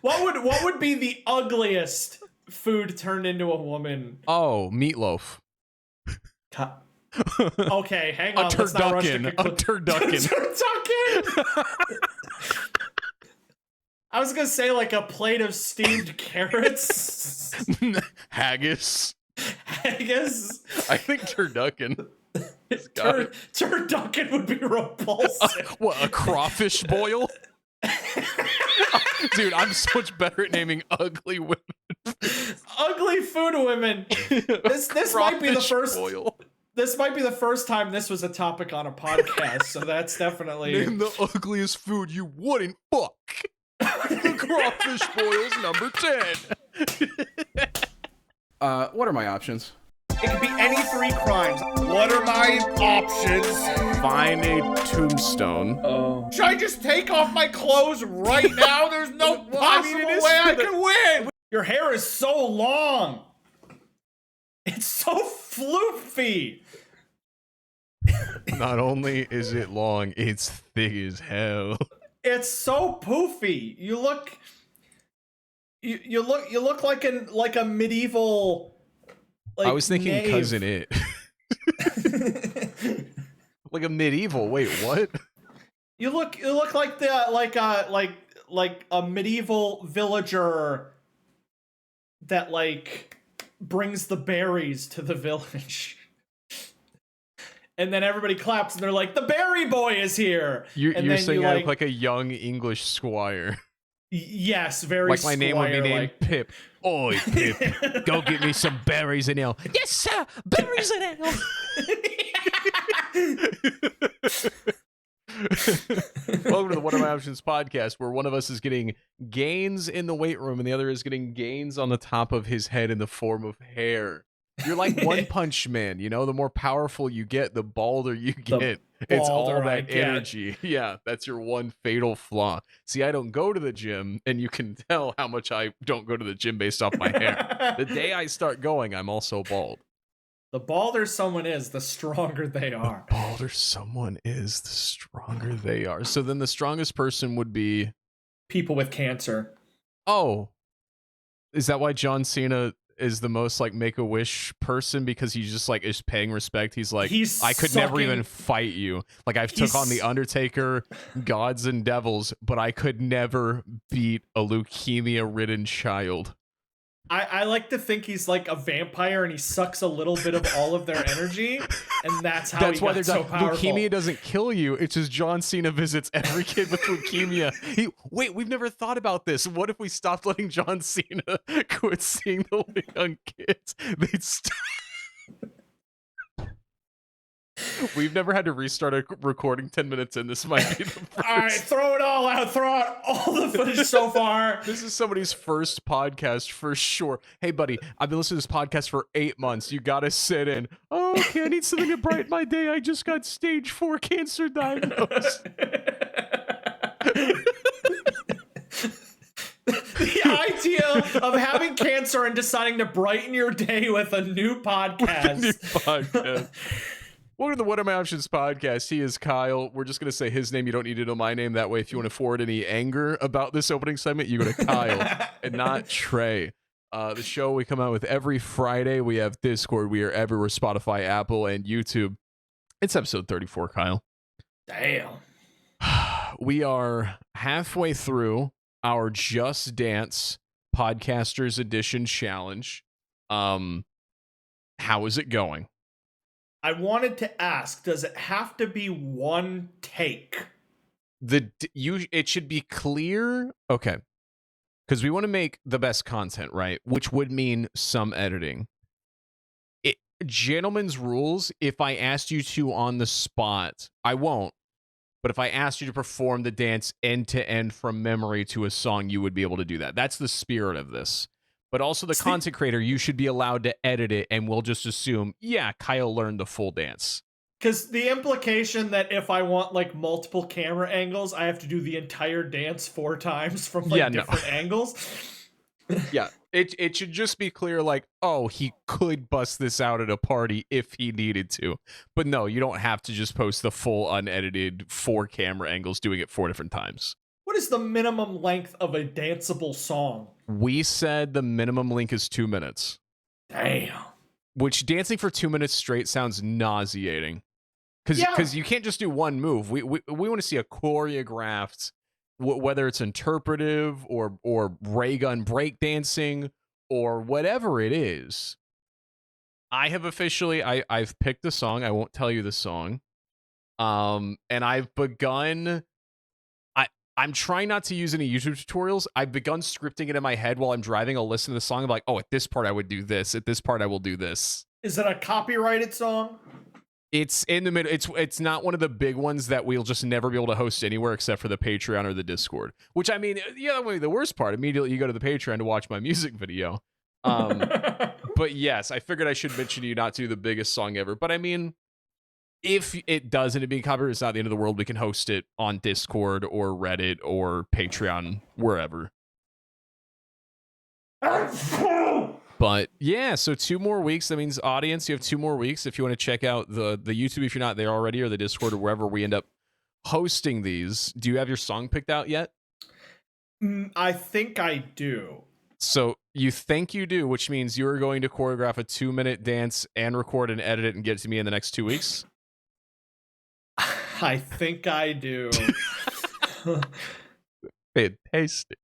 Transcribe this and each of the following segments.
What would be the ugliest food turned into a woman? Oh, meatloaf. Okay, hang on. A turducken. A turducken. Turducken. I was gonna say like a plate of steamed carrots. Haggis. Haggis. I think turducken. Turducken would be repulsive. What, a crawfish boil? Dude, I'm so much better at naming ugly women. Ugly food women. This might be the first. Boil. This might be the first time this was a topic on a podcast, so that's definitely... Name the ugliest food you wouldn't fuck. The crawfish boil's number 10. What are my options? It could be any 3 crimes. What are my options? Find a tombstone. Oh. Should I just take off my clothes right now? There's no possible way I can win. Your hair is so long. It's so floofy. Not only is it long, it's thick as hell. It's so poofy. You look like a medieval. Like, I was thinking knave. Cousin It. Like a medieval. Wait, what? You look like like a medieval villager that like brings the berries to the village. And then everybody claps and they're like, the berry boy is here. You're saying I look like a young English squire. Yes, very like my name would be named like... Pip. Oi, Pip, go get me some berries and ale. Yes, sir, berries and ale. Welcome to the What Are My Options podcast, where one of us is getting gains in the weight room and the other is getting gains on the top of his head in the form of hair. You're like One Punch Man, you know? The more powerful you get, the balder you get. It's all that energy. Yeah, that's your one fatal flaw. See, I don't go to the gym, and you can tell how much I don't go to the gym based off my hair. The day I start going, I'm also bald. The balder someone is, the stronger they are. The balder someone is, the stronger they are. So then the strongest person would be... people with cancer. Oh. Is that why John Cena is the most like Make-A-Wish person, because he's just like is paying respect? He's like, I could never even fight you. Like I've took on the Undertaker, gods and devils, but I could never beat a leukemia-ridden child. I like to think he's like a vampire and he sucks a little bit of all of their energy, and that's how he got so powerful. Leukemia doesn't kill you. It's just John Cena visits every kid with leukemia. Wait, we've never thought about this. What if we stopped letting John Cena quit seeing the young kids? They'd stop. We've never had to restart a recording 10 minutes in. This might be the first. All right, throw it all out. Throw out all the footage so far. This is somebody's first podcast for sure. Hey, buddy, I've been listening to this podcast for 8 months. You got to sit in. Oh, okay, I need something to brighten my day. I just got stage 4 cancer diagnosed. The idea of having cancer and deciding to brighten your day with a new podcast. Welcome to the What Are My Options podcast. He is Kyle. We're just going to say his name. You don't need to know my name. That way, if you want to forward any anger about this opening segment, you go to Kyle and not Trey. The show we come out with every Friday. We have Discord. We are everywhere: Spotify, Apple, and YouTube. It's episode 34, Kyle. Damn. We are halfway through our Just Dance Podcasters Edition challenge. How is it going? I wanted to ask, does it have to be one take? It should be clear. Okay. Because we want to make the best content, right? Which would mean some editing. Gentlemen's rules, if I asked you to on the spot, I won't. But if I asked you to perform the dance end to end from memory to a song, you would be able to do that. That's the spirit of this. But also the content creator, you should be allowed to edit it, and we'll just assume, yeah, Kyle learned the full dance. Because the implication that if I want like multiple camera angles, I have to do the entire dance 4 times from like different angles. Yeah, it should just be clear, like, oh, he could bust this out at a party if he needed to. But no, you don't have to just post the full unedited 4 camera angles doing it 4 different times. What is the minimum length of a danceable song? We said the minimum length is 2 minutes. Damn. Which dancing for 2 minutes straight sounds nauseating. Because you can't just do one move. We want to see a choreographed, whether it's interpretive or ray gun breakdancing or whatever it is. I have officially I've picked a song. I won't tell you the song. And I've begun. I'm trying not to use any YouTube tutorials. I've begun scripting it in my head while I'm driving. I'll listen to the song. I'm like, oh, at this part I would do this. At this part I will do this. Is it a copyrighted song? It's in the middle. It's not one of the big ones that we'll just never be able to host anywhere except for the Patreon or the Discord. Which, I mean, yeah, that would be the worst part. Immediately you go to the Patreon to watch my music video. But yes, I figured I should mention to you not to do the biggest song ever. But I mean, if it does end up being copyrighted, it's not the end of the world. We can host it on Discord or Reddit or Patreon, wherever. But yeah, so 2 more weeks. That means, audience, you have 2 more weeks if you want to check out the YouTube if you're not there already, or the Discord or wherever we end up hosting these. Do you have your song picked out yet? I think I do. So you think you do, which means you're going to choreograph a 2-minute dance and record and edit it and get it to me in the next 2 weeks? I think I do. Fantastic.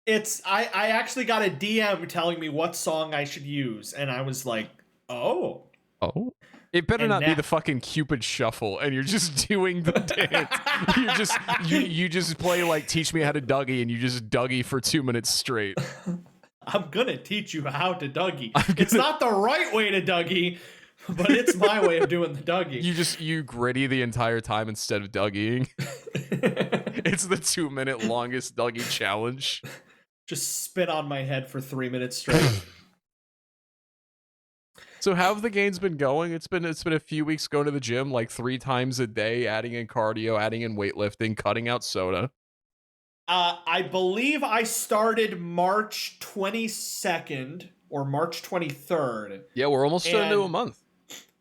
I actually got a DM telling me what song I should use, and I was like, oh. It better not be the fucking Cupid Shuffle, and you're just doing the dance. you just play like Teach Me How to Dougie, and you just Dougie for 2 minutes straight. I'm gonna teach you how to Dougie. It's not the right way to Dougie, but it's my way of doing the Dougie. You gritty the entire time instead of Dougieing. It's the 2 minute longest Dougie challenge. Just spit on my head for 3 minutes straight. So how have the gains been going? It's been a few weeks going to the gym like 3 times a day, adding in cardio, adding in weightlifting, cutting out soda. I believe I started March 22nd or March 23rd. Yeah, we're almost into a month.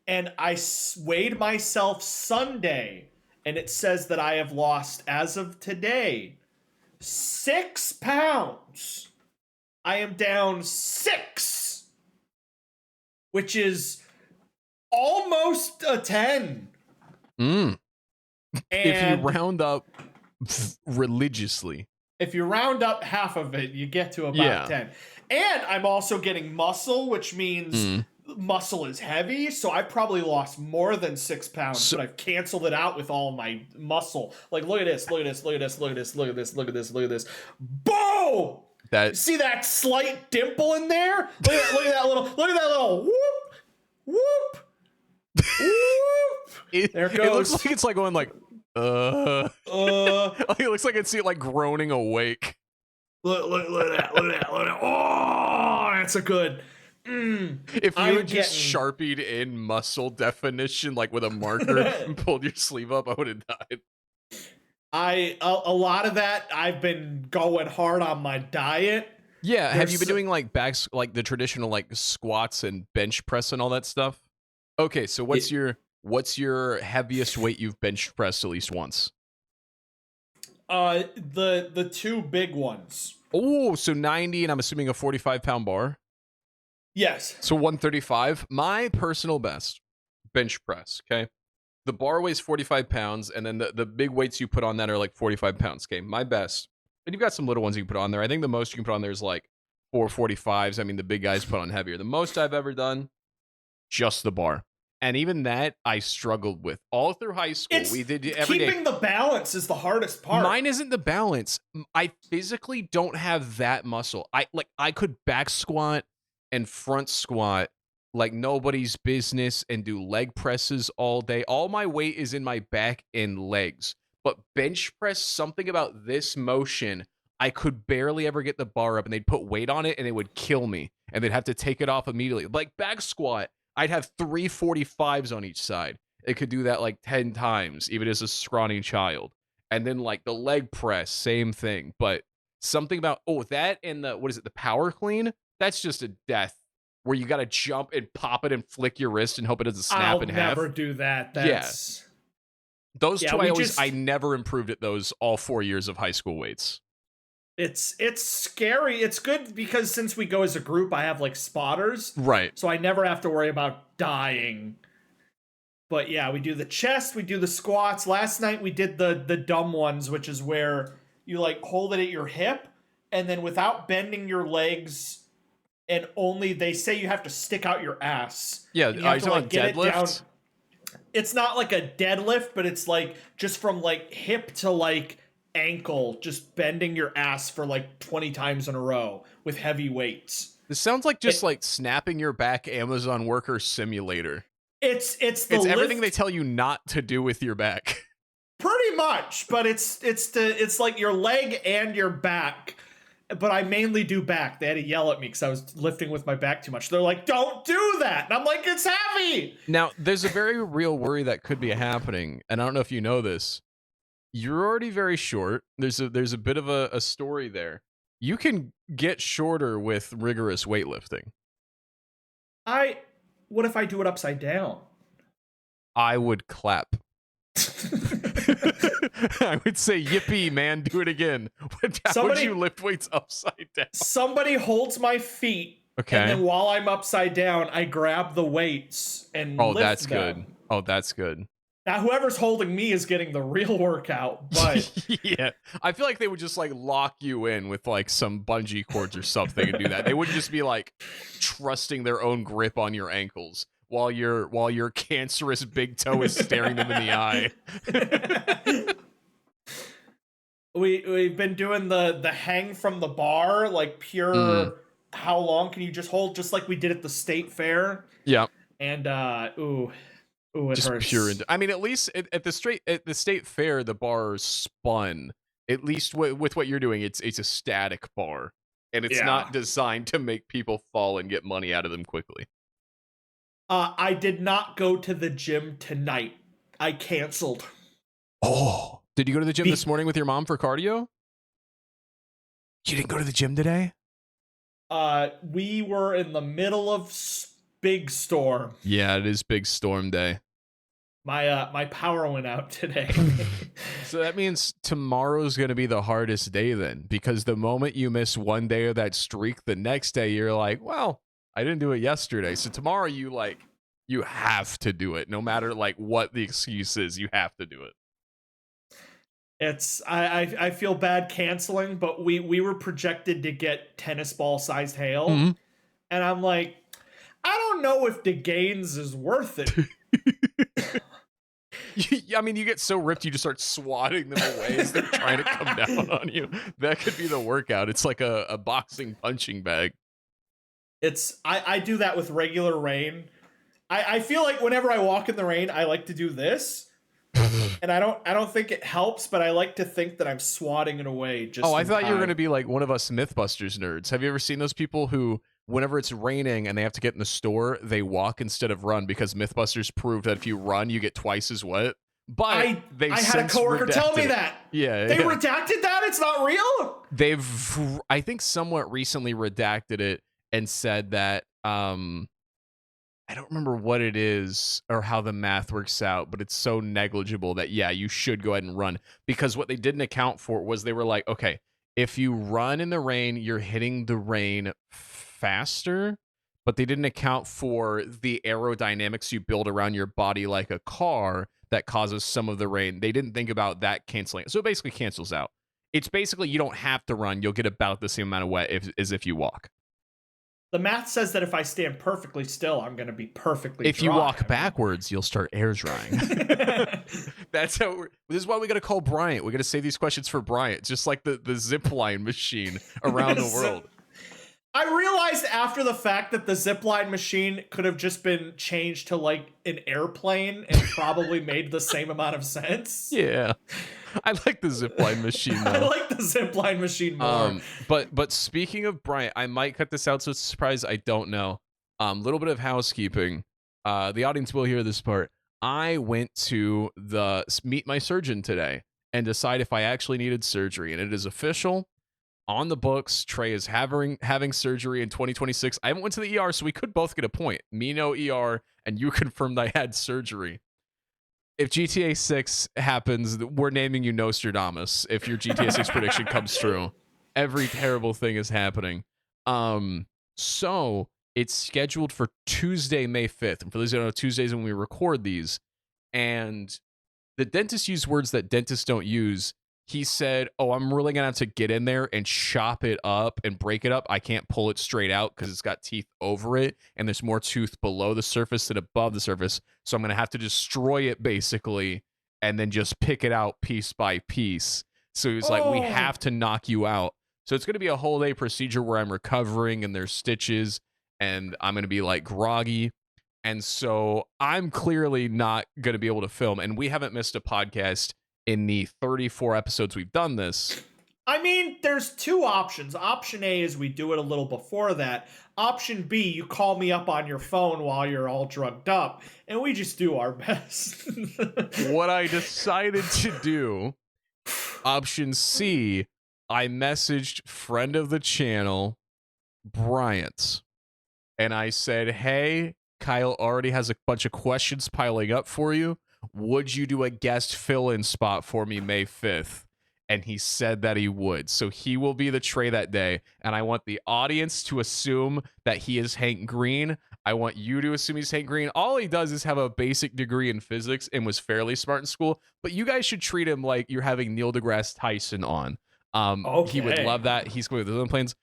And I weighed myself Sunday, and it says that I have lost, as of today, 6 pounds. I am down 6, which is almost a 10. And if you round up religiously. If you round up half of it, you get to about 10. And I'm also getting muscle, which means muscle is heavy, so I probably lost more than 6 pounds, but I've canceled it out with all my muscle. Like, look at this, look at this, look at this, look at this, look at this, look at this, look at this. Boom! See that slight dimple in there? Look at that little whoop, whoop, whoop. There it goes. It looks like it's like going like, it looks like it's like groaning awake. Look at that, look at that, look at that. Oh, that's a good. If you had just sharpied in muscle definition, like with a marker, and pulled your sleeve up, I would have died. A lot of that, I've been going hard on my diet. Yeah, have you been doing like like the traditional like squats and bench press and all that stuff? Okay, so what's your heaviest weight you've bench pressed at least once? The 2 big ones. Oh, so 90, and I'm assuming a 45-pound bar. Yes. So 135. My personal best bench press. Okay, the bar weighs 45 pounds, and then the big weights you put on that are like 45 pounds. Okay, my best. And you've got some little ones you can put on there. I think the most you can put on there is like 445s. I mean, the big guys put on heavier. The most I've ever done, just the bar. And even that, I struggled with all through high school. We did every day. Keeping the balance is the hardest part. Mine isn't the balance. I physically don't have that muscle. I could back squat and front squat like nobody's business and do leg presses all day. All my weight is in my back and legs. But bench press, something about this motion, I could barely ever get the bar up, and they'd put weight on it and it would kill me. And they'd have to take it off immediately. Like back squat, I'd have 3 45s on each side. It could do that like 10 times, even as a scrawny child. And then like the leg press, same thing. But something about, that and the power clean, that's just a death where you got to jump and pop it and flick your wrist and hope it doesn't snap in half. I'll never do that. That's... Those Yeah, two, we I never improved at those all 4 years of high school weights. It's scary. It's good because since we go as a group, I have like spotters. Right. So I never have to worry about dying. But yeah, we do the chest, we do the squats. Last night we did the dumb ones, which is where you like hold it at your hip and then without bending your legs and only they say you have to stick out your ass. Yeah, And you have to like get it down. deadlift? It's not like a deadlift, but it's like just from like hip to like ankle, just bending your ass for like 20 times in a row with heavy weights. This sounds like just like snapping your back Amazon worker simulator. It's everything they tell you not to do with your back. Pretty much, but it's like your leg and your back. But I mainly do back. They had to yell at me because I was lifting with my back too much. They're like, "Don't do that," and I'm like, "It's heavy." Now, there's a very real worry that could be happening, and I don't know if you know this. You're already very short. There's a bit of a story there. You can get shorter with rigorous weightlifting. What if I do it upside down? I would clap. I would say, yippee, man, do it again. How would you lift weights upside down? Somebody holds my feet, okay, and then while I'm upside down, I grab the weights and lift that's them. good. Oh, that's good. Now, whoever's holding me is getting the real workout, but... yeah, I feel like they would just, like, lock you in with, like, some bungee cords or something and do that. They wouldn't just be, like, trusting their own grip on your ankles while your cancerous big toe is staring them in the eye. We've been doing the hang from the bar, like pure how long can you just hold, just like we did at the state fair. Yeah. And it just hurts. Pure. I mean, at least at the state fair, the bar spun. At least with what you're doing, it's a static bar, and it's not designed to make people fall and get money out of them quickly. I did not go to the gym tonight. I canceled. Oh, did you go to the gym this morning with your mom for cardio? You didn't go to the gym today? We were in the middle of big storm. Yeah, it is big storm day. My power went out today. So that means tomorrow's going to be the hardest day then, because the moment you miss one day of that streak, the next day you're like, well, I didn't do it yesterday. So tomorrow you have to do it. No matter like what the excuse is, you have to do it. I feel bad canceling, but we were projected to get tennis ball sized hail. Mm-hmm. And I'm like, I don't know if the gains is worth it. I mean, you get so ripped, you just start swatting them away as they're trying to come down on you. That could be the workout. It's like a boxing punching bag. I do that with regular rain. I feel like whenever I walk in the rain, I like to do this. And I don't think it helps, but I like to think that I'm swatting it away. I thought you were going to be like one of us Mythbusters nerds. Have you ever seen those people who, whenever it's raining and they have to get in the store, they walk instead of run because Mythbusters proved that if you run, you get twice as wet? But I had a coworker tell me that. Yeah, they redacted that. It's not real. They've, I think, somewhat recently redacted it and said that I don't remember what it is or how the math works out, but it's so negligible that, yeah, you should go ahead and run. Because what they didn't account for was they were like, okay, if you run in the rain, you're hitting the rain faster, but they didn't account for the aerodynamics you build around your body like a car that causes some of the rain. They didn't think about that canceling. So it basically cancels out. It's basically you don't have to run. You'll get about the same amount of wet as if you walk. The math says that if I stand perfectly still, I'm going to be perfectly If dry. you walk backwards, you'll start air drying. That's how. This is why we got to call Bryant. We got to save these questions for Bryant, just like the zipline machine around the world. I realized after the fact that the zipline machine could have just been changed to like an airplane and probably made the same amount of sense. Yeah. I like the zipline machine, though. I like the zipline machine more. But speaking of Bryant, I might cut this out so it's a surprise. I don't know. Little bit of housekeeping. The audience will hear this part. I went to meet my surgeon today and decide if I actually needed surgery, and it is official. On the books, Trey is having surgery in 2026. I haven't went to the ER, so we could both get a point. Me no ER, and you confirmed I had surgery. if GTA 6 happens, we're naming you Nostradamus. If your GTA 6 prediction comes true, every terrible thing is happening. So it's scheduled for Tuesday, May 5th. And for those who don't know, Tuesdays when we record these. And the dentist used words that dentists don't use. He said, "Oh, I'm really gonna have to get in there and chop it up and break it up. I can't pull it straight out because it's got teeth over it, and there's more tooth below the surface than above the surface. So I'm gonna have to destroy it basically, and then just pick it out piece by piece." So he was like, "We have to knock you out." So it's gonna be a whole day procedure where I'm recovering, and there's stitches, and I'm gonna be like groggy. And so I'm clearly not going to be able to film. And we haven't missed a podcast in the 34 episodes we've done this. I mean, there's two options. Option A is we do it a little before that. Option B, you call me up on your phone while you're all drugged up, and we just do our best. What I decided to do, option C, I messaged friend of the channel, Bryant, and I said, "Hey, Kyle already has a bunch of questions piling up for you. Would you do a guest fill-in spot for me May 5th?" And he said that he would. So he will be the Trey that day. And I want the audience to assume that he is Hank Green. I want you to assume he's Hank Green. All he does is have a basic degree in physics and was fairly smart in school. But you guys should treat him like you're having Neil deGrasse Tyson on. He would love that. He's going with his own plans.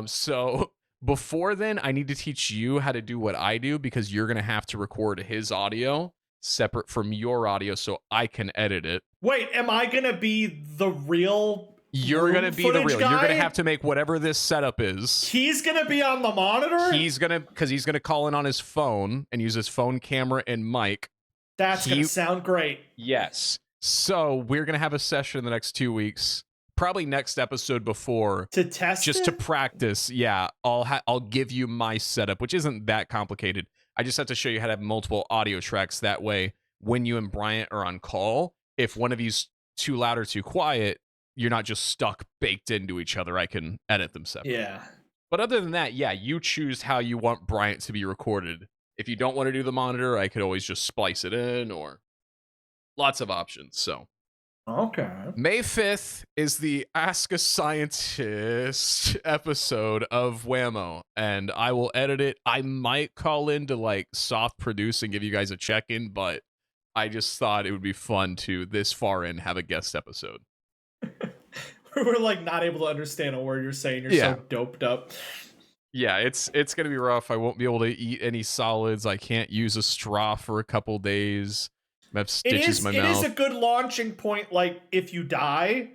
So before then, I need to teach you how to do what I do because you're going to have to record his audio separate from your audio so I can edit it. Wait, am I going to be the real You're going to be the real. Guy? You're going to have to make whatever this setup is. He's going to be on the monitor? He's going to call in on his phone and use his phone camera and mic. That's going to sound great. Yes. So we're going to have a session in the next 2 weeks. Probably next episode before to test just it? To practice. Yeah, I'll give you my setup, which isn't that complicated. I just have to show you how to have multiple audio tracks. That way, when you and Bryant are on call, if one of you's too loud or too quiet, you're not just stuck baked into each other. I can edit them separately. Yeah. But other than that, yeah, you choose how you want Bryant to be recorded. If you don't want to do the monitor, I could always just splice it in, or lots of options. So. Okay. May 5th is the Ask a Scientist episode of Whammo, and I will edit it. I might call in to like soft produce and give you guys a check-in, but I just thought it would be fun to, this far in, have a guest episode. We're like not able to understand a word you're saying. You're so doped up. Yeah, it's going to be rough. I won't be able to eat any solids. I can't use a straw for a couple days. I have stitches in my mouth. It is a good launching point, like, if you die.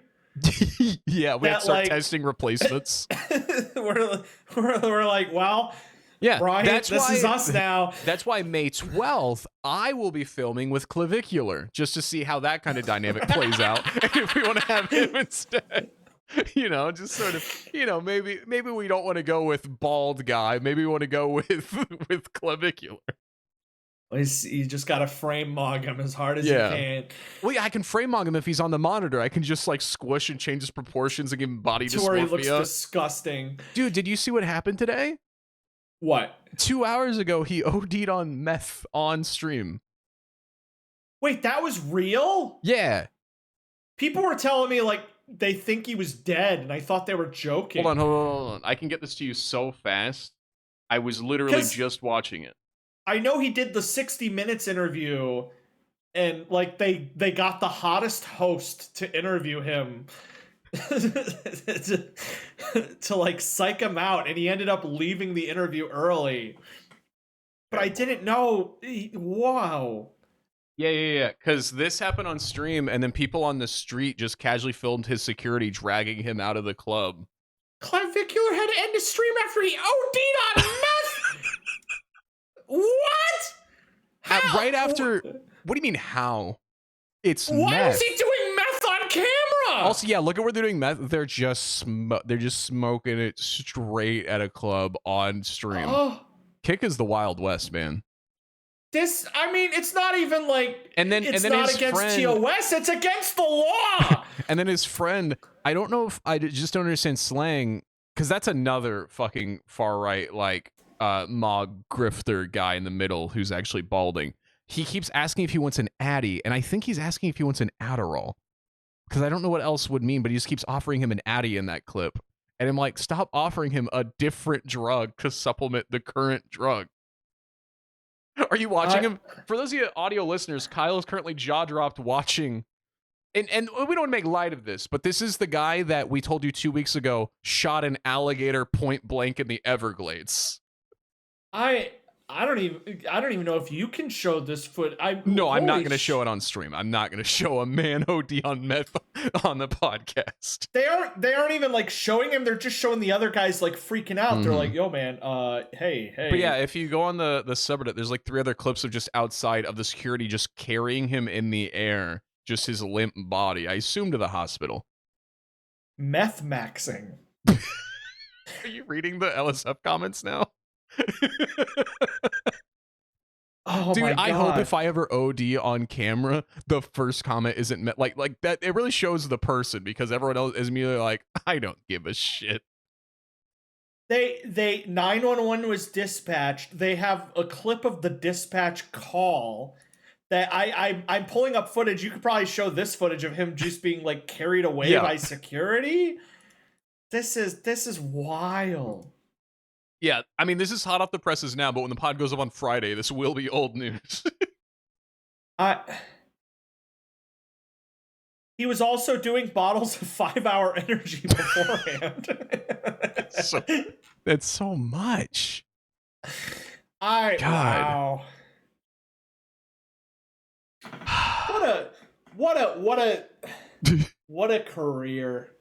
Yeah, we have to start testing replacements. we're like, well, yeah, Brian, this is us now. That's why May 12th, I will be filming with Clavicular, just to see how that kind of dynamic plays out. And if we want to have him instead. You know, just sort of, you know, maybe we don't want to go with bald guy. Maybe we want to go with Clavicular. You just gotta frame mog him as hard as you can. Well, yeah, I can frame mog him if he's on the monitor. I can just like squish and change his proportions and give him body dysmorphia. To where he looks disgusting. Dude, did you see what happened today? What? 2 hours ago, he OD'd on meth on stream. Wait, that was real? Yeah. People were telling me like they think he was dead, and I thought they were joking. Hold on. I can get this to you so fast. I was literally just watching it. I know he did the 60 Minutes interview, and like they got the hottest host to interview him to like psych him out, and he ended up leaving the interview early. But I didn't know. Wow. Yeah. Because this happened on stream, and then people on the street just casually filmed his security dragging him out of the club. Clavicular had to end his stream after he OD'd on meth. What? How? Right after. What do you mean how? It's Why meth. was he doing meth on camera? Also, yeah, look at where they're doing meth. They're just smoking it straight at a club on stream. Kick is the Wild West, man. It's not even like it's then not his against friend, TOS, it's against the law. And then his friend, I don't know if I just don't understand slang, because that's another fucking far right like mob grifter guy in the middle who's actually balding. he keeps asking if he wants an Addy, and I think he's asking if he wants an Adderall. Because I don't know what else would mean, but he just keeps offering him an Addy in that clip. And I'm like, stop offering him a different drug to supplement the current drug. Are you watching him? For those of you audio listeners, Kyle is currently jaw-dropped watching. And we don't want to make light of this, but this is the guy that we told you 2 weeks ago shot an alligator point blank in the Everglades. I don't even know if you can show this foot. No, I'm not going to show it on stream. I'm not going to show a man OD on meth on the podcast. They aren't even like showing him. They're just showing the other guys like freaking out. They're like, "Yo, man, hey." But yeah, if you go on the subreddit, there's like 3 other clips of just outside of the security just carrying him in the air, just his limp body. I assume to the hospital. Meth maxing. Are you reading the LSF comments now? Oh dude, my God. I hope if I ever OD on camera, the first comment isn't like that. It really shows the person, because everyone else is immediately like, I don't give a shit. They 911 was dispatched. They have a clip of the dispatch call that I'm pulling up footage. You could probably show this footage of him just being like carried away by security. This is wild. Yeah, I mean, this is hot off the presses now, but when the pod goes up on Friday, this will be old news. He was also doing bottles of 5-hour energy beforehand. That's so much. God. Wow. What a career.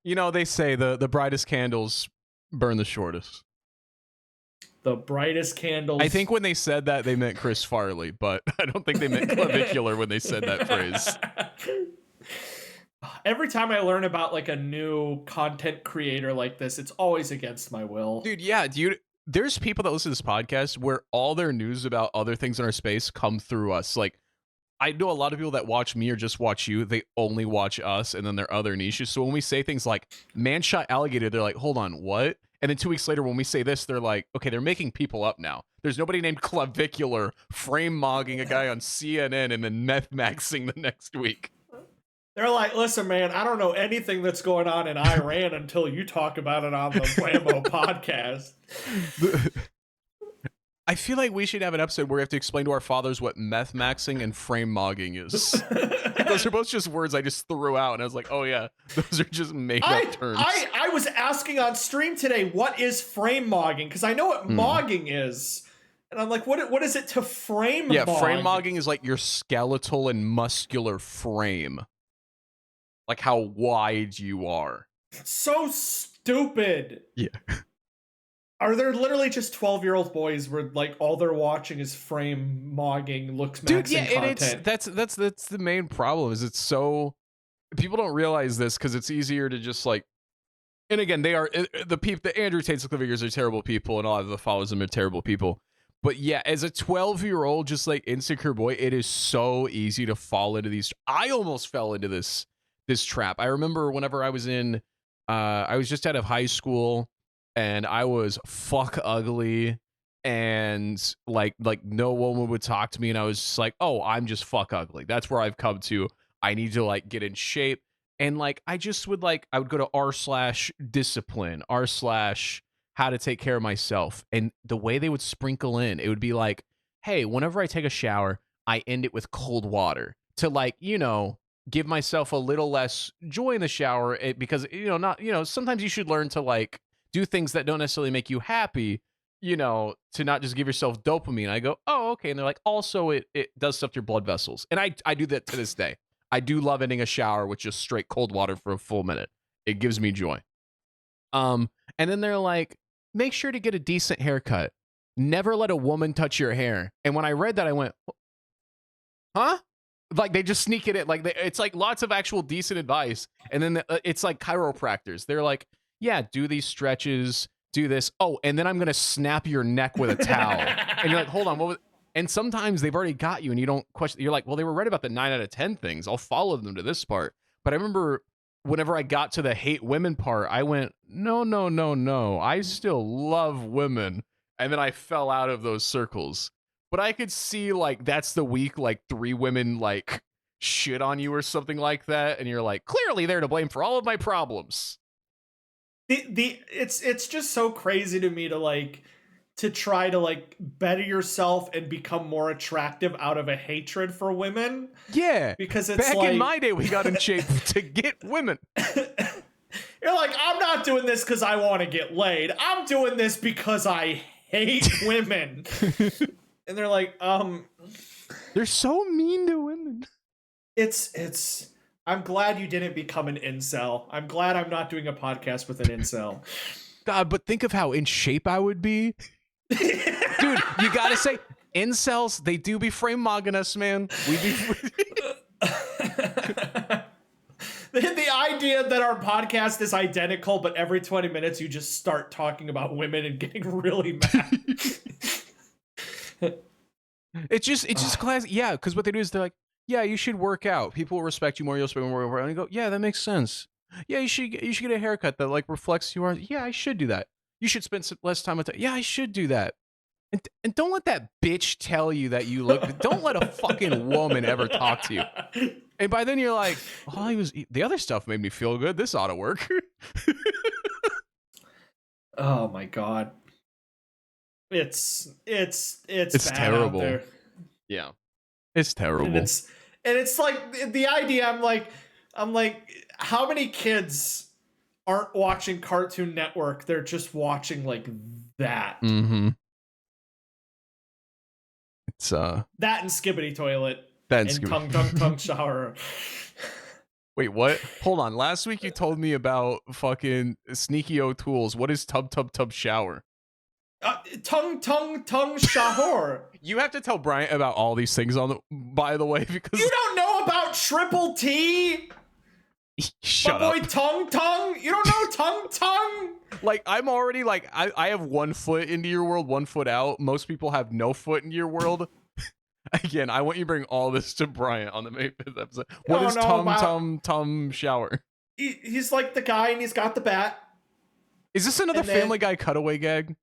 You know, they say the brightest candles burn the shortest. The brightest candles. I think when they said that, they meant Chris Farley, but I don't think they meant clavicular when they said that phrase. Every time I learn about like a new content creator like this, it's always against my will. Dude, yeah, there's people that listen to this podcast where all their news about other things in our space come through us. Like, I know a lot of people that watch me or just watch you, they only watch us and then their other niches. So when we say things like man shot alligator, they're like, hold on, what? And then 2 weeks later, when we say this, they're like, okay, they're making people up now. There's nobody named clavicular frame mogging a guy on CNN and then meth maxing the next week. They're like, listen, man, I don't know anything that's going on in Iran until you talk about it on the Rambo podcast. I feel like we should have an episode where we have to explain to our fathers what meth maxing and frame mogging is. Those are both just words I just threw out, and I was like, oh yeah, those are just made-up terms. I was asking on stream today, what is frame mogging? Because I know what mogging is. And I'm like, what is it to frame Yeah, mog? frame mogging is like your skeletal and muscular frame. Like how wide you are. So stupid. Yeah. Are there literally just 12-year-old boys where like all they're watching is frame mogging, looks maxing content? That's the main problem. Is it's so people don't realize this because it's easier to just like. And again, they are the Andrew Tate's figures are terrible people, and a lot of the followers them are terrible people. But yeah, as a 12-year-old, just like insecure boy, it is so easy to fall into these. I almost fell into this trap. I remember whenever I was in, I was just out of high school. And I was fuck ugly, and like no woman would talk to me, and I was just like, oh, I'm just fuck ugly. That's where I've come to. I need to like get in shape, and like I just would like I would go to r/discipline, r/how to take care of myself, and the way they would sprinkle in, it would be like, hey, whenever I take a shower, I end it with cold water to like give myself a little less joy in the shower, because sometimes you should learn to like do things that don't necessarily make you happy, to not just give yourself dopamine. I go, oh, okay. And they're like, also, it does stuff to your blood vessels. And I do that to this day. I do love ending a shower with just straight cold water for a full minute. It gives me joy. And then they're like, make sure to get a decent haircut. Never let a woman touch your hair. And when I read that, I went, huh? Like they just sneak it in. Like it's like lots of actual decent advice. And then it's like chiropractors. They're like, yeah, do these stretches, do this. Oh, and then I'm going to snap your neck with a towel. And you're like, hold on. And sometimes they've already got you and you don't question. You're like, well, they were right about the 9 out of 10 things. I'll follow them to this part. But I remember whenever I got to the hate women part, I went, no. I still love women. And then I fell out of those circles. But I could see like that's the week like 3 women like shit on you or something like that, and you're like, clearly they're to blame for all of my problems. It's just so crazy to me to try to like better yourself and become more attractive out of a hatred for women. Yeah, because it's back like, in my day we got in shape to get women. You're like, I'm not doing this because I want to get laid. I'm doing this because I hate women. And they're like, they're so mean to women. It's I'm glad you didn't become an incel. I'm glad I'm not doing a podcast with an incel. God, but think of how in shape I would be. Dude, you gotta say, incels, they do be frame mogging us, man. We be the idea that our podcast is identical, but every 20 minutes you just start talking about women and getting really mad. It's just classic. Yeah, because what they do is they're like, yeah, you should work out. People will respect you more. You'll spend more over. And you go, yeah, that makes sense. Yeah, you should get a haircut that like reflects you are. Yeah, I should do that. You should spend less time with. Yeah, I should do that. And don't let that bitch tell you that you look. Don't let a fucking woman ever talk to you. And by then you're like, oh, the other stuff made me feel good. This ought to work. Oh my god. It's bad terrible. out there. Yeah. It's terrible. And it's like the idea, I'm like, how many kids aren't watching Cartoon Network? They're just watching like that. Mm-hmm. It's that and Skibbity Toilet. That and Tongue Shower. Wait, what? Hold on. Last week you told me about fucking Sneaky O'Toole's. What is Tub Shower? Tongue Shower. You have to tell Bryant about all these things by the way, because you don't know about Triple T. Shut My boy up. Tongue. You don't know Tongue. Like, I'm already like, I have 1 foot into your world, 1 foot out. Most people have no foot into your world. Again, I want you to bring all this to Bryant on the May 5th episode. What is Tom Shower? He's like the guy and he's got the bat. Is this another Family Guy cutaway gag?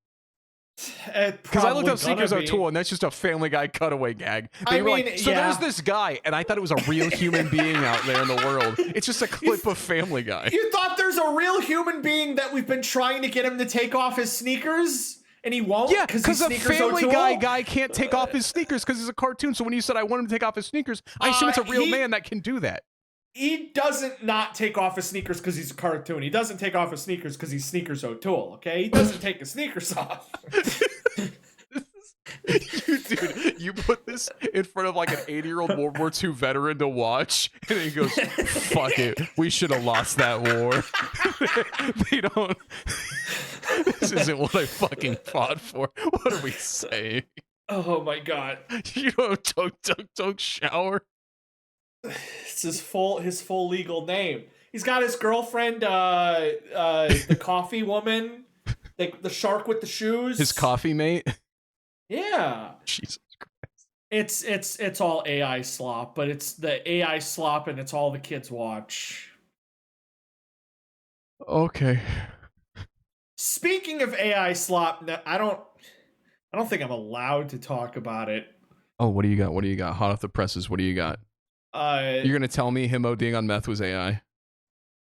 Because I looked up Sneakers O'Toole and that's just a Family Guy cutaway gag. There's this guy, and I thought it was a real human being out there in the world. It's just a clip of Family Guy. You thought there's a real human being that we've been trying to get him to take off his sneakers? And he won't? Yeah, because a Family Guy can't take off his sneakers because he's a cartoon. So when you said I want him to take off his sneakers, I assume it's a real man that can do that. He doesn't not take off his sneakers because he's a cartoon. He doesn't take off his sneakers because he's Sneakers O'Toole, okay? He doesn't take his sneakers off. Dude, you put this in front of like an 80-year-old World War II veteran to watch, and he goes, fuck it, we should have lost that war. They don't... This isn't what I fucking fought for. What are we saying? Oh my god. You don't Tongue Shower? It's his full legal name. He's got his girlfriend, the coffee woman, the shark with the shoes. His coffee mate? Yeah. Jesus Christ. It's all AI slop, but it's the AI slop and it's all the kids watch. Okay. Speaking of AI slop, I don't think I'm allowed to talk about it. Oh, what do you got? Hot off the presses, what do you got? You're gonna tell me him ODing on meth was AI?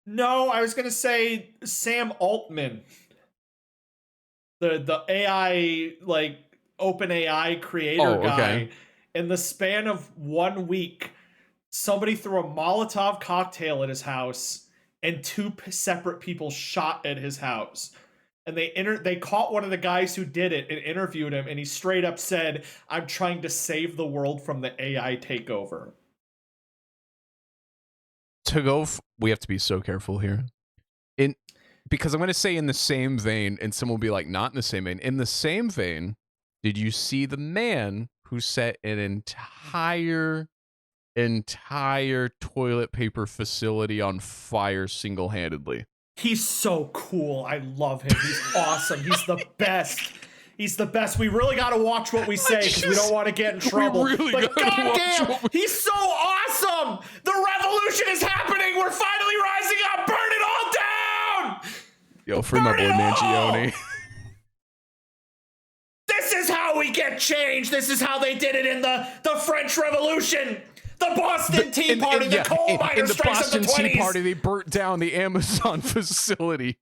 No, I was gonna say Sam Altman, the AI like OpenAI creator guy. In the span of 1 week, somebody threw a Molotov cocktail at his house, and 2 separate people shot at his house. And they caught one of the guys who did it and interviewed him, and he straight up said, "I'm trying to save the world from the AI takeover." We have to be so careful here. Because I'm going to say in the same vein, and someone will be like, not in the same vein. In the same vein, did you see the man who set an entire toilet paper facility on fire single-handedly? He's so cool. I love him. He's awesome. He's the best. He's the best. We really got to watch what we say because we don't want to get in trouble. But goddamn, he's so awesome. The revolution is happening. We're finally rising up. Burn it all down. Yo, free my boy Mangione. This is how we we get change. This is how they did it in the French Revolution. The Boston Tea Party, the coal miner strikes of the 20s. In the Boston Tea Party, they burnt down the Amazon facility.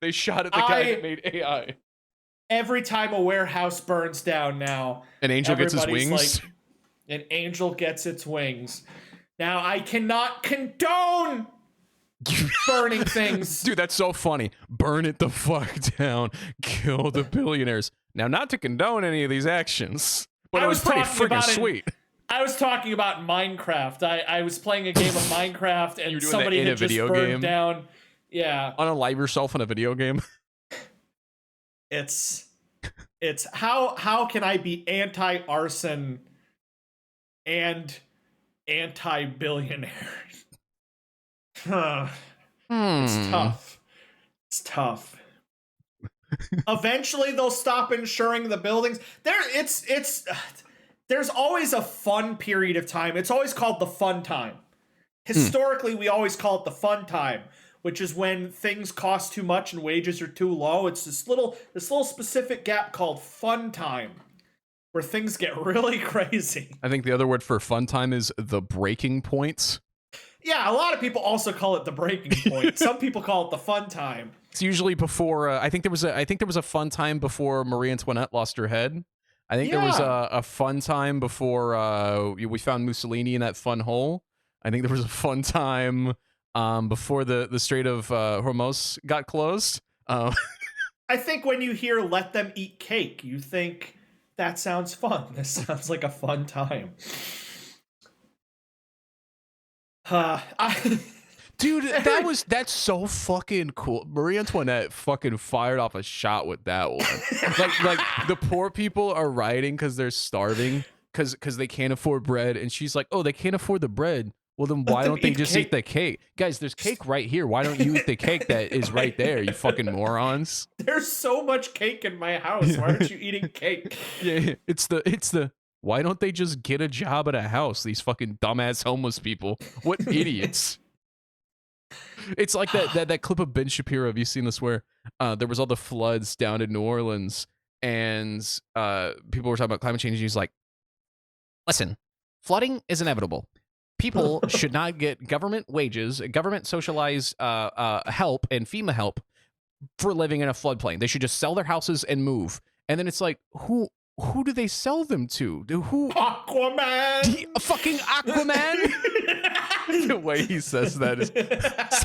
They shot at the guy that made AI. Every time a warehouse burns down now, an angel gets his wings. Like, an angel gets its wings. Now, I cannot condone burning things. Dude, that's so funny. Burn it the fuck down. Kill the billionaires. Now, not to condone any of these actions, but it was pretty freaking sweet. I was talking about Minecraft. I was playing a game of Minecraft, and somebody had just burned down. Yeah. Unalive yourself in a video game. It's how can I be anti-arson and anti-billionaire? It's tough. It's tough. Eventually, they'll stop insuring the buildings. There's always a fun period of time. It's always called the fun time. Historically, we always call it the fun time, which is when things cost too much and wages are too low. It's this little specific gap called fun time, where things get really crazy. I think the other word for fun time is the breaking points. Yeah, a lot of people also call it the breaking point. Some people call it the fun time. It's usually before. I think there was a fun time before Marie Antoinette lost her head. I think there was a fun time before we found Mussolini in that fun hole. I think there was a fun time before the Strait of Hormuz got closed. I think when you hear "let them eat cake," you think that sounds fun. This sounds like a fun time. Dude, that's so fucking cool. Marie Antoinette fucking fired off a shot with that one. like the poor people are rioting because they're starving because they can't afford bread, and she's like, oh, they can't afford the bread. Well, then why don't they just eat the cake? Guys, there's cake right here. Why don't you eat the cake that is right there, you fucking morons? There's so much cake in my house. Why aren't you eating cake? Yeah, it's the why don't they just get a job at a house, these fucking dumbass homeless people? What idiots. It's like that clip of Ben Shapiro. Have you seen this where there was all the floods down in New Orleans and people were talking about climate change and he's like, listen, flooding is inevitable. People should not get government wages, government socialized help and FEMA help for living in a floodplain. They should just sell their houses and move. And then it's like, who do they sell them to? Aquaman! Fucking Aquaman? The way he says that is,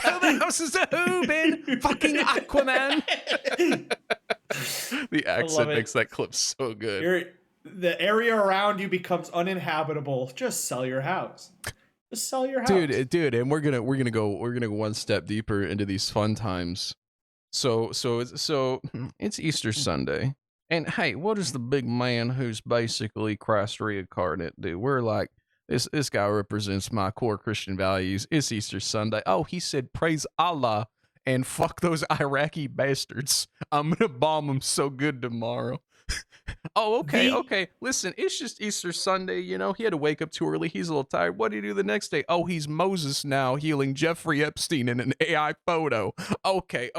sell the houses to who, Ben? Fucking Aquaman! The accent makes that clip so good. The area around you becomes uninhabitable. Just sell your house. Just sell your house. Dude, and we're gonna go one step deeper into these fun times. So it's Easter Sunday. And hey, what does the big man who's basically Christ reincarnate do? We're like, this guy represents my core Christian values. It's Easter Sunday. Oh, he said, praise Allah and fuck those Iraqi bastards. I'm gonna bomb them so good tomorrow. Oh, okay. Listen, it's just Easter Sunday, you know. He had to wake up too early. He's a little tired. What did he do the next day? Oh, he's Moses now, healing Jeffrey Epstein in an AI photo. Okay.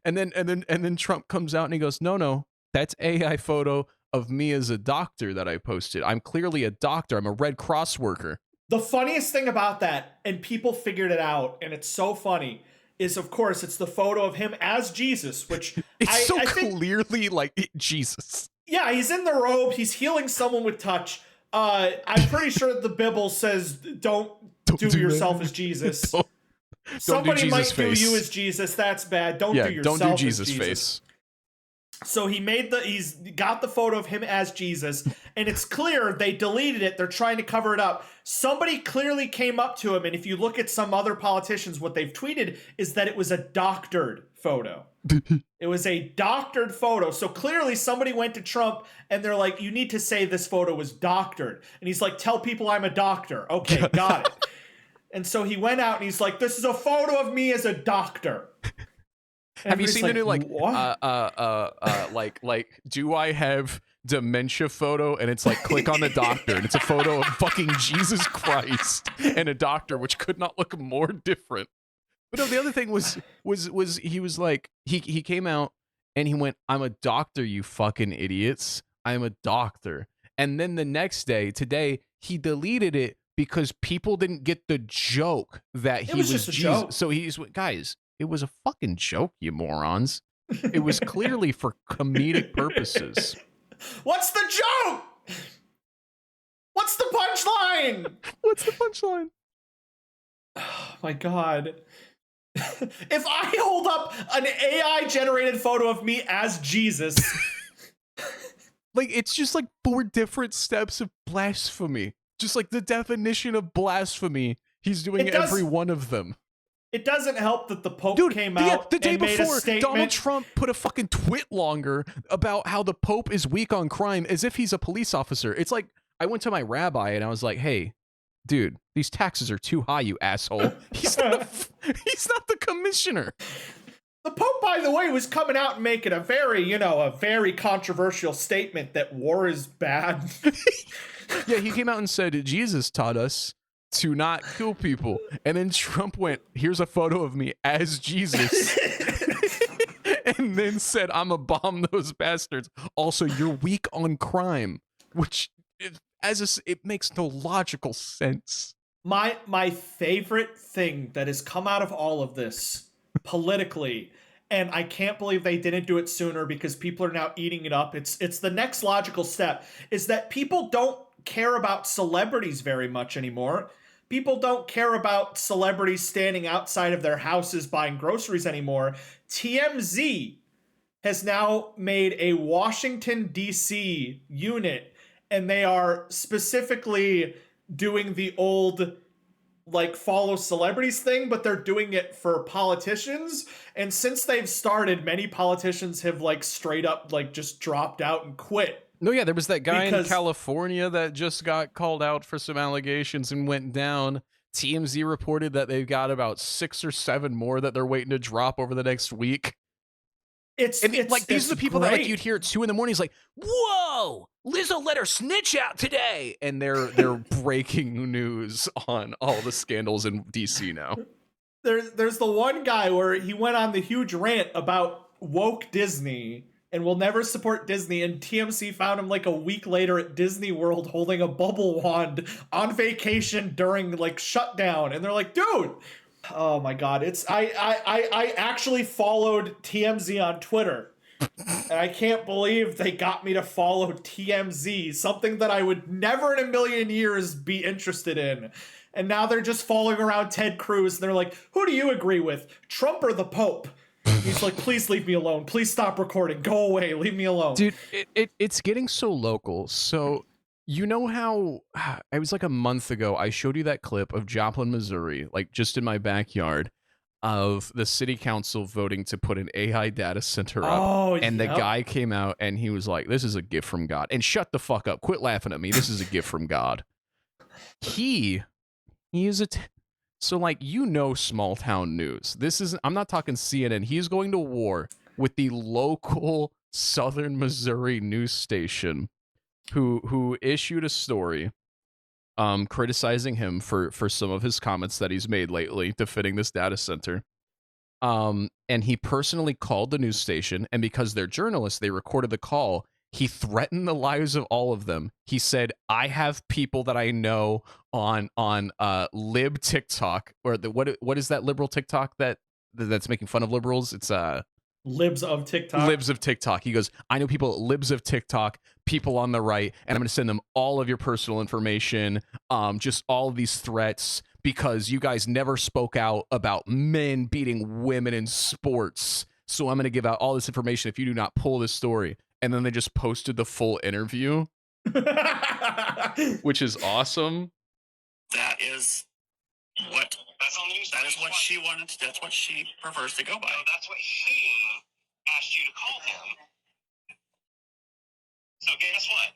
And then Trump comes out and he goes, no, that's AI photo of me as a doctor that I posted. I'm clearly a doctor. I'm a Red Cross worker. The funniest thing about that, and people figured it out, and it's so funny, is of course it's the photo of him as Jesus, which it's I think, clearly like Jesus. Yeah, he's in the robe. He's healing someone with touch. I'm pretty sure the Bible says don't do yourself as Jesus. Somebody do Jesus might face. do you as Jesus. That's bad. Don't do yourself don't do Jesus as Jesus face. So he's got the photo of him as Jesus, and it's clear they deleted it. They're trying to cover it up. Somebody clearly came up to him, and if you look at some other politicians, what they've tweeted is that it was a doctored photo. It was a doctored photo. So clearly somebody went to Trump, and they're like, you need to say this photo was doctored. And he's like, tell people I'm a doctor. Okay, got it. And so he went out, and he's like, this is a photo of me as a doctor. Have you seen the new like do I have dementia photo, and it's like click on the doctor and it's a photo of fucking Jesus Christ and a doctor, which could not look more different. But no, the other thing was he was like he came out and he went, I'm a doctor, you fucking idiots. I'm a doctor. And then the next day, today, he deleted it because people didn't get the joke that he was just a Jesus. joke. So guys, it was a fucking joke, you morons. It was clearly for comedic purposes. What's the joke? What's the punchline? What's the punchline? Oh my God. If I hold up an AI generated photo of me as Jesus. Like, it's just like 4 different steps of blasphemy. Just like the definition of blasphemy. He's doing every one of them. It doesn't help that the Pope came out the day and made a before, statement. Donald Trump put a fucking twit longer about how the Pope is weak on crime as if he's a police officer. It's like, I went to my rabbi and I was like, hey, dude, these taxes are too high, you asshole. He's not the commissioner. The Pope, by the way, was coming out and making a very controversial statement that war is bad. Yeah, he came out and said, Jesus taught us to not kill people. And then Trump went, here's a photo of me as Jesus. And then said, I'm a bomb those bastards. Also, you're weak on crime, which it makes no logical sense. My favorite thing that has come out of all of this politically, and I can't believe they didn't do it sooner because people are now eating it up. It's the next logical step, is that people don't care about celebrities very much anymore. People don't care about celebrities standing outside of their houses buying groceries anymore. TMZ has now made a Washington, D.C. unit, and they are specifically doing the old like follow celebrities thing, but they're doing it for politicians. And since they've started, many politicians have like straight up like just dropped out and quit. No, yeah, there was that guy in California that just got called out for some allegations and went down. TMZ reported that they've got about 6 or 7 more that they're waiting to drop over the next week. It's like, these are the people that like you'd hear at 2 a.m. He's like, whoa, Lizzo let her snitch out today. And they're breaking news on all the scandals in DC now. There's the one guy where he went on the huge rant about woke Disney and will never support Disney, and TMZ found him like a week later at Disney World holding a bubble wand on vacation during like shutdown. And they're like, dude, oh my God, I actually followed TMZ on Twitter. And I can't believe they got me to follow TMZ, something that I would never in a million years be interested in. And now they're just following around Ted Cruz, and they're like, who do you agree with, Trump or the Pope? He's like, please leave me alone. Please stop recording. Go away. Leave me alone. Dude, it's getting so local. So, you know how it was like a month ago, I showed you that clip of Joplin, Missouri, like just in my backyard, of the city council voting to put an AI data center up. Oh, and the guy came out and he was like, this is a gift from God. And shut the fuck up. Quit laughing at me. This is a gift from God. He is so, like, small town news. This isn't, I'm not talking CNN. He's going to war with the local Southern Missouri news station who issued a story criticizing him for some of his comments that he's made lately defending this data center. And he personally called the news station, and because they're journalists, they recorded the call. He threatened the lives of all of them. He said, I have people that I know on lib TikTok, or what is that liberal TikTok that's making fun of liberals? It's Libs of TikTok. Libs of TikTok. He goes, I know people at Libs of TikTok, people on the right, and I'm going to send them all of your personal information, just all of these threats, because you guys never spoke out about men beating women in sports. So I'm going to give out all this information if you do not pull this story. And then they just posted the full interview, which is awesome. That is what she wanted. That's what she prefers to go by. No, that's what she asked you to call him. So guess what?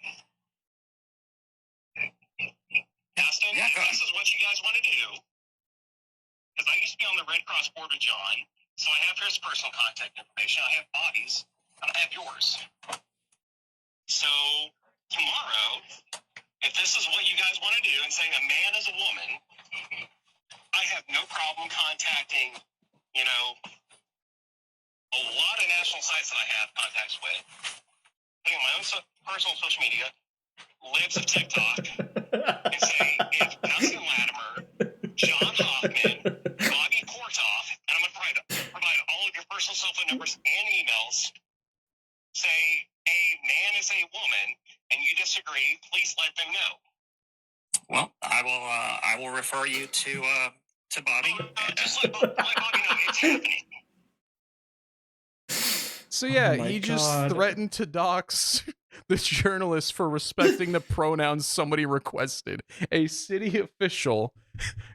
Aston, this is what you guys want to do. Because I used to be on the Red Cross board with John, so I have his personal contact information. I have Bobby's, and I have yours. So tomorrow, if this is what you guys want to do, and saying a man is a woman, I have no problem contacting, a lot of national sites that I have contacts with. putting my own personal social media, libs of TikTok, and say, if Dustin Latimer, John Hoffman, Bobby Kortoff, and I'm going to provide all of your personal cell phone numbers and emails, say a man is a woman, and you disagree, please let them know. Well, I will refer you to Bobby. Just let Bobby know it's happening. So yeah, Oh my he just God. threatened to dox the journalist for respecting the pronouns somebody requested. A city official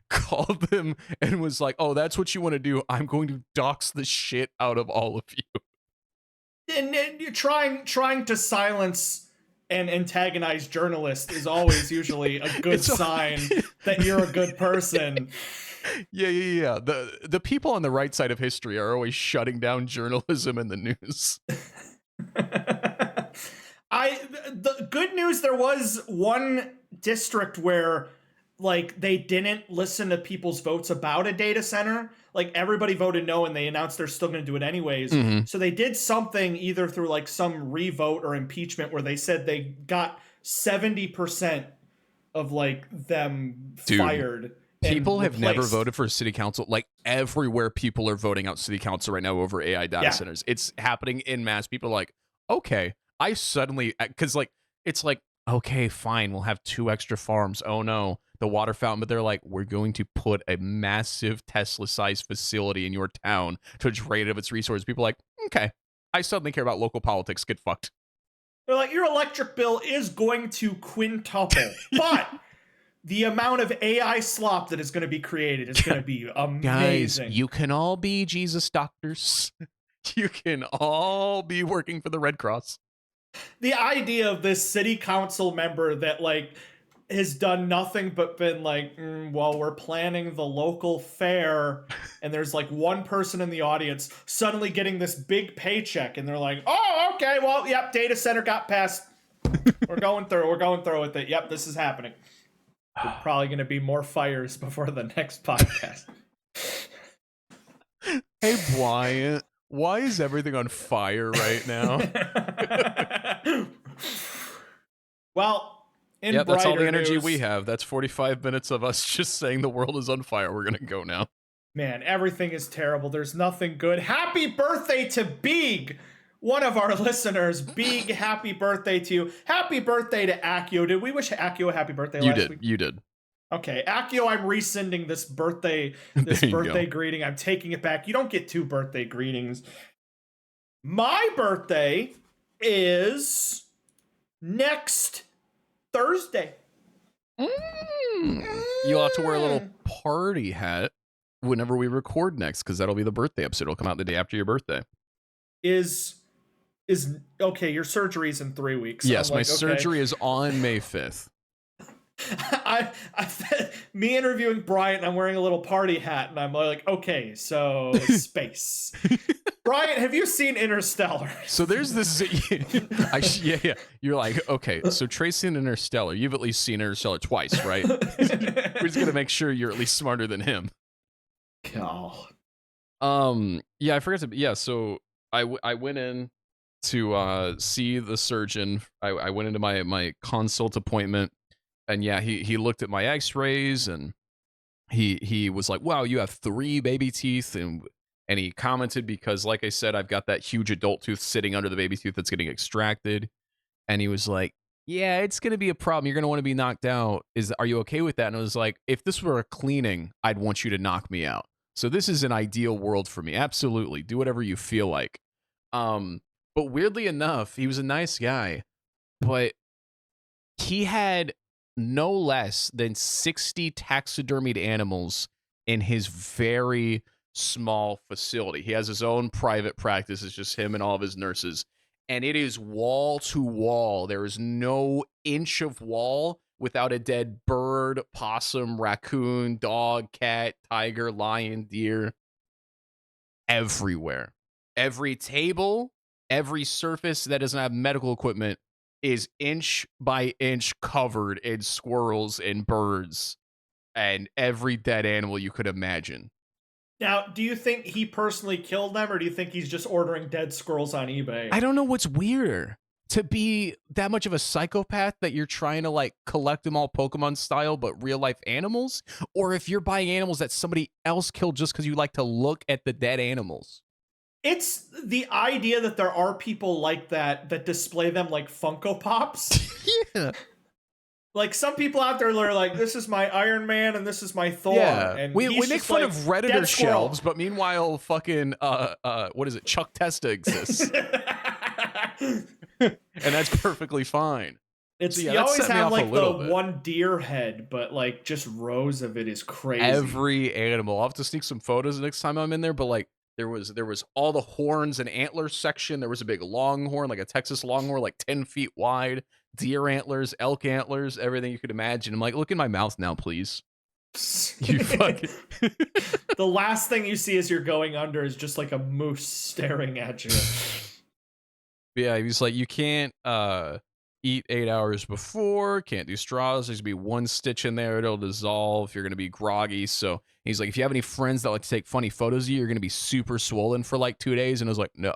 called them and was like, "Oh, that's what you want to do? I'm going to dox the shit out of all of you." And you're trying to silence and antagonize journalists is always usually a good sign that you're a good person. Yeah. The people on the right side of history are always shutting down journalism in the news. The good news, there was one district where like they didn't listen to people's votes about a data center. Like everybody voted no and they announced they're still going to do it anyways. Mm-hmm. So they did something either through like some revote or impeachment where they said they got 70% of like them fired. People have never voted for city council. Like everywhere, people are voting out city council right now over AI data centers. It's happening in mass. People are like, okay, I suddenly, because like, it's like, okay, fine, we'll have 2 extra farms. Oh no, the water fountain. But they're like, we're going to put a massive Tesla-sized facility in your town to drain it of its resources. People are like, okay, I suddenly care about local politics. Get fucked. They're like, your electric bill is going to quintuple, but the amount of AI slop that is going to be created is going to be amazing. Guys, you can all be Jesus doctors. You can all be working for the Red Cross. The idea of this city council member that like has done nothing but been like, well, we're planning the local fair, and there's like one person in the audience suddenly getting this big paycheck, and they're like, oh, okay, well, yep, data center got passed. We're going through with it. Yep, this is happening. There's probably going to be more fires before the next podcast. Hey, Bryant, why is everything on fire right now? Well, that's all the energy news, we have. That's 45 minutes of us just saying the world is on fire. We're going to go now. Man, everything is terrible. There's nothing good. Happy birthday to Beeg, one of our listeners. Beeg, happy birthday to you. Happy birthday to Accio. Did we wish Accio a happy birthday last week? You did. Okay, Accio, I'm rescinding this birthday greeting. I'm taking it back. You don't get 2 birthday greetings. My birthday is next Thursday. You'll have to wear a little party hat whenever we record next, because that'll be the birthday episode. It'll come out the day after your birthday. Is okay, your surgery is in 3 weeks. Yes, my surgery is on May 5th. Me interviewing Bryant, I'm wearing a little party hat, and I'm like, okay, so space. Bryant, have you seen Interstellar? So there's this. Yeah. You're like, okay, so Tracy and Interstellar. You've at least seen Interstellar twice, right? We're just gonna make sure you're at least smarter than him. God. Yeah, I forgot to. Yeah, so I went in to see the surgeon. I went into my consult appointment. And yeah, he looked at my x-rays and he was like, wow, you have 3 baby teeth. And he commented, because like I said, I've got that huge adult tooth sitting under the baby tooth that's getting extracted. And he was like, yeah, it's going to be a problem. You're going to want to be knocked out. Are you okay with that? And I was like, if this were a cleaning, I'd want you to knock me out. So this is an ideal world for me. Absolutely. Do whatever you feel like. But weirdly enough, he was a nice guy, but he had no less than 60 taxidermied animals in his very small facility. He has his own private practice. It's just him and all of his nurses. And it is wall to wall. There is no inch of wall without a dead bird, possum, raccoon, dog, cat, tiger, lion, deer. Everywhere. Every table, every surface that doesn't have medical equipment is inch by inch covered in squirrels and birds and every dead animal you could imagine. Now, do you think he personally killed them, or do you think he's just ordering dead squirrels on eBay? I don't know what's weirder. to be that much of a psychopath that you're trying to like collect them all Pokemon style, but real life animals, or if you're buying animals that somebody else killed just because you like to look at the dead animals. It's the idea that there are people like that display them like Funko Pops. Yeah. Like some people out there are like, this is my Iron Man and this is my Thor. Yeah, And we he's make just fun like, of Redditor "Dead squirrel." shelves, but meanwhile, fucking what is it? Chuck Testa exists, and that's perfectly fine. It's So, yeah, you that always set me have off a like the little bit. one deer head, but like just rows of it is crazy. Every animal. I'll have to sneak some photos next time I'm in there, but like there was all the horns and antlers section. There was a big longhorn, like a Texas longhorn, like 10 feet wide, deer antlers, elk antlers, everything you could imagine. I'm like, look in my mouth now, please. You fucking The last thing you see as you're going under is just like a moose staring at you. Yeah, he's like, you can't eat 8 hours before, can't do straws, there's gonna be one stitch in there, it'll dissolve, you're gonna be groggy. So he's like, if you have any friends that like to take funny photos of you, you're gonna be super swollen for like 2 days. And I was like, no,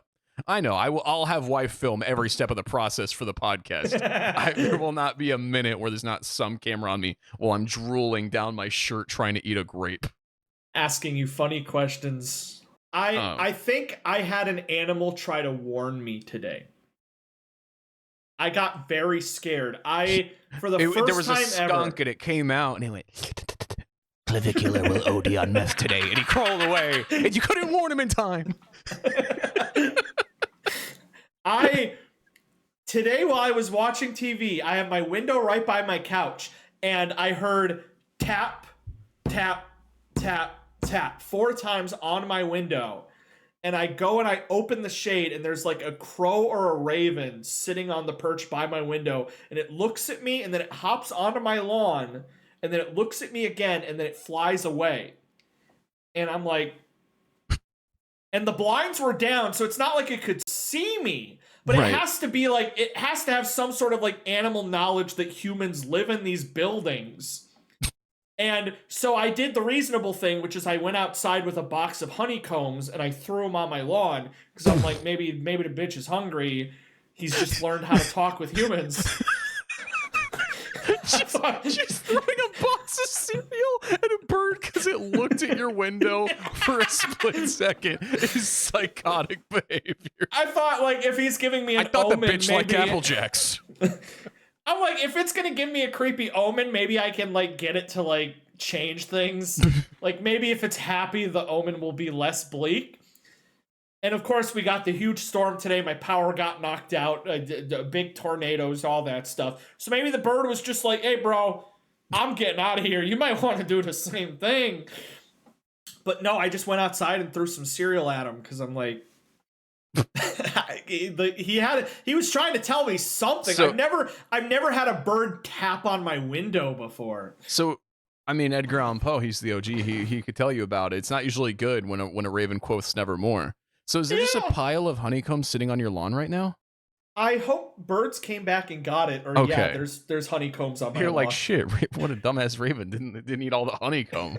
I know, I'll have wife film every step of the process for the podcast. There will not be a minute where there's not some camera on me while I'm drooling down my shirt trying to eat a grape. Asking you funny questions. I think I had an animal try to warn me today. I got very scared. For the first time ever, there was a skunk and it came out and he went, clavicular will OD on meth today, and he crawled away and you couldn't warn him in time. Today while I was watching TV, I have my window right by my couch and I heard tap, tap, tap, tap 4 times on my window. And I go and I open the shade and there's like a crow or a raven sitting on the perch by my window. And it looks at me and then it hops onto my lawn. And then it looks at me again and then it flies away. And I'm like... And the blinds were down, so it's not like it could see me. But Right. It has to be like... It has to have some sort of like animal knowledge that humans live in these buildings. And so I did the reasonable thing, which is I went outside with a box of honeycombs and I threw them on my lawn because I'm like, maybe the bitch is hungry. He's just learned how to talk with humans. She's throwing a box of cereal at a bird because it looked at your window for a split second. It's psychotic behavior. I thought, like, if he's giving me an I thought omen, the bitch maybe... liked Apple Jacks. I'm like, if it's gonna give me a creepy omen, maybe I can, like, get it to, like, change things. Like, maybe if it's happy, the omen will be less bleak. And, of course, we got the huge storm today. My power got knocked out. Big tornadoes, all that stuff. So maybe the bird was just like, hey, bro, I'm getting out of here. You might want to do the same thing. But no, I just went outside and threw some cereal at him because I'm like... he was trying to tell me something. So, I've never had a bird tap on my window before. So, I mean, Edgar Allan Poe, he's the OG. He could tell you about it. It's not usually good when a raven quotes nevermore. So is there just a pile of honeycomb sitting on your lawn right now? I hope birds came back and got it. Or okay. Yeah, there's honeycombs on my You're lawn. like, shit, what a dumbass raven didn't eat all the honeycomb.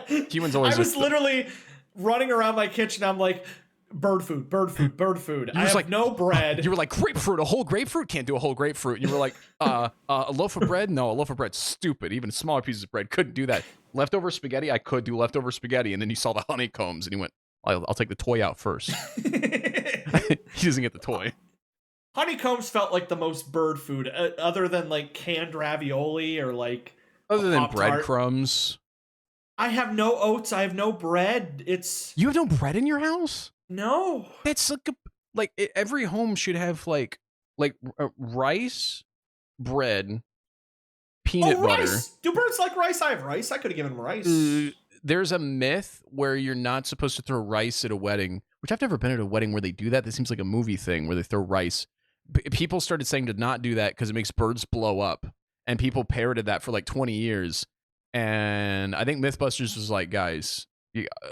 Humans always. I was literally running around my kitchen. I'm like, bird food, bird food, bird food. I have like, no bread. You were like, grapefruit, a whole grapefruit? Can't do a whole grapefruit. You were like, a loaf of bread? No, a loaf of bread's stupid. Even smaller pieces of bread couldn't do that. Leftover spaghetti? I could do leftover spaghetti. And then you saw the honeycombs and you went, I'll take the toy out first. He doesn't get the toy. Honeycombs felt like the most bird food, other than like canned ravioli or like other than breadcrumbs. I have no oats. I have no bread. You have no bread in your house? No. That's like every home should have like rice, bread, peanut butter. Rice. Do birds like rice? I have rice. I could have given them rice. There's a myth where you're not supposed to throw rice at a wedding, which I've never been at a wedding where they do that. This seems like a movie thing where they throw rice. People started saying to not do that because it makes birds blow up, and people parroted that for like 20 years. And I think Mythbusters was like, guys,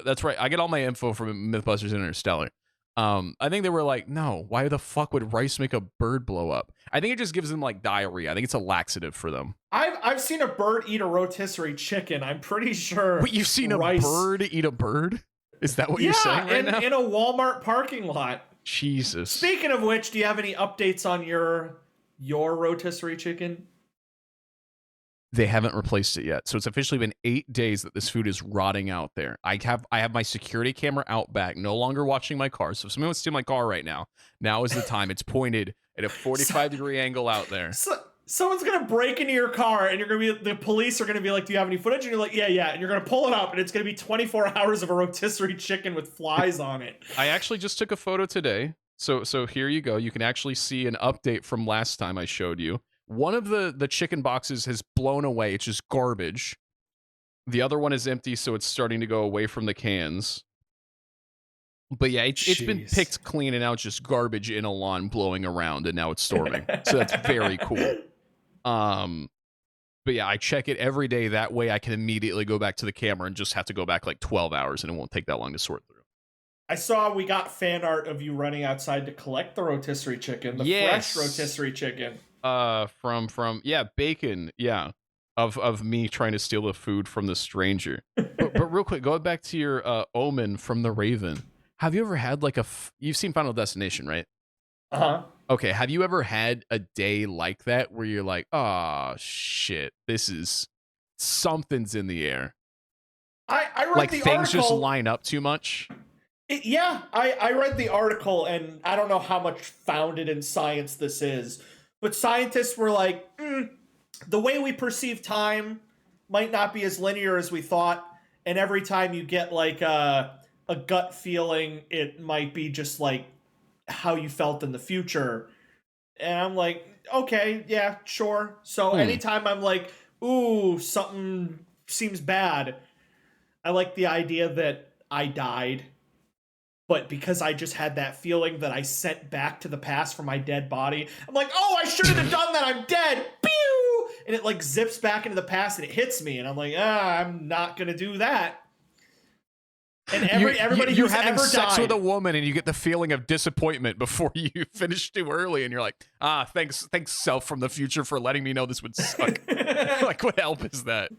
that's right. I get all my info from Mythbusters Interstellar. I think they were like, no, why the fuck would rice make a bird blow up? I think it just gives them like diarrhea. I think it's a laxative for them. I've seen a bird eat a rotisserie chicken. I'm pretty sure. Wait, you've seen rice... a bird eat a bird? Is that what you're saying right now? In a Walmart parking lot. Jesus. Speaking of which, do you have any updates on your rotisserie chicken? They haven't replaced it yet. So it's officially been 8 days that this food is rotting out there. I have my security camera out back, no longer watching my car. So if somebody wants to steal my car right now, now is the time. It's pointed at a 45-degree angle out there. Someone's gonna break into your car, and the police are gonna be like, "Do you have any footage?" And you're like, "Yeah," and you're gonna pull it up, and it's gonna be 24 hours of a rotisserie chicken with flies on it. I actually just took a photo today. So here you go. You can actually see an update from last time I showed you. One of the chicken boxes has blown away. It's just garbage. The other one is empty, so it's starting to go away from the cans. But yeah, it's been picked clean, and now it's just garbage in a lawn blowing around, and now it's storming. So that's very cool. But yeah, I check it every day. That way I can immediately go back to the camera and just have to go back like 12 hours, and it won't take that long to sort through. I saw we got fan art of you running outside to collect the rotisserie chicken, the fresh rotisserie chicken. From bacon, of me trying to steal the food from the stranger. but real quick, going back to your Omen from the Raven, have you ever had like you've seen Final Destination, right? Okay, have you ever had a day like that where you're like, oh shit, this is something's in the air? I read like the things article. just line up too much. I read the article, and I don't know how much founded in science this is, but scientists were like, the way we perceive time might not be as linear as we thought, and every time you get like a gut feeling, it might be just like how you felt in the future. And I'm like, okay, yeah, sure. So anytime I'm like, ooh, something seems bad, I like the idea that I died, but because I just had that feeling that I sent back to the past for my dead body, I'm like, oh, I shouldn't have done that, I'm dead, pew! And it like zips back into the past and it hits me, and I'm like, I'm not gonna do that. And everybody you're who's having ever sex died with a woman, and you get the feeling of disappointment before you finish too early, and you're like, thanks self from the future for letting me know this would suck. Like, what help is that?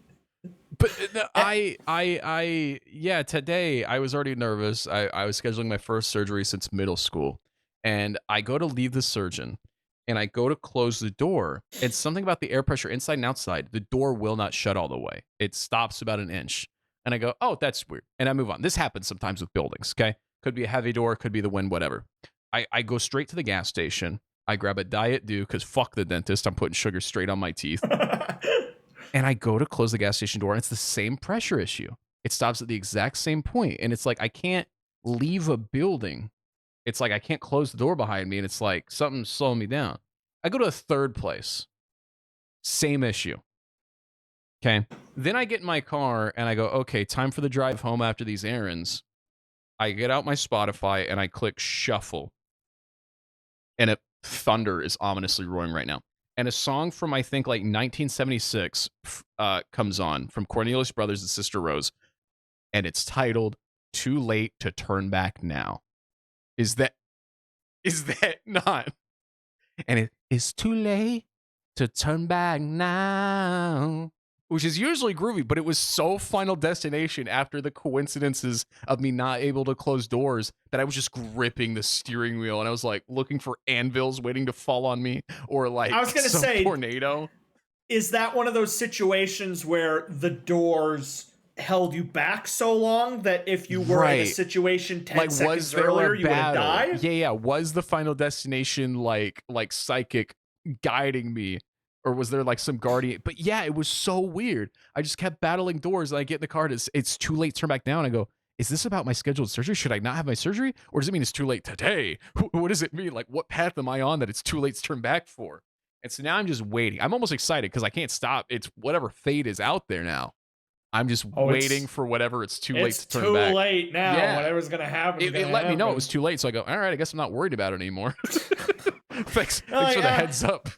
But today I was already nervous. I was scheduling my first surgery since middle school, and I go to leave the surgeon, and I go to close the door, and something about the air pressure inside and outside, the door will not shut all the way. It stops about an inch. And I go, oh, that's weird. And I move on. This happens sometimes with buildings, okay? Could be a heavy door, could be the wind, whatever. I go straight to the gas station. I grab a Diet Dew, because fuck the dentist. I'm putting sugar straight on my teeth. And I go to close the gas station door, and it's the same pressure issue. It stops at the exact same point. And it's like, I can't leave a building. It's like, I can't close the door behind me. And it's like, something's slowing me down. I go to a third place. Same issue. Okay. Then I get in my car and I go, okay, time for the drive home after these errands. I get out my Spotify and I click shuffle. And thunder is ominously roaring right now. And a song from, I think, like 1976 comes on from Cornelius Brothers and Sister Rose. And it's titled Too Late to Turn Back Now. Is that not? And it is too late to turn back now. Which is usually groovy, but it was so Final Destination after the coincidences of me not able to close doors that I was just gripping the steering wheel, and I was like looking for anvils waiting to fall on me, or like I was gonna some say, tornado. Is that one of those situations where the doors held you back so long that if you were in a situation 10 seconds earlier, you would have died? Yeah. Was the Final Destination like psychic guiding me? Or was there like some guardian? But yeah, it was so weird. I just kept battling doors, and I get in the car, and it's too late to turn back down. I go, is this about my scheduled surgery? Should I not have my surgery? Or does it mean it's too late today? What does it mean? Like, what path am I on that it's too late to turn back for? And so now I'm just waiting. I'm almost excited because I can't stop. It's whatever fate is out there now. I'm just waiting for whatever it's too late to turn back. It's too late now. Yeah. Whatever's going to happen. It let me know it was too late. So I go, all right, I guess I'm not worried about it animore're. Thanks for the heads up.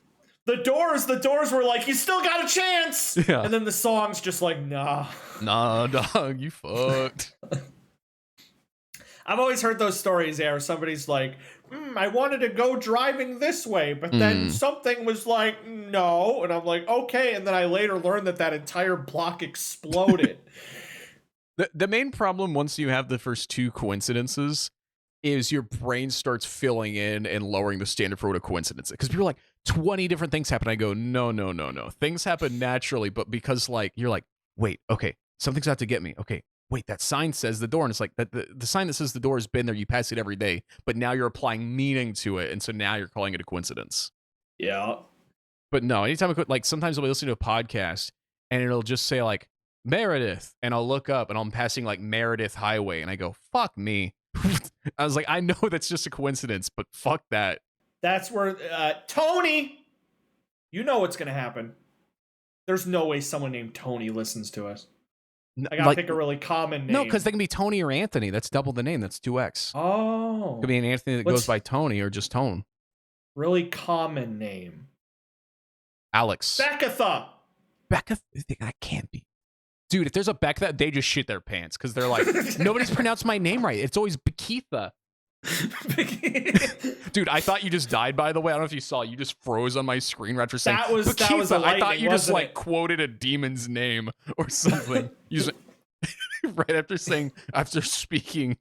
The doors were like, you still got a chance. Yeah. And then the song's just like, nah, dog, you fucked. I've always heard those stories there where somebody's like, I wanted to go driving this way, but then something was like, no. And I'm like, okay. And then I later learned that entire block exploded. The main problem once you have the first two coincidences is your brain starts filling in and lowering the standard for what a coincidence is. Because people are like, 20 different things happen. I go, no. Things happen naturally, but because like you're like, wait, okay, something's out to get me. Okay, wait, that sign says the door, and it's like that the sign that says the door has been there. You pass it every day, but now you're applying meaning to it, and so now you're calling it a coincidence. Yeah. But no, anytime like sometimes I'll be listening to a podcast and it'll just say like Meredith, and I'll look up and I'm passing like Meredith Highway, and I go, fuck me. I was like, I know that's just a coincidence, but fuck that. That's where Tony. You know what's gonna happen. There's no way someone named Tony listens to us. I gotta pick a really common name. No, because they can be Tony or Anthony. That's double the name. That's 2x. Oh. Could be an Anthony that goes by Tony or just Tone. Really common name. Alex. Beckatha. That can't be. Dude, if there's a Beckatha, they just shit their pants because they're like, nobody's pronounced my name right. It's always Bekitha. Dude, I thought you just died, by the way. I don't know if you saw. You just froze on my screen right after saying that was I thought you just like quoted a demon's name or something. You just right after speaking.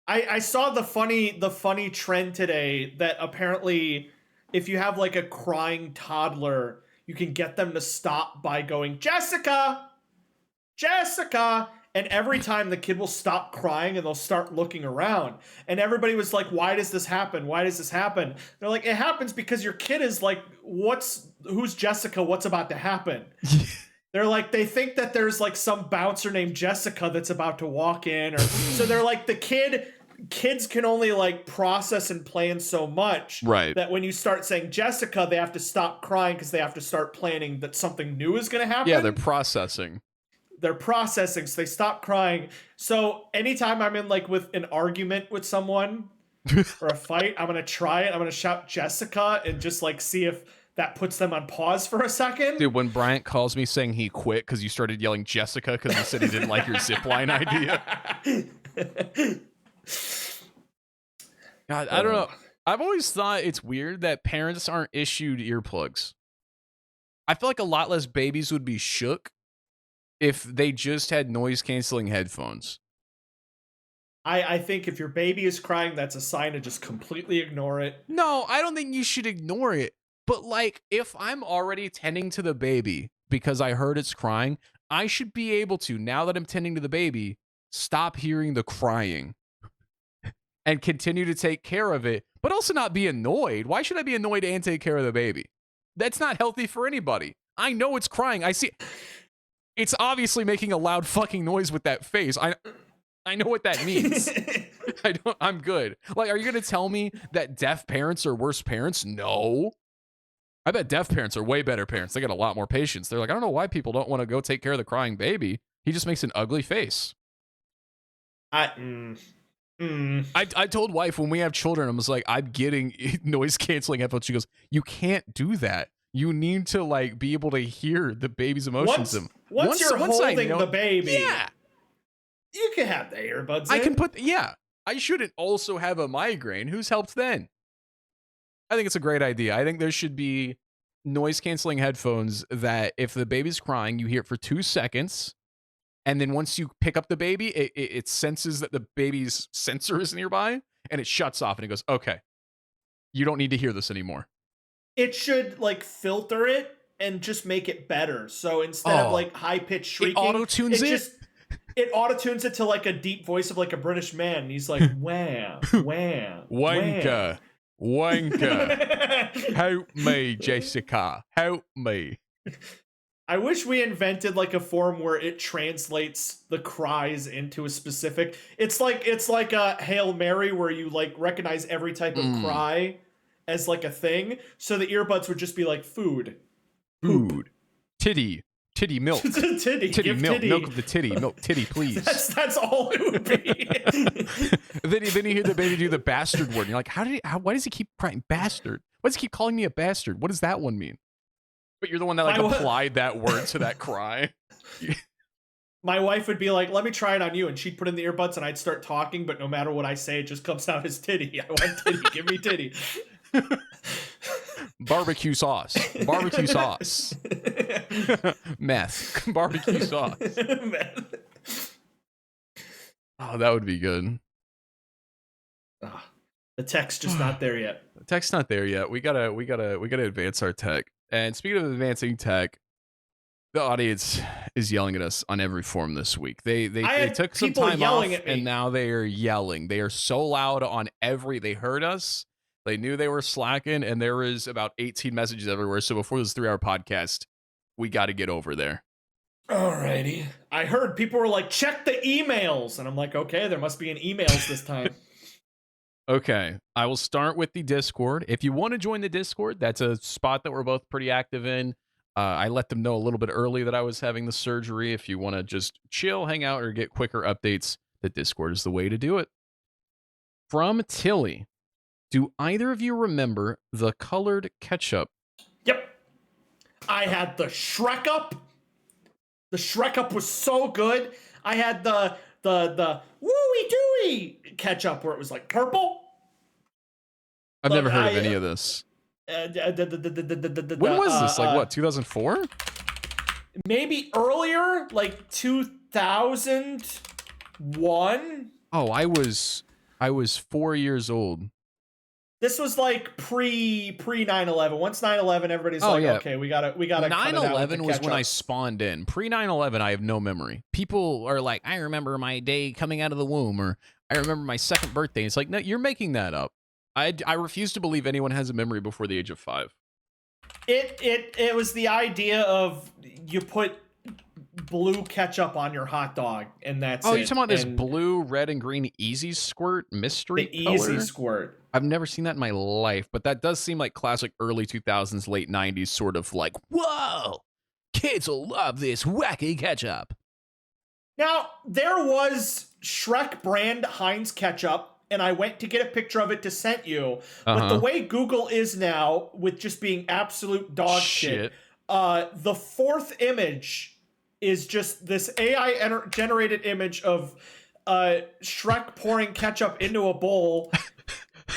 I saw the funny trend today that apparently if you have like a crying toddler, you can get them to stop by going, Jessica! And every time the kid will stop crying and they'll start looking around. And everybody was like, why does this happen? They're like, it happens because your kid is like, who's Jessica? What's about to happen? They're like, they think that there's like some bouncer named Jessica that's about to walk in. So they're like, kids can only like process and plan so much. Right. That when you start saying Jessica, they have to stop crying because they have to start planning that something new is going to happen. Yeah, they're processing, so they stop crying. So anytime I'm in like with an argument with someone or a fight, I'm gonna try it. I'm gonna shout Jessica and just like see if that puts them on pause for a second. Dude, when Bryant calls me saying he quit because you started yelling Jessica because he said he didn't like your zipline idea. God, I don't know. I've always thought it's weird that parents aren't issued earplugs. I feel like a lot less babies would be shook if they just had noise-canceling headphones. I think if your baby is crying, that's a sign to just completely ignore it. No, I don't think you should ignore it. But, like, if I'm already tending to the baby because I heard it's crying, I should be able to, now that I'm tending to the baby, stop hearing the crying and continue to take care of it, but also not be annoyed. Why should I be annoyed and take care of the baby? That's not healthy for anybody. I know it's crying. I see... It's obviously making a loud fucking noise with that face. I know what that means. I'm good. Like, are you going to tell me that deaf parents are worse parents? No. I bet deaf parents are way better parents. They got a lot more patience. They're like, I don't know why people don't want to go take care of the crying baby. He just makes an ugly face. I told wife when we have children, I was like, I'm getting noise canceling headphones. She goes, you can't do that. You need to like be able to hear the baby's emotions. Once you're holding the baby, yeah, you can have the earbuds. I can put I shouldn't also have a migraine. Who's helped then? I think it's a great idea. I think there should be noise canceling headphones that if the baby's crying, you hear it for 2 seconds, and then once you pick up the baby, it senses that the baby's sensor is nearby, and it shuts off, and it goes, okay, you don't need to hear this anymore. It should like filter it and just make it better. So instead of like high pitched shrieking, it auto-tunes it. It auto-tunes it to like a deep voice of like a British man. And he's like, wham, wham, wanker, wanker. Help me, Jessica. Help me. I wish we invented like a form where it translates the cries into a specific. It's like a Hail Mary where you like recognize every type of cry as like a thing, so the earbuds would just be like food, titty, milk, titty, milk of the titty, milk, titty, please. That's all it would be. then you hear the baby do the bastard word, and you're like, why does he keep crying bastard? Why does he keep calling me a bastard? What does that one mean? But you're the one that like applied that word to that cry. My wife would be like, let me try it on you. And she'd put in the earbuds and I'd start talking, but no matter what I say, it just comes out as titty. I want titty. Give me titty. Barbecue sauce. Meth. Barbecue sauce. Meth. Oh, that would be good. The tech's just not there yet. The tech's not there yet. We gotta advance our tech. And speaking of advancing tech, the audience is yelling at us on every form this week. They took some time off, and now they are yelling. They are so loud on every. They heard us. They knew they were slacking, and there was about 18 messages everywhere. So before this 3-hour podcast, we got to get over there. Alrighty. I heard people were like, check the emails. And I'm like, okay, there must be an emails this time. Okay. I will start with the Discord. If you want to join the Discord, that's a spot that we're both pretty active in. I let them know a little bit early that I was having the surgery. If you want to just chill, hang out, or get quicker updates, the Discord is the way to do it. From Tilly, do either of you remember the colored ketchup? Yep. I had the Shrek Up. The Shrek Up was so good. I had the Wooey Dooey ketchup where it was like purple. I've never heard of any of this. When was this? Like what, 2004? Maybe earlier, like 2001. Oh, I was 4 years old. This was like pre 9/11. Once 9/11, everybody's okay, we gotta. 9/11 was when I spawned in. Pre 9/11, I have no memory. People are like, I remember my day coming out of the womb, or I remember my second birthday. It's like, no, you're making that up. I refuse to believe anyone has a memory before the age of 5. It was the idea of you put blue ketchup on your hot dog, and that's you're talking about this blue, red, and green Easy Squirt mystery color? Easy Squirt. I've never seen that in my life, but that does seem like classic early 2000s, late 90s sort of like, whoa, kids will love this wacky ketchup. Now, there was Shrek brand Heinz ketchup, and I went to get a picture of it to send you. But the way Google is now, with just being absolute dog shit, the fourth image is just this AI generated image of Shrek pouring ketchup into a bowl.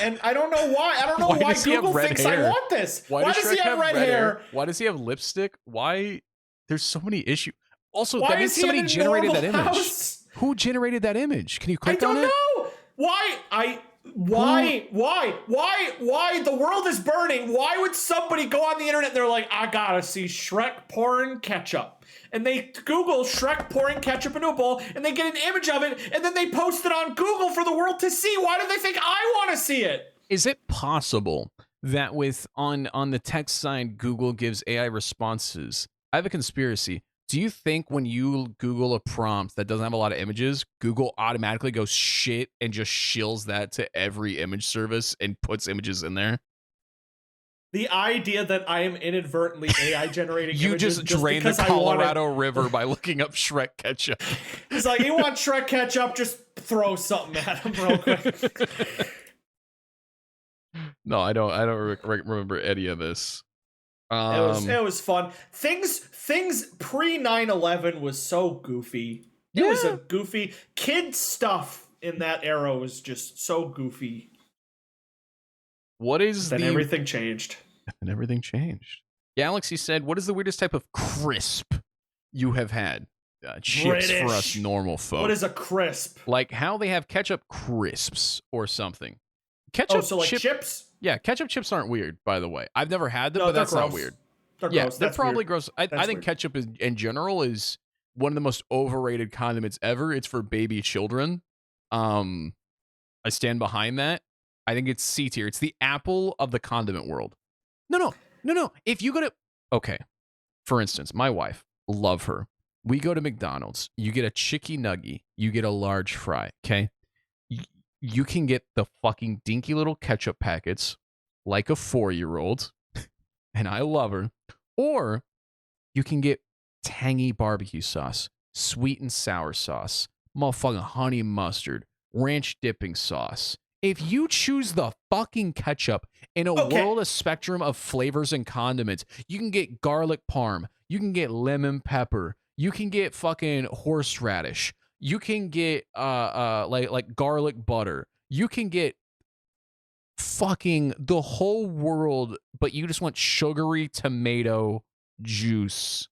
And I don't know why. I don't know why Google thinks I want this. Why does he have red hair? Why does he have lipstick? Why? There's so many issues. Also, that means somebody generated that image. Who generated that image? Can you click on it? I don't know. Why? The world is burning. Why would somebody go on the internet and they're like, I gotta see Shrek pouring ketchup? And they Google Shrek pouring ketchup into a bowl, and they get an image of it, and then they post it on Google for the world to see. Why do they think I want to see it? Is it possible that on the text side, Google gives AI responses? I have a conspiracy. Do you think when you Google a prompt that doesn't have a lot of images, Google automatically goes shit and just shills that to every image service and puts images in there? The idea that I am inadvertently AI generating you images just drained the Colorado River by looking up Shrek ketchup. It's like, you want Shrek ketchup? Just throw something at him real quick. No, I don't remember any of this. It was fun. Things pre 9/11 was so goofy. It was a goofy kid stuff in that era was just so goofy. Then everything changed. And everything changed. Galaxy said, "What is the weirdest type of crisp you have had?" Chips British. For us normal folk. What is a crisp? Like how they have ketchup crisps or something. Ketchup chips? Yeah, ketchup chips aren't weird, by the way. I've never had them, but that's gross. not weird. They're gross. They're that's probably weird. gross. I think weird. ketchup in general is one of the most overrated condiments ever. It's for baby children. I stand behind that. I think it's C tier. It's the Apple of the condiment world. No. If you go to... Okay. For instance, my wife, love her. We go to McDonald's. You get a chicky nugget. You get a large fry. Okay? You can get the fucking dinky little ketchup packets like a 4-year-old. And I love her. Or you can get tangy barbecue sauce, sweet and sour sauce, motherfucking honey mustard, ranch dipping sauce. If you choose the fucking ketchup in a world of spectrum of flavors and condiments, you can get garlic parm, you can get lemon pepper, you can get fucking horseradish, you can get like garlic butter, you can get fucking the whole world, but you just want sugary tomato juice.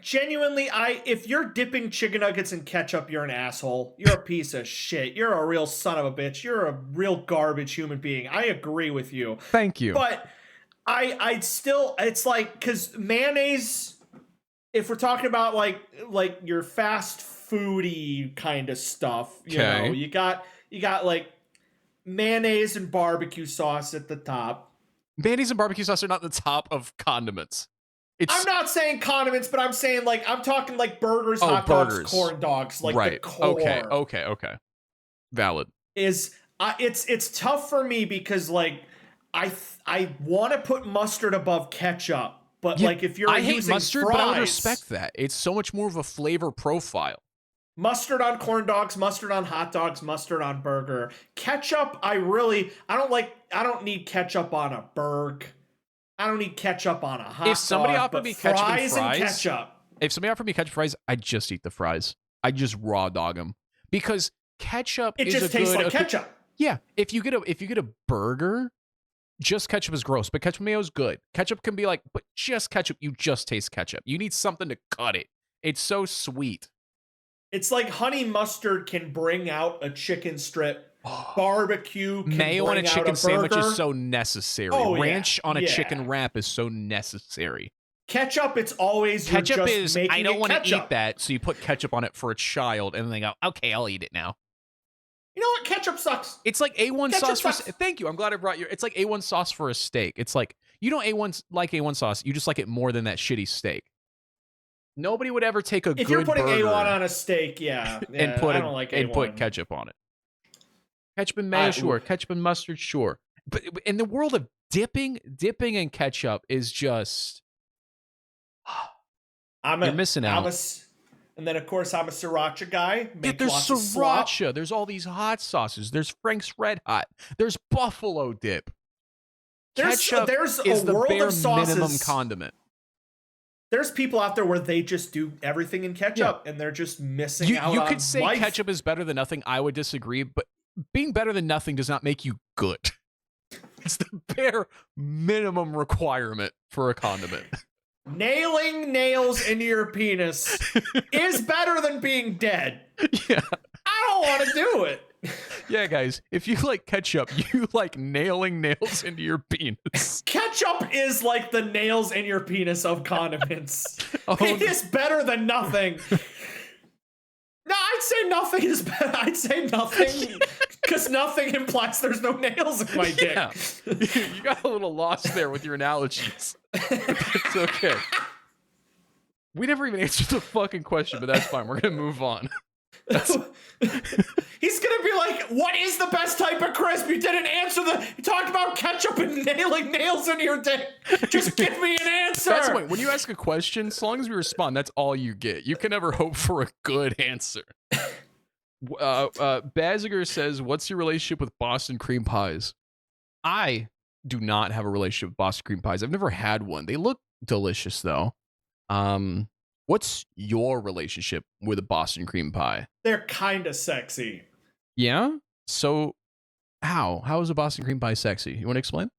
Genuinely, if you're dipping chicken nuggets in ketchup, you're an asshole. You're a piece of shit. You're a real son of a bitch. You're a real garbage human being. I agree with you. Thank you. But I'd still, it's like, because mayonnaise, if we're talking about like your fast foody kind of stuff, you know, you got like mayonnaise and barbecue sauce at the top. Mayonnaise and barbecue sauce are not the top of condiments. I'm not saying condiments, but I'm saying like I'm talking like burgers, hot dogs, corn dogs, like the core. Okay. Valid. It's tough for me because like I want to put mustard above ketchup, but like if you're I hate using mustard, fries, but I would respect that. It's so much more of a flavor profile. Mustard on corn dogs, mustard on hot dogs, mustard on burger. Ketchup, I don't need ketchup on a burger. I don't need ketchup on a hot dog. If somebody offered me ketchup and fries, ketchup. If somebody offered me ketchup fries, I'd just eat the fries. I'd just raw dog them because ketchup it just tastes like ketchup. Yeah, if you get a burger, just ketchup is gross, but ketchup mayo is good. Ketchup can be like, but just ketchup, you just taste ketchup. You need something to cut it. It's so sweet. It's like honey mustard can bring out a chicken strip. Barbecue can mayo on a chicken sandwich is so necessary. Ranch on a chicken wrap is so necessary. Ketchup, it's always ketchup is I don't want to ketchup. eat that, so you put ketchup on it for a child, and then they go, okay, I'll eat it now. You know what? Ketchup sucks. It's like A1 ketchup sauce. Sucks. Thank you. I'm glad I brought you. It's like A1 sauce for a steak. It's like you don't A1 sauce. You just like it more than that shitty steak. Nobody would ever take a if good you're putting burger A1 on a steak, and put ketchup on it. Ketchup and mayo, sure. Ketchup and mustard, sure. But in the world of dipping in ketchup is just you're missing out. And then, of course, I'm a sriracha guy. Yeah, there's sriracha. There's all these hot sauces. There's Frank's Red Hot. There's buffalo dip. Ketchup is the bare minimum condiment. There's people out there where they just do everything in ketchup, and they're just missing out on You could say life. ketchup is better than nothing. I would disagree, but being better than nothing does not make you good. It's the bare minimum requirement for a condiment. Nailing nails into your penis is better than being dead. Yeah. I don't want to do it. Yeah, guys, if you like ketchup, you like nailing nails into your penis. Ketchup is like the nails in your penis of condiments. It is better than nothing. No, I'd say nothing is better. I'd say nothing because nothing implies there's no nails in my dick. Yeah. You got a little lost there with your analogies. It's okay. We never even answered the fucking question, but that's fine. We're going to move on. He's gonna be like, what is the best type of crisp? You didn't answer you talked about ketchup and nailing nails into your dick. Just give me an answer. That's the point. When you ask a question, as long as we respond, that's all you get. You can never hope for a good answer. Baziger says, what's your relationship with Boston cream pies? I do not have a relationship with Boston cream pies. I've never had one. They look delicious though. What's your relationship with a Boston cream pie? They're kind of sexy. Yeah? So how is a Boston cream pie sexy? You want to explain?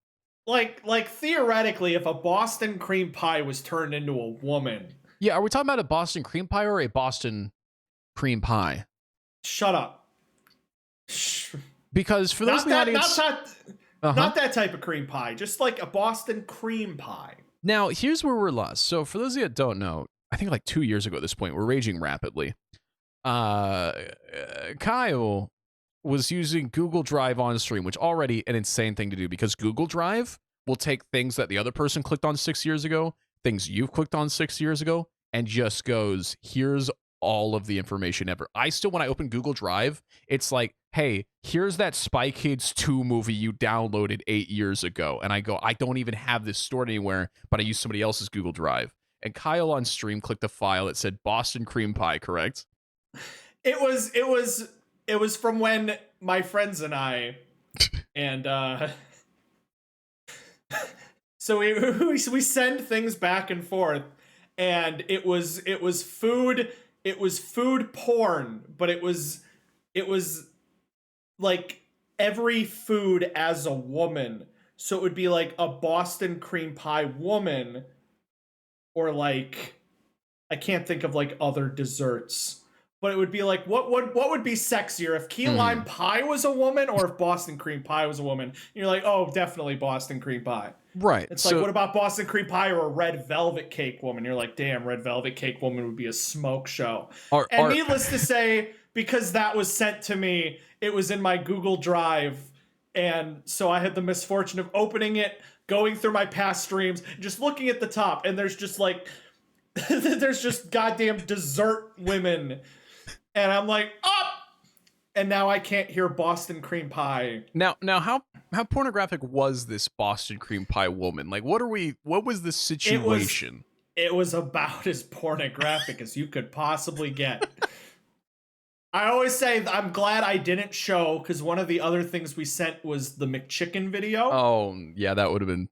Like theoretically, if a Boston cream pie was turned into a woman. Yeah, are we talking about a Boston cream pie or a Boston cream pie? Shut up. Because for those in the audience... Not that type of cream pie. Just like a Boston cream pie. Now, here's where we're lost. So for those of you that don't know, I think like 2 years ago at this point, we're raging rapidly. Kyle was using Google Drive on stream, which already an insane thing to do because Google Drive will take things that the other person clicked on 6 years ago, things you've clicked on 6 years ago, and just goes, here's all of the information ever. I still, when I open Google Drive, it's like, hey, here's that Spy Kids 2 movie you downloaded 8 years ago. And I go, I don't even have this stored anywhere, but I use somebody else's Google Drive. And Kyle on stream clicked a file that said Boston cream pie, correct? It was from when my friends and I and so we send things back and forth, and it was food porn, but it was like every food as a woman. So it would be like a Boston cream pie woman, or like I can't think of like other desserts. But it would be like, what would be sexier if key lime pie was a woman or if Boston cream pie was a woman? And you're like, oh, definitely Boston cream pie. Right. It's like, what about Boston cream pie or a red velvet cake woman? You're like, damn, red velvet cake woman would be a smoke show. Needless to say, because that was sent to me, it was in my Google Drive. And so I had the misfortune of opening it, going through my past streams, just looking at the top, and there's just like, there's just goddamn dessert women. And I'm like, up! And now I can't hear Boston cream pie. Now how pornographic was this Boston cream pie woman? Like, what was the situation? It was about as pornographic as you could possibly get. I always say I'm glad I didn't show, because one of the other things we sent was the McChicken video. Oh, yeah,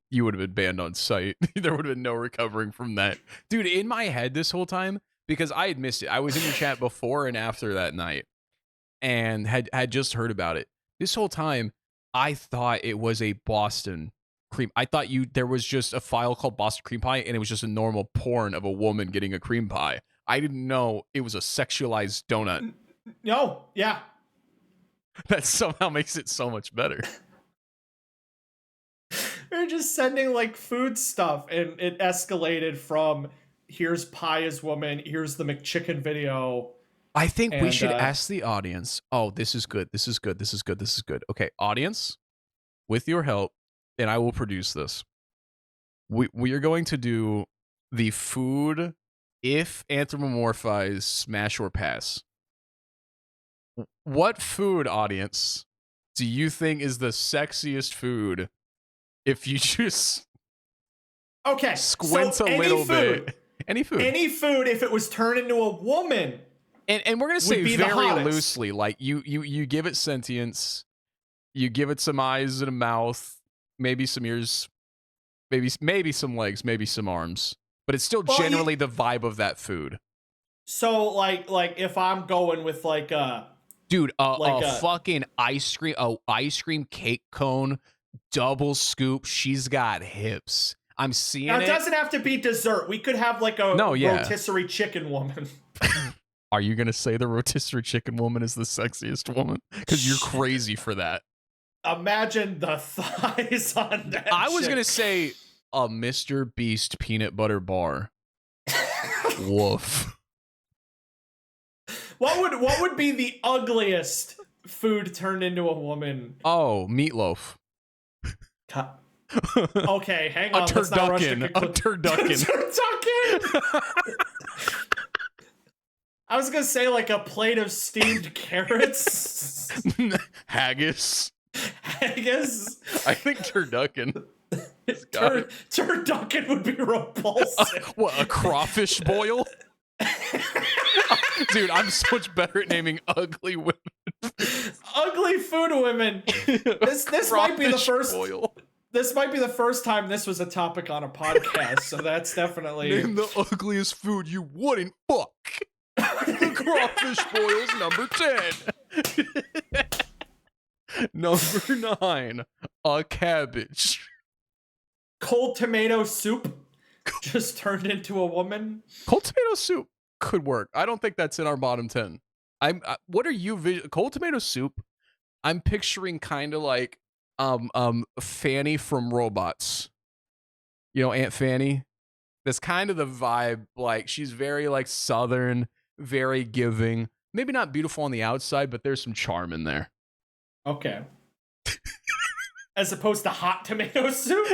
you would have been banned on site. There would have been no recovering from that. Dude, in my head this whole time, because I had missed it. I was in your chat before and after that night and had just heard about it. This whole time, I thought it was a Boston cream. I thought there was just a file called Boston cream pie and it was just a normal porn of a woman getting a cream pie. I didn't know it was a sexualized donut. No, yeah. That somehow makes it so much better. They're just sending like food stuff, and it escalated from here's pie as woman, here's the McChicken video. I think we should ask the audience. Oh, this is good. This is good. This is good. This is good. Okay, audience, with your help, and I will produce this. We are going to do the food if anthropomorphized smash or pass. What food, audience, do you think is the sexiest food if you just squint a little bit? Any food. Any food if it was turned into a woman. And we're going to say very loosely, like you give it sentience, you give it some eyes and a mouth, maybe some ears, maybe some legs, maybe some arms, but it's still generally the vibe of that food. So like if I'm going with like a dude, a fucking ice cream cake cone, double scoop. She's got hips. I'm seeing it. It doesn't have to be dessert. We could have like a rotisserie chicken woman. Are you gonna say the rotisserie chicken woman is the sexiest woman? Because you're crazy for that. Imagine the thighs on that. I was gonna say a Mr. Beast peanut butter bar. Woof. What would be the ugliest food turned into a woman? Oh, meatloaf. Okay, hang on. A turducken. A turducken. Turducken. I was gonna say like a plate of steamed carrots. Haggis. Haggis. I think turducken. Turducken would be repulsive. What, a crawfish boil? Dude, I'm so much better at naming ugly women. Ugly food women. This might be the first. Boil. This might be the first time this was a topic on a podcast, so that's definitely. Name the ugliest food you wouldn't fuck. The crawfish boil's number 10. Number 9, a cabbage. Cold tomato soup just turned into a woman. Cold tomato soup could work. I don't think that's in our bottom 10. What are you cold tomato soup? I'm picturing kind of like Fanny from Robots. You know Aunt Fanny? That's kind of the vibe. Like she's very like southern, very giving. Maybe not beautiful on the outside, but there's some charm in there. Okay. As opposed to hot tomato soup?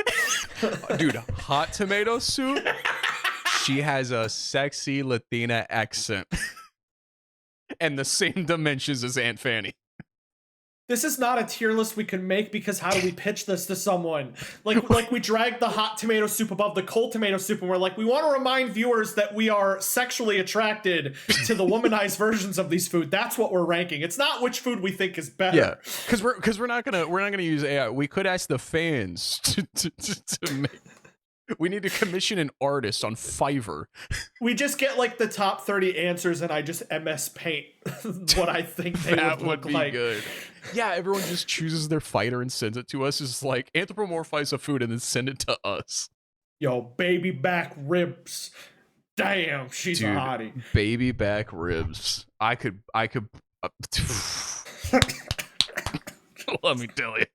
Dude, hot tomato soup? She has a sexy Latina accent. And the same dimensions as Aunt Fanny. This is not a tier list we can make, because how do we pitch this to someone? Like we drag the hot tomato soup above the cold tomato soup, and we're like, we want to remind viewers that we are sexually attracted to the womanized versions of these food. That's what we're ranking. It's not which food we think is better. Yeah, because we're not gonna use AI. We could ask the fans to make. We need to commission an artist on Fiverr. We just get like the top 30 answers, and I just MS Paint what I think they that would look be like. Good. Yeah, everyone just chooses their fighter and sends it to us. It's like anthropomorphize a food and then send it to us. Yo, baby back ribs. Damn, she's Dude, a hottie. baby back ribs. I could. Let me tell you.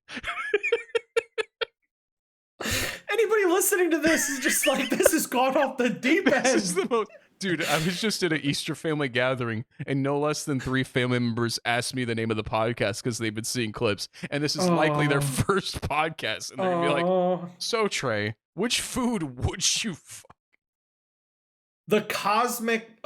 Anybody listening to this is just like, this has gone off the deep end. This is the most. Dude, I was just at an Easter family gathering, and no less than 3 family members asked me the name of the podcast because they've been seeing clips, and this is likely their first podcast, and they're gonna be like, "So Trey, which food would you fuck?" The cosmic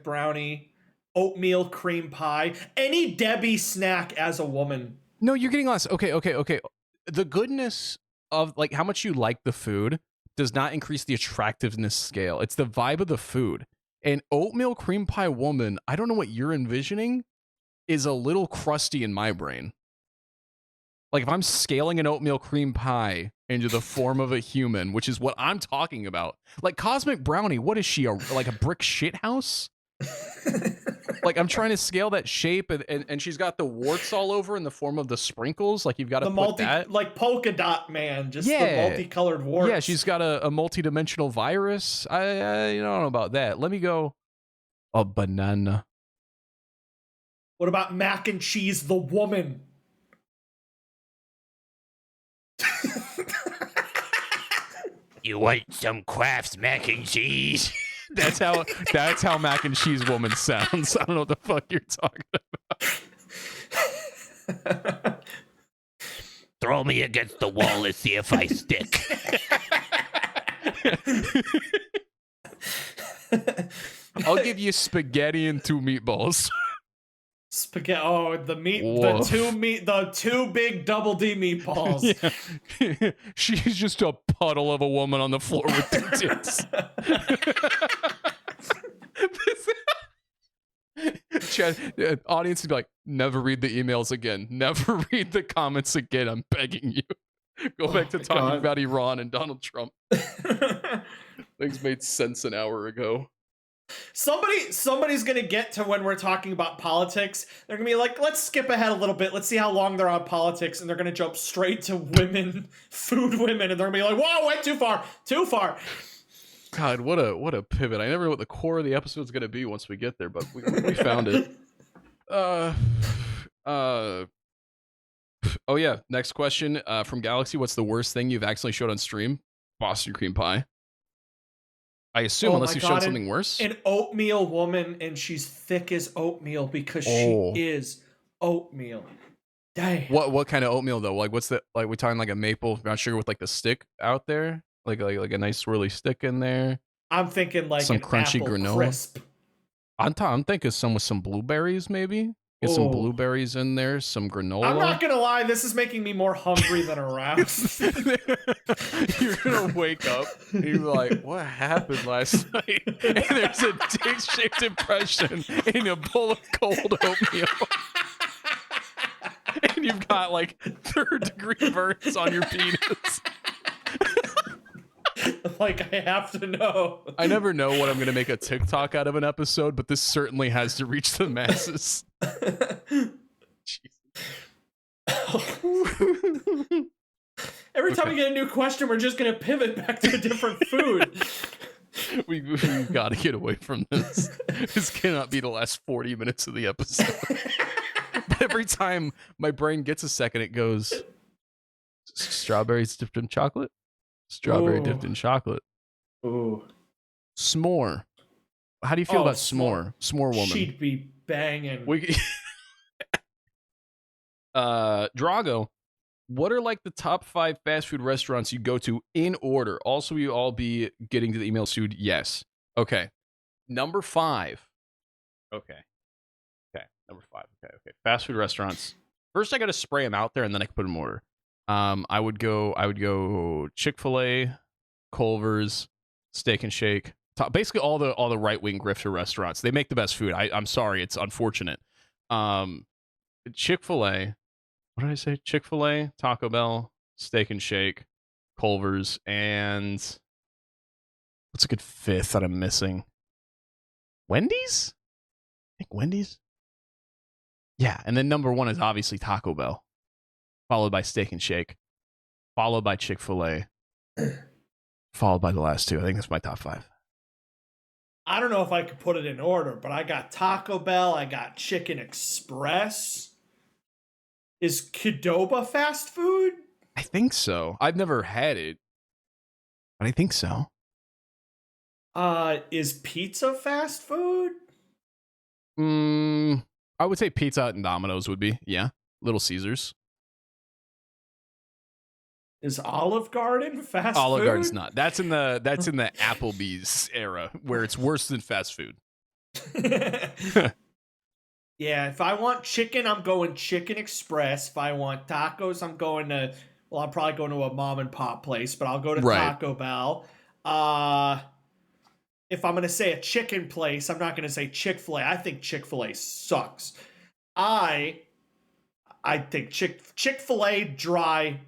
brownie, oatmeal cream pie, any Debbie snack as a woman. No, you're getting lost. Okay. The goodness of like how much you like the food does not increase the attractiveness scale. It's the vibe of the food. An oatmeal cream pie woman, I don't know what you're envisioning, is a little crusty in my brain. Like if I'm scaling an oatmeal cream pie into the form of a human, which is what I'm talking about. Like cosmic brownie, what is she, like a brick shit house? Like I'm trying to scale that shape, and she's got the warts all over in the form of the sprinkles. Like you've got to put that, like polka dot man, just the multicolored warts. Yeah, she's got a multi-dimensional virus. I don't know about that. Let me go a banana. What about mac and cheese, the woman? You want some Kraft's mac and cheese? That's how mac and cheese woman sounds. I don't know what the fuck you're talking about. Throw me against the wall and see if I stick. I'll give you spaghetti and 2 meatballs. Spaghetti. Oh, the two big double D meatballs. Yeah. She's just a puddle of a woman on the floor with 2 tits. Audience would be like, never read the emails again. Never read the comments again. I'm begging you. Go back to talking about Iran and Donald Trump. Things made sense an hour ago. Somebody's gonna get to when we're talking about politics. They're gonna be like, let's skip ahead a little bit. Let's see how long they're on politics, and they're gonna jump straight to women, food women, and they're gonna be like, whoa, went too far. God, what a pivot. I never know what the core of the episode's gonna be once we get there, but we found it. Oh yeah, next question from Galaxy. What's the worst thing you've actually showed on stream? Boston cream pie. I assume, unless you showed something worse. An oatmeal woman, and she's thick as oatmeal because she is oatmeal. Damn. What kind of oatmeal though? Like what's the, like we talking like a maple brown sugar with like the stick out there? Like a nice swirly stick in there? I'm thinking like some an crunchy apple granola. Crisp. I'm thinking some with some blueberries maybe. Get some blueberries in there, some granola. I'm not gonna lie, this is making me more hungry than aroused. You're gonna wake up and you're like, what happened last night? And there's a dick-shaped impression in a bowl of cold oatmeal. And you've got like 3rd-degree burns on your penis. Like, I have to know. I never know what I'm gonna make a TikTok out of an episode, but this certainly has to reach the masses. Every time we get a new question, we're just gonna pivot back to a different food. We've got to get away from this. This cannot be the last 40 minutes of the episode. But every time my brain gets a second, it goes, strawberries dipped in chocolate? Strawberry dipped in chocolate. Ooh. S'more. How do you feel about s'more? S'more woman. She'd be banging. Drago, what are like the top 5 fast food restaurants you go to in order? Also, you all be getting to the email soon. Yes. Okay. Number 5. Okay. Number 5. Okay. Fast food restaurants. First, I got to spray them out there, and then I can put them in order. I would go Chick-fil-A, Culver's, Steak and Shake. Basically, all the right-wing grifter restaurants. They make the best food. I'm sorry, it's unfortunate. Chick-fil-A. What did I say? Chick-fil-A, Taco Bell, Steak and Shake, Culver's, and what's a good 5th that I'm missing? Wendy's? I think Wendy's. Yeah, and then number 1 is obviously Taco Bell, followed by Steak and Shake, followed by Chick-fil-A, followed by the last 2. I think that's my top 5. I don't know if I could put it in order, but I got Taco Bell, I got Chicken Express. Is Qdoba fast food? I think so. I've never had it, but I think so. Is pizza fast food? I would say Pizza Hut and Domino's would be. Yeah. Little Caesars. Is Olive Garden fast Olive food? Garden's not. That's in the Applebee's era where it's worse than fast food. Yeah, if I want chicken, I'm going Chicken Express. If I want tacos, I'm going to, well, I'm probably going to a mom and pop place, but I'll go to Taco Bell. If I'm going to say a chicken place, I'm not going to say Chick-fil-A. I think Chick-fil-A sucks. I think Chick-fil-A dry.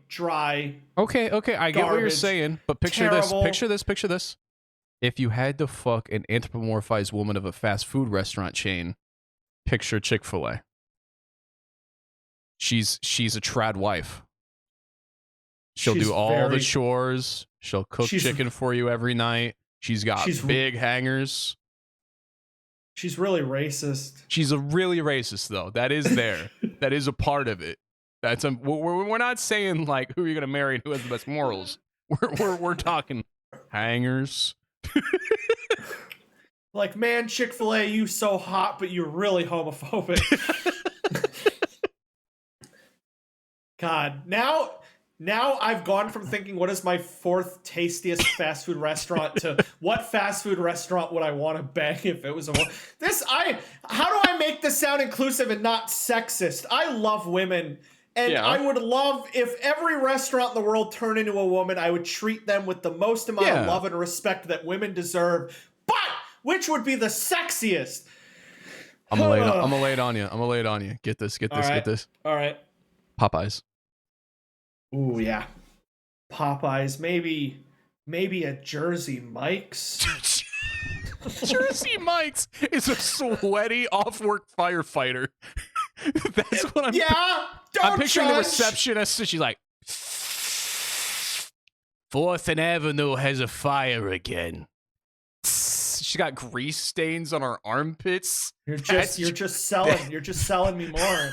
Okay, I get what you're saying, but picture Terrible. this. Picture this. If you had to fuck an anthropomorphized woman of a fast food restaurant chain, picture Chick-fil-A. She's a trad wife. She'll do all the chores. She'll cook chicken for you every night. She's got big hangers. She's really racist. She's a really racist, though. That is there. That is a part of it. We're not saying like who you're gonna marry and who has the best morals. We're talking hangers. Like, man, Chick-fil-A, you so hot, but you're really homophobic. God, now I've gone from thinking what is my fourth tastiest fast food restaurant to what fast food restaurant would I want to bang if it was how do I make this sound inclusive and not sexist? I love women, and I would love if every restaurant in the world turned into a woman. I would treat them with the most amount of love and respect that women deserve. But which would be the sexiest? I'm gonna lay it on you. Get this. All right. Popeyes. Ooh, yeah. Popeyes, maybe a Jersey Mike's. Jersey Mike's is a sweaty off-work firefighter. That's what I'm. Yeah, I'm picturing the receptionist, and she's like, 4th and Avenue has a fire again. She got grease stains on her armpits. You're just selling me more.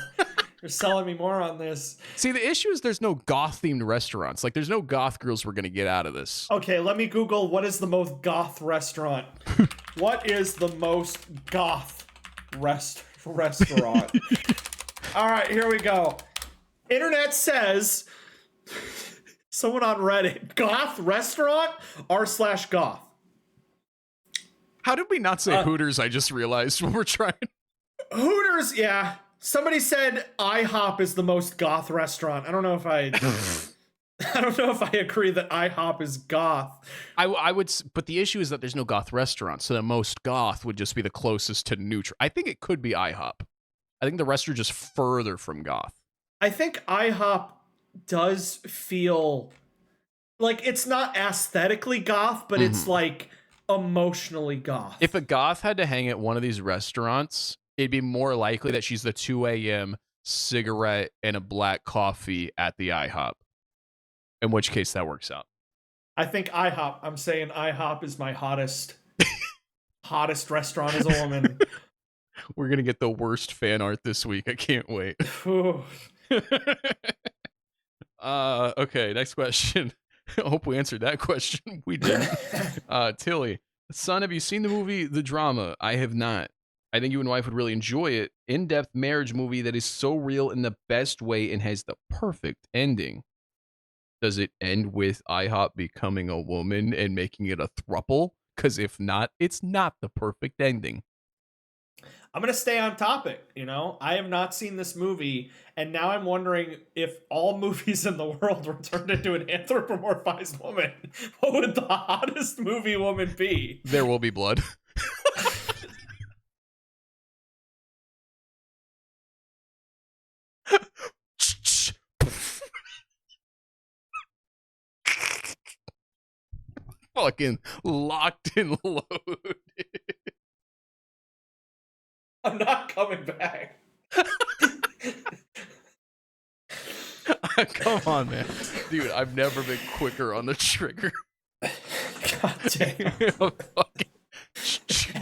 You're selling me more on this. See, the issue is there's no goth-themed restaurants. Like, there's no goth girls we're going to get out of this. Okay, let me Google what is the most goth restaurant. What is the most goth restaurant? All right, here we go. Internet says, someone on Reddit, goth restaurant r/goth. How did we not say Hooters? I just realized when we're trying. Hooters, yeah. Somebody said IHOP is the most goth restaurant. I don't know if I agree that IHOP is goth. I would, but the issue is that there's no goth restaurant, so the most goth would just be the closest to neutral. I think it could be IHOP. I think the rest are just further from goth. I think IHOP does feel like it's not aesthetically goth, but it's like emotionally goth. If a goth had to hang at one of these restaurants, it'd be more likely that she's the 2 a.m. cigarette and a black coffee at the IHOP. In which case that works out. I think IHOP. I'm saying IHOP is my hottest restaurant as a woman. We're going to get the worst fan art this week. I can't wait. Okay, next question. I hope we answered that question. We didn't. Tilly, son, have you seen the movie The Drama? I have not. I think you and wife would really enjoy it. In-depth marriage movie that is so real in the best way and has the perfect ending. Does it end with IHOP becoming a woman and making it a throuple? Because if not, it's not the perfect ending. I'm going to stay on topic, I have not seen this movie, and now I'm wondering if all movies in the world were turned into an anthropomorphized woman, what would the hottest movie woman be? There Will Be Blood. Fucking locked and loaded. I'm not coming back. Come on, man. Dude, I've never been quicker on the trigger. God damn.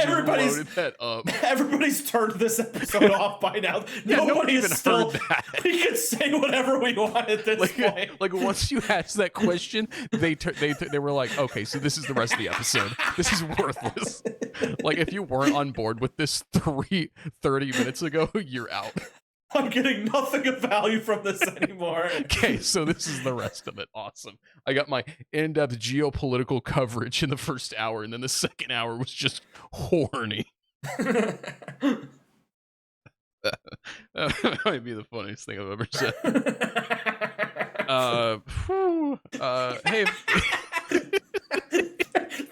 Everybody's loaded that up. Everybody's turned this episode off by now. Yeah, Nobody even is still. heard that. We can say whatever we want at this point. Like once you asked that question, they were like, okay, so this is the rest of the episode. This is worthless. Like if you weren't on board with this 30 minutes ago, you're out. I'm getting nothing of value from this anymore. Okay, so this is the rest of it. Awesome. I got my in-depth geopolitical coverage in the first hour, and then the second hour was just horny. That might be the funniest thing I've ever said. Hey.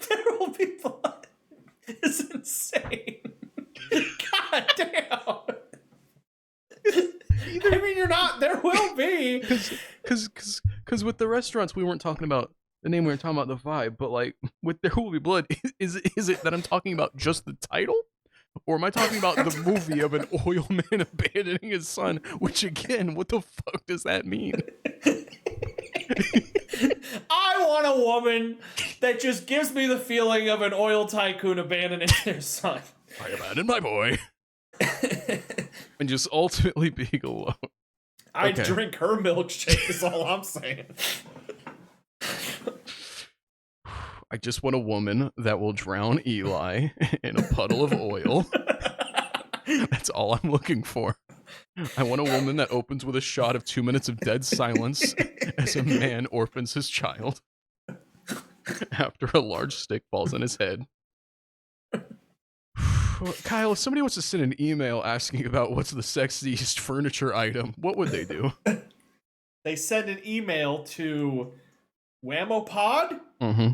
There will be blood. It's insane. God damn. I mean, you're not. There will be. Because with the restaurants, we weren't talking about the name. We were talking about the vibe. But like with There Will Be Blood, is it that I'm talking about just the title, or am I talking about the movie of an oil man abandoning his son? Which again, what the fuck does that mean? I want a woman that just gives me the feeling of an oil tycoon abandoning their son. I abandoned my boy. And just ultimately being alone. I drink her milkshake is all I'm saying. I just want a woman that will drown Eli in a puddle of oil. That's all I'm looking for. I want a woman that opens with a shot of 2 minutes of dead silence as a man orphans his child after a large stick falls on his head. Kyle, if somebody wants to send an email asking about what's the sexiest furniture item, what would they do? They send an email to Whammopod, Mm-hmm.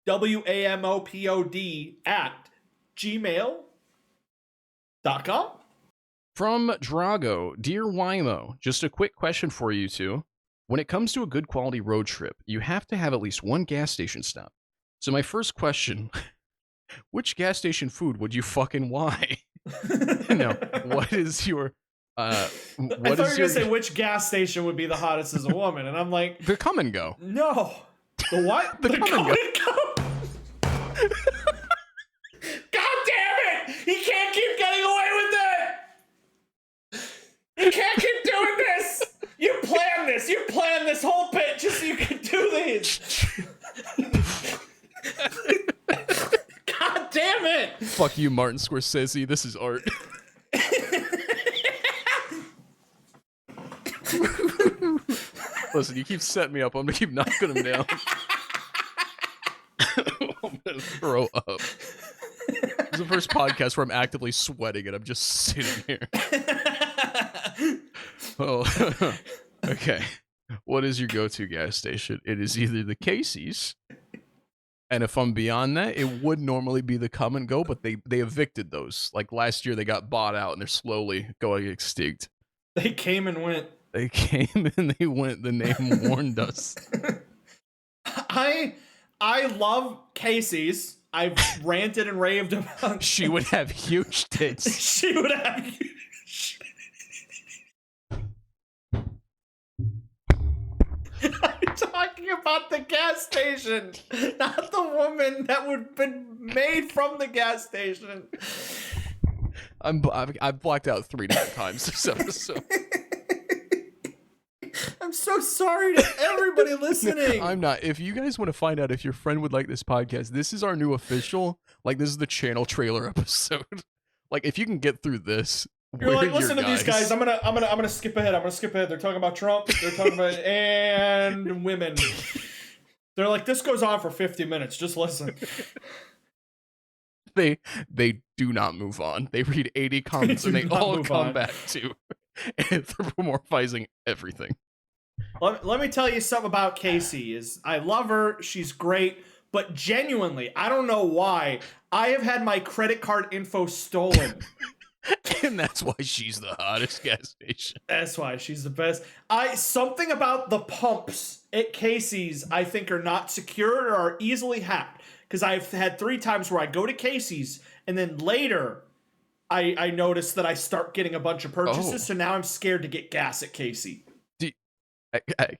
WAMOPOD @gmail.com. From Drago, Dear Wimo, just a quick question for you two. When it comes to a good quality road trip, you have to have at least one gas station stop. So my first question, which gas station food would you fucking why? No, what is your I thought you were gonna say which gas station would be the hottest as a woman, and I'm like, the come and go. no. The what? The come and go. God damn it! He can't keep getting away with it! You can't keep doing this! You planned this! You planned this whole bit just so you could do these! God damn it! Fuck you, Martin Scorsese. This is art. Listen, you keep setting me up. I'm gonna keep knocking him down. I'm gonna throw up. This is the first podcast where I'm actively sweating and I'm just sitting here. Oh, okay. What is your go-to gas station? It is either the Casey's, and if I'm beyond that, it would normally be the Come and Go, but they evicted those. Like last year, they got bought out and they're slowly going extinct. They came and went. They came and they went. The name warned us. I love Casey's. I've ranted and raved about. She would have huge tits. She would have huge. I'm talking about the gas station, not the woman that would have been made from the gas station. I've blacked out 3 different times this episode. I'm so sorry to everybody listening. I'm not. If you guys want to find out if your friend would like this podcast, this is our new official. Like, this is the channel trailer episode. Like, if you can get through this, you're like, listen to these guys. I'm gonna skip ahead. They're talking about Trump. They're talking about and women. They're like, this goes on for 50 minutes. Just listen. They do not move on. They read 80 comments and they all come back to anthropomorphizing everything. Let me tell you something about Casey. I love her. She's great. But genuinely, I don't know why, I have had my credit card info stolen. And that's why she's the hottest gas station. That's why she's the best. Something about the pumps at Casey's, I think, are not secure or are easily hacked. Because I've had 3 times where I go to Casey's and then later I notice that I start getting a bunch of purchases. Oh. So now I'm scared to get gas at Casey.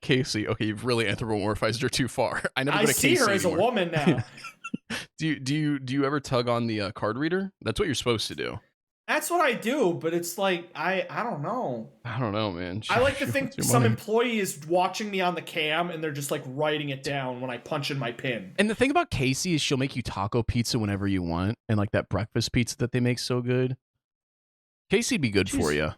Casey, okay, you've really anthropomorphized her too far. I never I go to see Casey her as anymore. a woman now. Do you ever tug on the card reader? That's what you're supposed to do. That's what I do, but it's like I don't know. I don't know, man. I like to She think wants your some money. employee is watching me on the cam and they're just like writing it down when I punch in my pin. And the thing about Casey is she'll make you taco pizza whenever you want, and like that breakfast pizza that they make so good. Casey'd be good for you.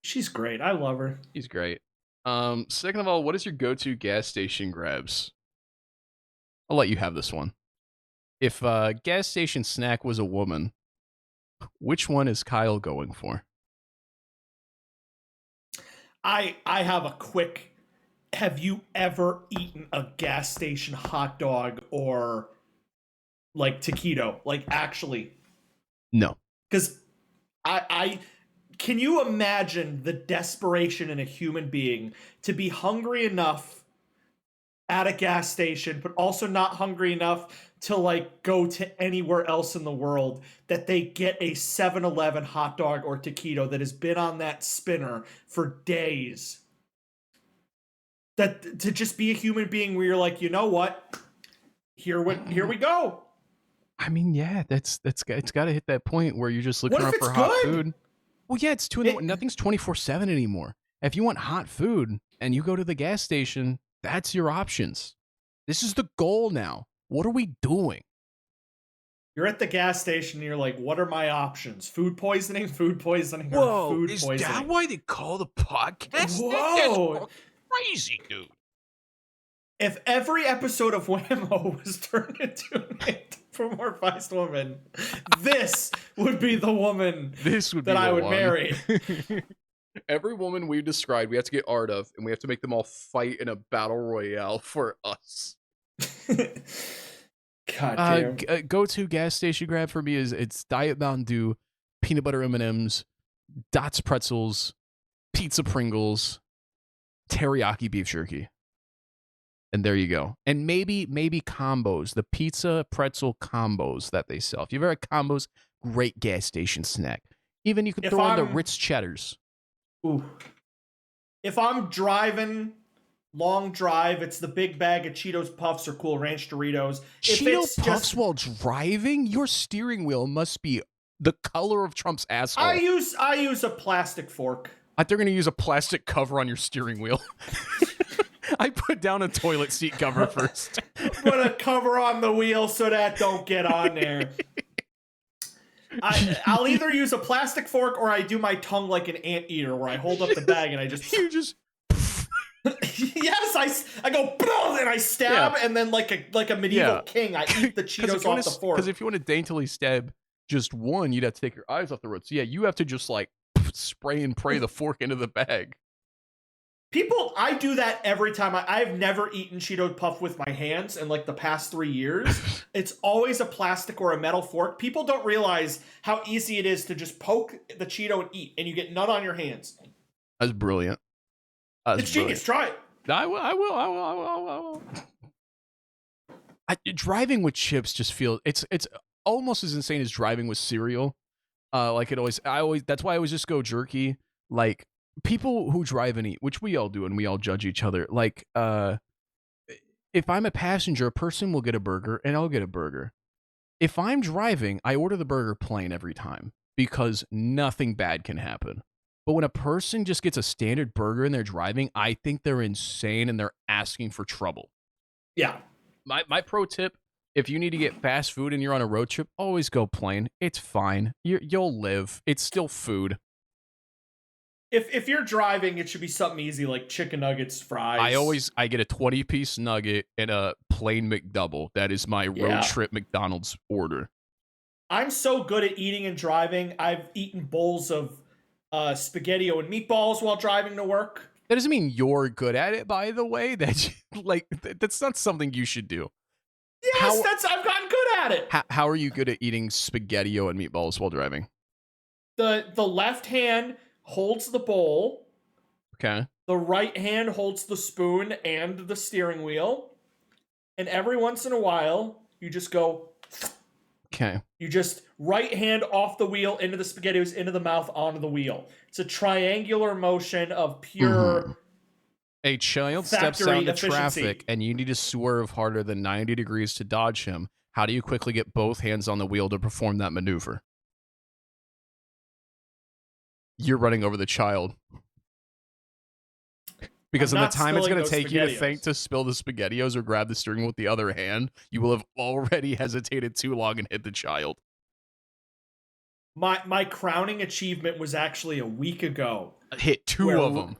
She's great. I love her. He's great. Second of all, what is your go-to gas station grabs? I'll let you have this one. If a gas station snack was a woman, which one is Kyle going for? I have a quick. Have you ever eaten a gas station hot dog or like taquito? Like actually, No. because I can you imagine the desperation in a human being to be hungry enough at a gas station, but also not hungry enough to like go to anywhere else in the world, that they get a 7-Eleven hot dog or taquito that has been on that spinner for days. That to just be a human being where you're like, you know what? Here we go. I mean, yeah, it's got to hit that point where you're just looking What if around it's for hot good? food. Well, yeah, it's nothing's 24/7 anymore. If you want hot food and you go to the gas station, that's your options. This is the goal now. What are we doing? You're at the gas station and you're like, what are my options? Food poisoning, or food poisoning. Is that why they call the podcast? Whoa. That's crazy, dude. If every episode of Whammo was turned into an for more Feist woman, this would be the woman that I would marry. Every woman we described, we have to get art of, and we have to make them all fight in a battle royale for us. God damn. Go-to gas station grab for me is it's Diet Mountain Dew, peanut butter M&Ms, Dots pretzels, pizza Pringles, teriyaki beef jerky. And there you go. And maybe combos, the pizza pretzel combos that they sell. If you've ever had combos, great gas station snack. Even you can throw in the Ritz cheddars. Ooh. If I'm driving, long drive, it's the big bag of Cheetos Puffs or Cool Ranch Doritos. Cheeto Puffs while driving? Your steering wheel must be the color of Trump's asshole. I use a plastic fork. I thought they're going to use a plastic cover on your steering wheel. I put down a toilet seat cover first. Put a cover on the wheel so that don't get on there. I'll either use a plastic fork or I do my tongue like an anteater where I hold up the bag and I just... You just... Yes, I go and I stab, and then like a medieval king, I eat the Cheetos off the fork. Because if you want to daintily stab just one, you'd have to take your eyes off the road. So yeah, you have to just like spray and pray the fork into the bag. I do that every time. I've never eaten Cheeto Puff with my hands in like the past 3 years. It's always a plastic or a metal fork. People don't realize how easy it is to just poke the Cheeto and eat, and you get none on your hands. That's brilliant. It's genius. Try it. I will. Driving with chips just feels it's almost as insane as driving with cereal. Like that's why I always just go jerky. Like people who drive and eat, which we all do, and we all judge each other. Like if I'm a passenger, a person will get a burger, and I'll get a burger. If I'm driving, I order the burger plain every time because nothing bad can happen. But when a person just gets a standard burger and they're driving, I think they're insane and they're asking for trouble. Yeah. My pro tip, if you need to get fast food and you're on a road trip, always go plain. It's fine. You'll live. It's still food. If you're driving, it should be something easy like chicken nuggets, fries. I get a 20-piece nugget and a plain McDouble. That is my road trip McDonald's order. I'm so good at eating and driving. I've eaten bowls of spaghetti and meatballs while driving to work. That doesn't mean you're good at it, by the way. That's not something you should do. Yes, I've gotten good at it. How are you good at eating spaghetti and meatballs while driving? The left hand holds the bowl. Okay. The right hand holds the spoon and the steering wheel. And every once in a while, you just go... Okay. You just right hand off the wheel into the SpaghettiOs, into the mouth, onto the wheel. It's a triangular motion of pure... A child steps out into efficiency. traffic and you need to swerve harder than 90 degrees to dodge him. How do you quickly get both hands on the wheel to perform that maneuver? You're running over the child. Because in the time it's going to take you to think to spill the SpaghettiOs or grab the steering wheel with the other hand, you will have already hesitated too long and hit the child. My crowning achievement was actually a week ago. I hit two of them.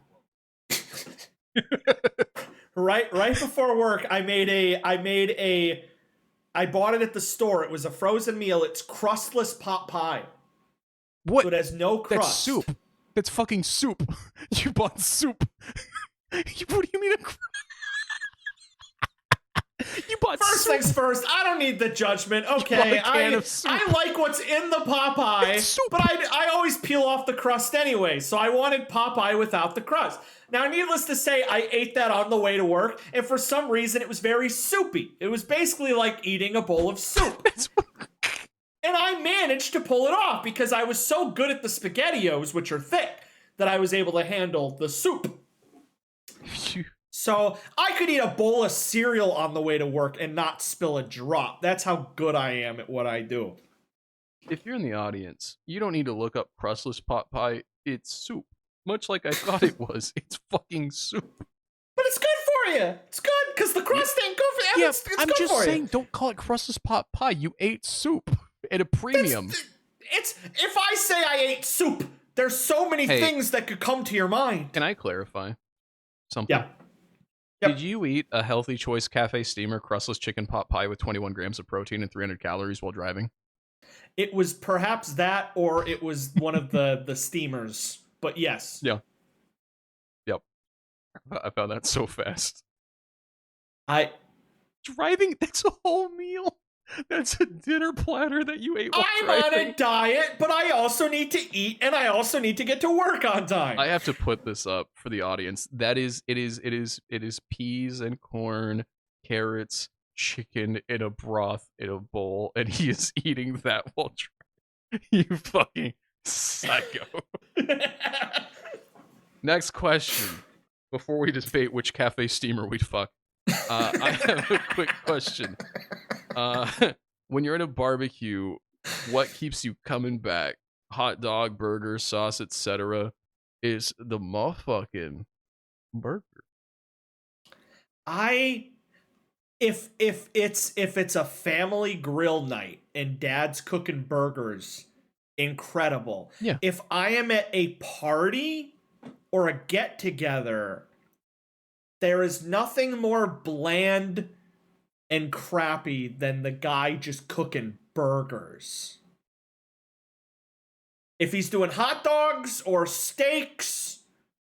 Right before work, I bought it at the store. It was a frozen meal. It's crustless pot pie. What? So it has no crust. That's soup. That's fucking soup. You bought soup. What do you mean? You bought First soup. things first, I don't need the judgment. Okay, I like what's in the Popeye, but I always peel off the crust anyway, so I wanted Popeye without the crust. Now, needless to say, I ate that on the way to work, and for some reason, it was very soupy. It was basically like eating a bowl of soup. And I managed to pull it off because I was so good at the SpaghettiOs, which are thick, that I was able to handle the soup. So I could eat a bowl of cereal on the way to work and not spill a drop. That's how good I am at what I do. If you're in the audience, you don't need to look up crustless pot pie. It's soup. Much like I thought it was. It's fucking soup. But it's good for you. It's good because the crust ain't good for you. It's I'm good just for saying, you. don't call it crustless pot pie. You ate soup at a premium. It's if I say I ate soup, there's so many things that could come to your mind. Can I clarify something? Yeah. Yep. Did you eat a Healthy Choice Cafe Steamer crustless chicken pot pie with 21 grams of protein and 300 calories while driving? It was perhaps that, or it was one of the steamers. But yes. Yeah. Yep. I found that so fast. Driving, that's a whole meal. That's a dinner platter that you ate while driving. I'm on a diet, but I also need to eat, and I also need to get to work on time. I have to put this up for the audience. It is peas and corn, carrots, chicken in a broth in a bowl, and he is eating that while driving. You fucking psycho. Next question. Before we debate which cafe steamer we'd fuck, I have a quick question. When you're at a barbecue, what keeps you coming back? Hot dog, burger, sauce, etc. Is the motherfucking burger. If it's a family grill night and dad's cooking burgers, incredible. Yeah. If I am at a party or a get together, there is nothing more bland and crappy than the guy just cooking burgers. If he's doing hot dogs or steaks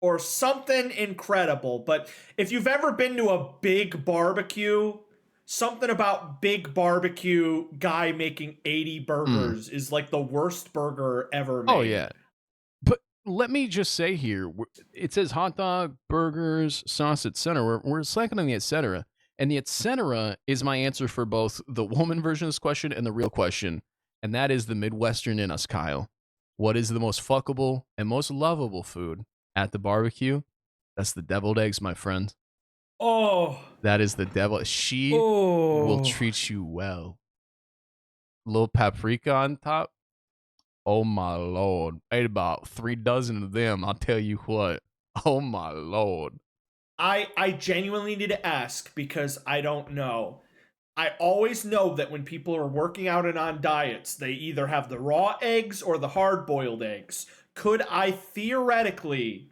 or something incredible. But if you've ever been to a big barbecue, something about big barbecue guy making 80 burgers is like the worst burger ever made. Oh, yeah. But let me just say here, it says hot dog, burgers, sauce, etc. We're slacking on the etc. And the etc. is my answer for both the woman version of this question and the real question. And that is the Midwestern in us, Kyle. What is the most fuckable and most lovable food at the barbecue? That's the deviled eggs, my friend. Oh. That is the devil. She will treat you well. Little paprika on top. Oh, my Lord. Ate about 3 dozen of them. I'll tell you what. Oh, my Lord. I genuinely need to ask because I don't know. I always know that when people are working out and on diets, they either have the raw eggs or the hard-boiled eggs. Could I theoretically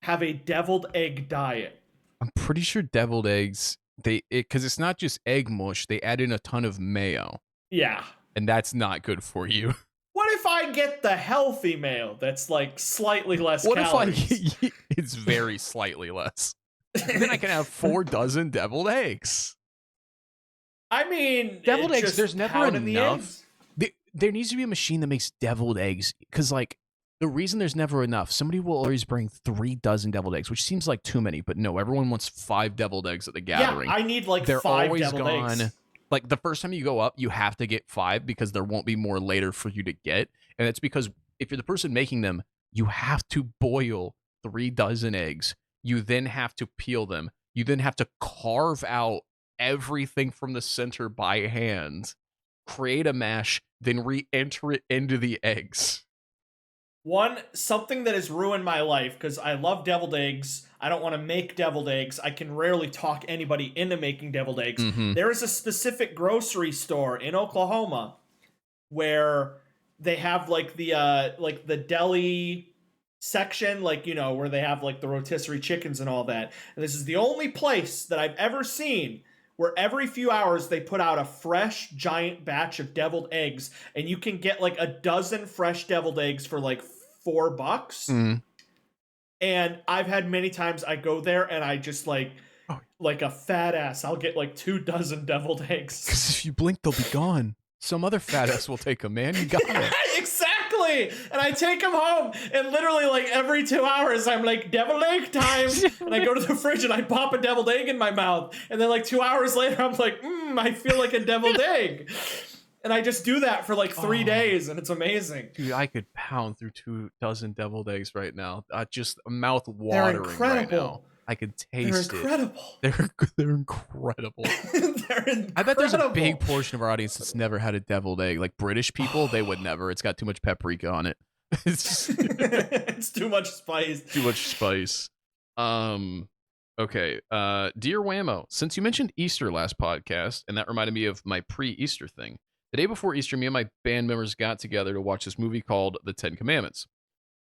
have a deviled egg diet? I'm pretty sure deviled eggs, because it's not just egg mush, they add in a ton of mayo. Yeah. And that's not good for you. What if I get the healthy mayo that's like slightly less calories? It's very slightly less. Then I can have 4 dozen deviled eggs. I mean, deviled eggs, there's never enough. There needs to be a machine that makes deviled eggs. Because, like, the reason there's never enough, somebody will always bring 3 dozen deviled eggs, which seems like too many. But no, everyone wants 5 deviled eggs at the gathering. Yeah, I need like They're 5 always deviled gone. eggs. Like, the first time you go up, you have to get 5 because there won't be more later for you to get. And it's because if you're the person making them, you have to boil 3 dozen eggs. You then have to peel them. You then have to carve out everything from the center by hand, create a mash, then re-enter it into the eggs. Something that has ruined my life, because I love deviled eggs. I don't want to make deviled eggs. I can rarely talk anybody into making deviled eggs. Mhm. There is a specific grocery store in Oklahoma where they have like the deli section, like, you know, where they have like the rotisserie chickens and all that. And this is the only place that I've ever seen where every few hours they put out a fresh giant batch of deviled eggs, and you can get like a dozen fresh deviled eggs for like $4. Mm. And I've had many times I go there and I just like a fat ass, I'll get like 2 dozen deviled eggs. Because if you blink, they'll be gone. Some other fat ass will take them, man. You got it. Exactly. And I take them home, and literally like every 2 hours I'm like, deviled egg time. And I go to the fridge and I pop a deviled egg in my mouth, and then like 2 hours later I'm like, I feel like a deviled egg. And I just do that for like 3 days, and it's amazing. Dude, I could pound through 2 dozen deviled eggs right now. Just mouth watering right now. I could taste They're incredible. it. They're incredible. They're incredible. I bet there's a big portion of our audience that's never had a deviled egg. Like British people, they would never. It's got too much paprika on it. It's too much spice. Too much spice. Okay. Dear Whammo, since you mentioned Easter last podcast, and that reminded me of my pre-Easter thing. The day before Easter, me and my band members got together to watch this movie called The Ten Commandments.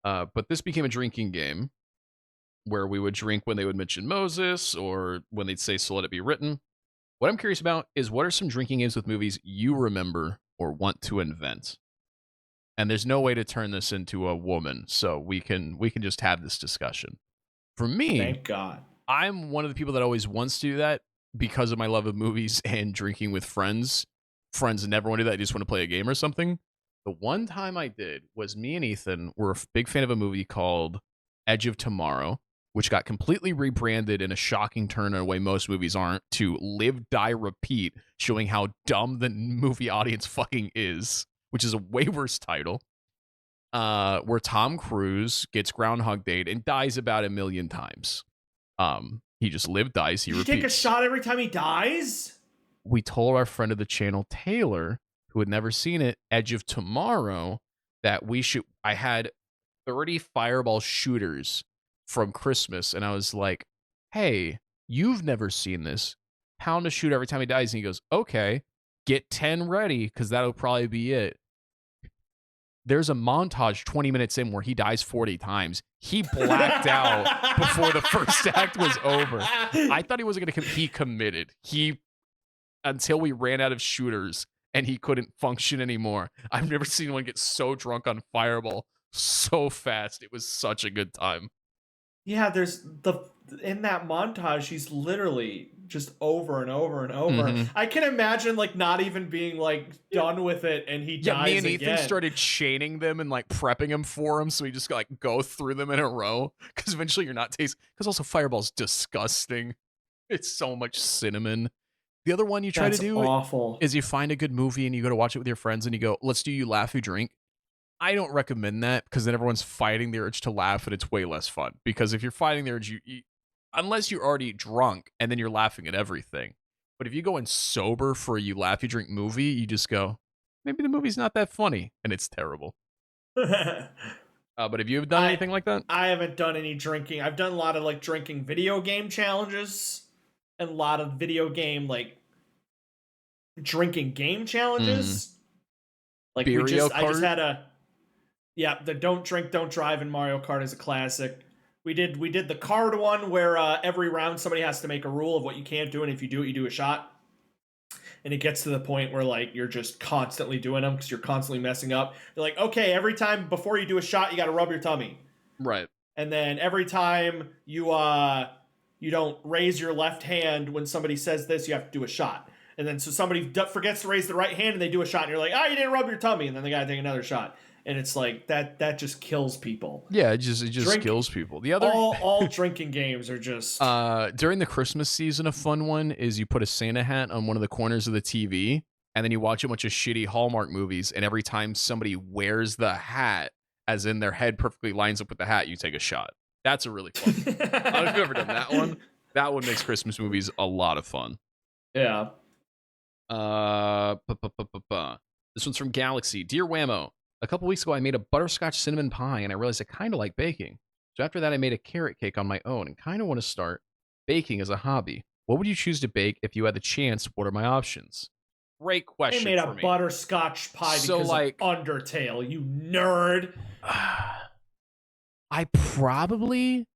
But this became a drinking game where we would drink when they would mention Moses or when they'd say, so let it be written. What I'm curious about is, what are some drinking games with movies you remember or want to invent? And there's no way to turn this into a woman, so we can just have this discussion. For me, thank God, I'm one of the people that always wants to do that because of my love of movies and drinking with friends. Friends never want to do that. I just want to play a game or something. The one time I did was me and Ethan were a big fan of a movie called Edge of Tomorrow, which got completely rebranded in a shocking turn in a way most movies aren't, to Live, Die, Repeat, showing how dumb the movie audience fucking is, which is a way worse title, where Tom Cruise gets Groundhog Day and dies about 1 million times. He just lives, dies, he repeats. You take a shot every time he dies? We told our friend of the channel, Taylor, who had never seen it, Edge of Tomorrow, that I had 30 fireball shooters from Christmas, and I was like, hey, you've never seen this. Pound a shoot every time he dies. And he goes, okay, get 10 ready, because that'll probably be it. There's a montage 20 minutes in where he dies 40 times. He blacked out before the first act was over. I thought he wasn't going to he committed. Until we ran out of shooters and he couldn't function anymore. I've never seen anyone get so drunk on Fireball so fast. It was such a good time. Yeah, in that montage, he's literally just over and over and over. Mm-hmm. I can imagine like not even being like done with it, and he dies me and again. Ethan started chaining them and like prepping him for him, so we just like go through them in a row, because eventually you're not tasting. Because also Fireball's disgusting. It's so much cinnamon. The other one you try to do awful. Is you find a good movie and you go to watch it with your friends and you go, let's do You Laugh, You Drink. I don't recommend that, because then everyone's fighting the urge to laugh, and it's way less fun. Because if you're fighting the urge, you unless you're already drunk and then you're laughing at everything. But if you go in sober for a You Laugh, You Drink movie, you just go, maybe the movie's not that funny, and it's terrible. But have you done anything like that? I haven't done any drinking. I've done a lot of like drinking video game challenges and a lot of video game like drinking game challenges. Like I just had the Don't Drink, Don't Drive in Mario Kart is a classic. We did the card one where every round somebody has to make a rule of what you can't do, and if you do it, you do a shot. And it gets to the point where like you're just constantly doing them because you're constantly messing up. You're like, okay, every time before you do a shot, you got to rub your tummy. Right. And then every time you don't raise your left hand when somebody says this, you have to do a shot. And then so somebody forgets to raise the right hand and they do a shot, and you're like, you didn't rub your tummy, and then they got to take another shot. And it's like that just kills people. Yeah, it just kills people. The other all drinking games are just during the Christmas season, a fun one is you put a Santa hat on one of the corners of the TV, and then you watch a bunch of shitty Hallmark movies, and every time somebody wears the hat, as in their head perfectly lines up with the hat, you take a shot. That's a really fun one. I don't know if you've ever done that one. That one makes Christmas movies a lot of fun. Yeah. This one's from Galaxy. Dear Whammo, a couple weeks ago I made a butterscotch cinnamon pie and I realized I kind of like baking. So after that I made a carrot cake on my own and kind of want to start baking as a hobby. What would you choose to bake if you had the chance? What are my options? Great I question made a for me. butterscotch pie So, because like- of Undertale, you nerd. I probably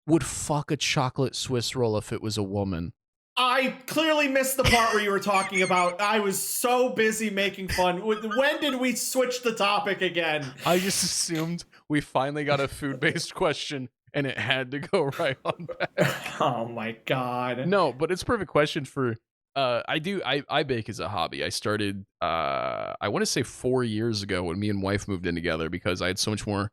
would fuck a chocolate Swiss roll if it was a woman. I clearly missed the part where you were talking about. I was so busy making fun. When did we switch the topic again? I just assumed we finally got a food-based question and it had to go right on back. Oh my god. No, but it's a perfect question for I bake as a hobby. I started I want to say 4 years ago when me and wife moved in together because I had so much more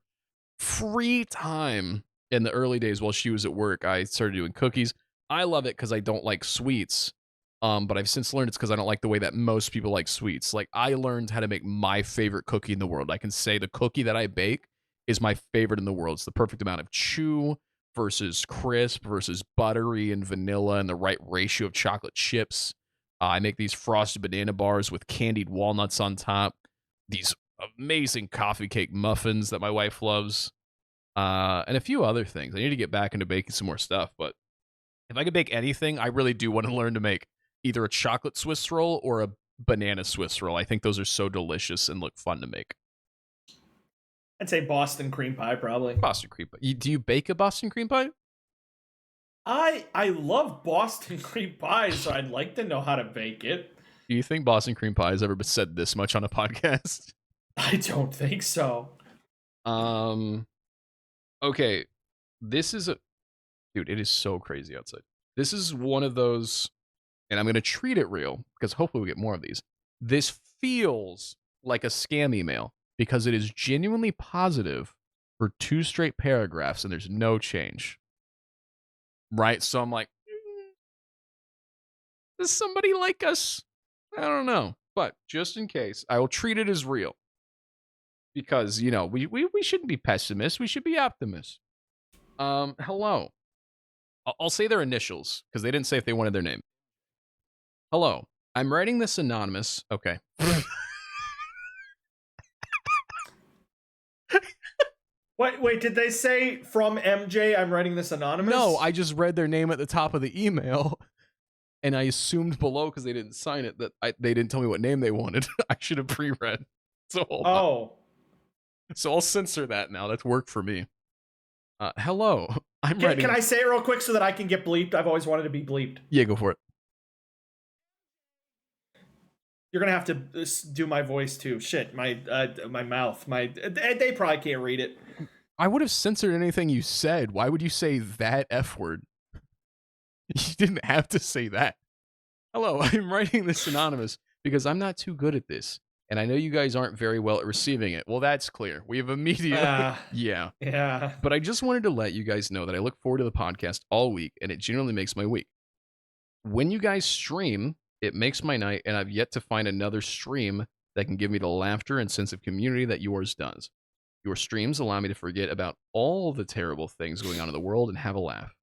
free time in the early days while she was at work. I started doing cookies. I love it because I don't like sweets. But I've since learned it's because I don't like the way that most people like sweets. Like, I learned how to make my favorite cookie in the world. I can say the cookie that I bake is my favorite in the world. It's the perfect amount of chew versus crisp versus buttery and vanilla and the right ratio of chocolate chips. I make these frosted banana bars with candied walnuts on top. These amazing coffee cake muffins that my wife loves. And a few other things. I need to get back into baking some more stuff. But if I could bake anything, I really do want to learn to make either a chocolate Swiss roll or a banana Swiss roll. I think those are so delicious and look fun to make. I'd say Boston cream pie, probably. Boston cream pie. Do you bake a Boston cream pie? I love Boston cream pie, so I'd like to know how to bake it. Do you think Boston cream pie has ever been said this much on a podcast? I don't think so. Okay. This is dude, it is so crazy outside. This is one of those, and I'm going to treat it real because hopefully we get more of these. This feels like a scam email because it is genuinely positive for 2 straight paragraphs and there's no change. Right? So I'm like, does somebody like us? I don't know. But just in case, I will treat it as real. Because, you know, we shouldn't be pessimists. We should be optimists. Hello. I'll say their initials because they didn't say if they wanted their name. Hello. I'm writing this anonymous. Okay. Wait, did they say from MJ, I'm writing this anonymous? No, I just read their name at the top of the email. And I assumed below, because they didn't sign it, that they didn't tell me what name they wanted. I should have pre-read. So hold on. So I'll censor that now. That's work for me. Hello. Can I say it real quick so that I can get bleeped? I've always wanted to be bleeped. Yeah, go for it. You're gonna have to do my voice too. Shit, my mouth, they probably can't read it. I would have censored anything you said. Why would you say that F word? You didn't have to say that. Hello, I'm writing this anonymous because I'm not too good at this. And I know you guys aren't very well at receiving it. Well, that's clear. We have immediate... Yeah. Yeah. But I just wanted to let you guys know that I look forward to the podcast all week, and it genuinely makes my week. When you guys stream, it makes my night, and I've yet to find another stream that can give me the laughter and sense of community that yours does. Your streams allow me to forget about all the terrible things going on in the world and have a laugh.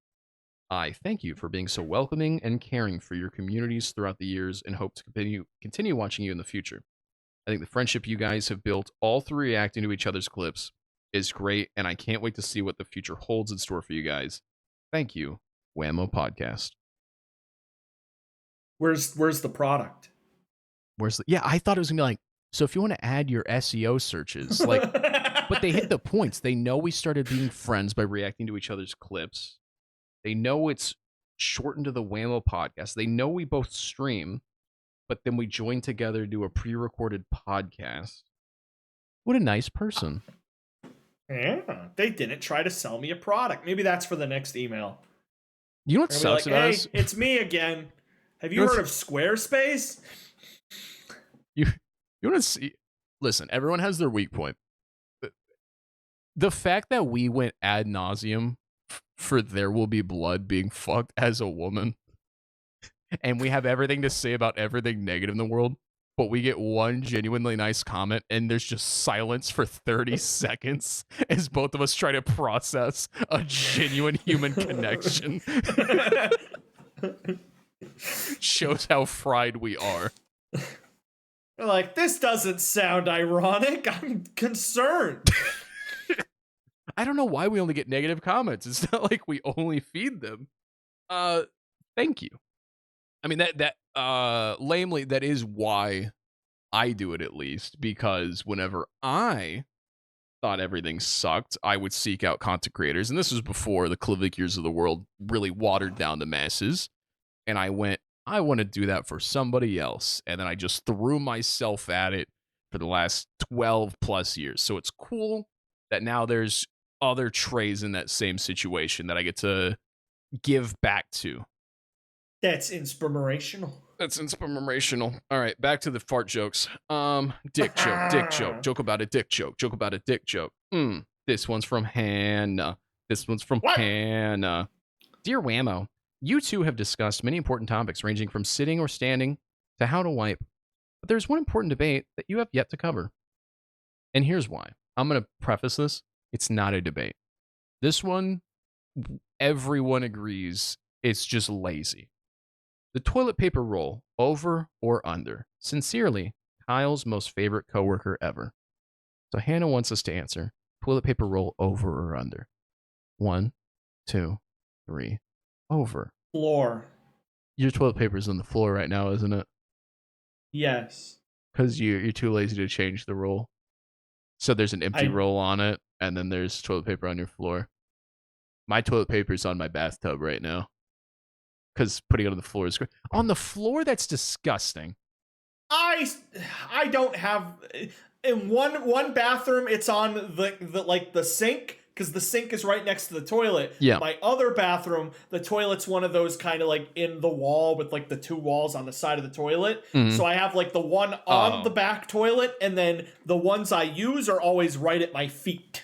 I thank you for being so welcoming and caring for your communities throughout the years and hope to continue watching you in the future. I think the friendship you guys have built all through reacting to each other's clips is great, and I can't wait to see what the future holds in store for you guys. Thank you, Whammo Podcast. Where's the product? Yeah, I thought it was gonna be like, so if you want to add your SEO searches, like, but they hit the points. They know we started being friends by reacting to each other's clips. They know it's shortened to the Whammo Podcast. They know we both stream, but then we join together to do a pre-recorded podcast. What a nice person. Yeah, they didn't try to sell me a product. Maybe that's for the next email. You know what sucks about us? Hey, it's me again. Have you heard of Squarespace? You want to see? Listen, everyone has their weak point. The fact that we went ad nauseum for There Will Be Blood being fucked as a woman, and we have everything to say about everything negative in the world, but we get one genuinely nice comment, and there's just silence for 30 seconds as both of us try to process a genuine human connection. Shows how fried we are. They're like, this doesn't sound ironic. I'm concerned. I don't know why we only get negative comments. It's not like we only feed them. Thank you. I mean, lamely, that is why I do it, at least, because whenever I thought everything sucked, I would seek out content creators, and this was before the Clavicules of the world really watered down the masses, and I want to do that for somebody else, and then I just threw myself at it for the last 12 plus years. So it's cool that now there's other Treys in that same situation that I get to give back to. That's inspirational. That's inspirational. All right, back to the fart jokes. Dick joke. Joke about a dick joke. Joke about a dick joke. This one's from Hannah. Hannah. Dear Whammo, you two have discussed many important topics ranging from sitting or standing to how to wipe. But there's one important debate that you have yet to cover. And here's why. I'm going to preface this. It's not a debate. This one, everyone agrees it's just lazy. The toilet paper roll, over or under? Sincerely, Kyle's most favorite coworker ever. So Hannah wants us to answer. Toilet paper roll, over or under? 1, 2, 3, over. Floor. Your toilet paper's on the floor right now, isn't it? Yes. Because you're too lazy to change the roll. So there's an empty roll on it, and then there's toilet paper on your floor. My toilet paper's on my bathtub right now. Because putting it on the floor is great. On the floor, that's disgusting. I don't have in one bathroom. It's on the sink because the sink is right next to the toilet. Yeah. My other bathroom, the toilet's one of those kind of like in the wall with like the two walls on the side of the toilet. Mm-hmm. So I have like the one on the back toilet, and then the ones I use are always right at my feet.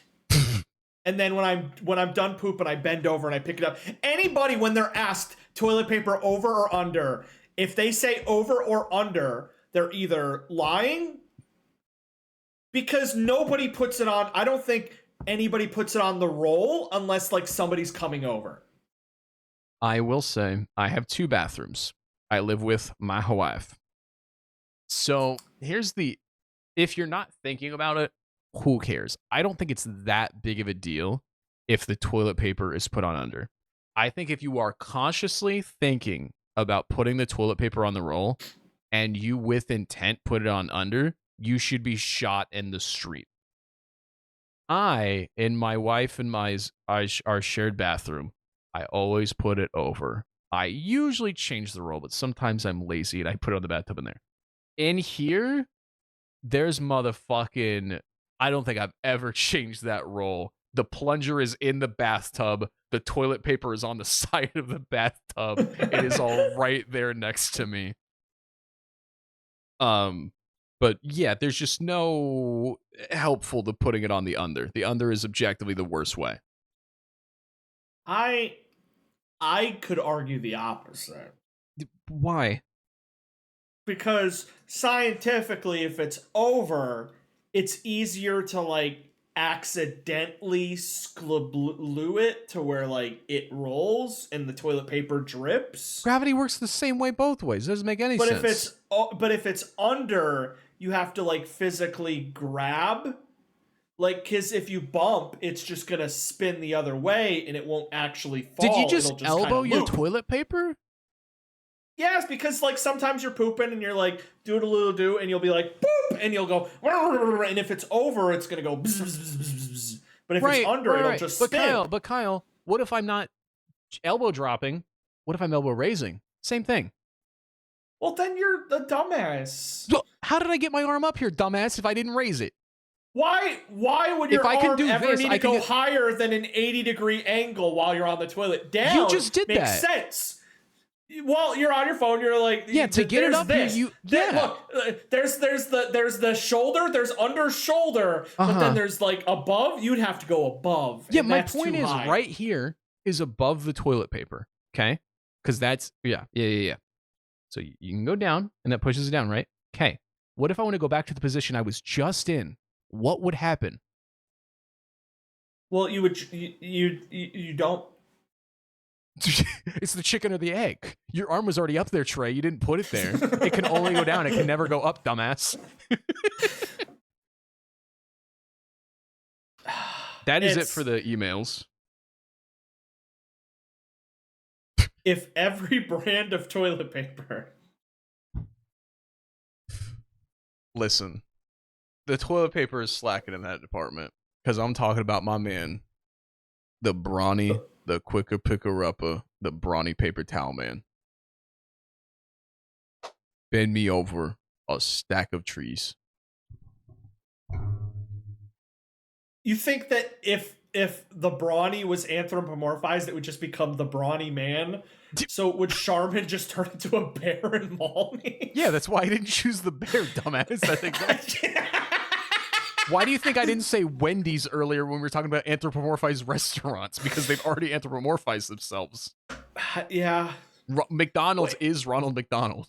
And then when I'm done pooping, I bend over and I pick it up. Anybody, when they're asked toilet paper over or under, if they say over or under, they're either lying, because nobody puts it on. I don't think anybody puts it on the roll unless like somebody's coming over. I will say I have 2 bathrooms. I live with my wife. So here's if you're not thinking about it, who cares? I don't think it's that big of a deal if the toilet paper is put on under. I think if you are consciously thinking about putting the toilet paper on the roll and you with intent put it on under, you should be shot in the street. In my wife and our shared bathroom, I always put it over. I usually change the roll, but sometimes I'm lazy and I put it on the bathtub in there. In here, there's motherfucking... I don't think I've ever changed that roll. The plunger is in the bathtub. The toilet paper is on the side of the bathtub. It is all right there next to me. But yeah, there's just no helpful to putting it on the under. The under is objectively the worst way. I could argue the opposite. Why? Because scientifically, if it's over, it's easier to like accidentally glue it to where like it rolls and the toilet paper drips. Gravity works the same way both ways. It doesn't make any sense. If it's under, you have to like physically grab, like, because if you bump, it's just gonna spin the other way and it won't actually fall. Did you just elbow your toilet paper? Yes, because like sometimes you're pooping and you're like doodle-doo, and you'll be like boop, and you'll go, and if it's over, it's gonna go bzz, bzz, bzz, bzz, bzz. But if it's under, it'll just spin. But Kyle, what if I'm not elbow dropping? What if I'm elbow raising? Same thing. Well, then you're the dumbass. How did I get my arm up here, dumbass, if I didn't raise it? Why would your arm ever need to go get... higher than an 80-degree angle while you're on the toilet? Down. You just did makes that. Sense. Well, you're on your phone. You're like, yeah, to get it up this. here, yeah. Look, there's the shoulder, there's under shoulder, but then there's like above. You'd have to go above. Yeah, my point is right here is above the toilet paper. Okay, because that's yeah. So you can go down, and that pushes it down, right? Okay. What if I want to go back to the position I was just in? What would happen? Well, you don't. It's the chicken or the egg. Your arm was already up there, Trey. You didn't put it there. It can only go down. It can never go up, dumbass. That is it for the emails. If every brand of toilet paper. Listen, the toilet paper is slacking in that department because I'm talking about my man, the brawny, the quicker picker upper, the brawny paper towel man. Bend me over a stack of trees. You think that if the brawny was anthropomorphized, it would just become the brawny man? So would Charmin just turn into a bear and maul me? Yeah, that's why I didn't choose the bear, dumbass. That's exactly. Why do you think I didn't say Wendy's earlier when we were talking about anthropomorphized restaurants? Because they've already anthropomorphized themselves. Yeah. McDonald's is Ronald McDonald.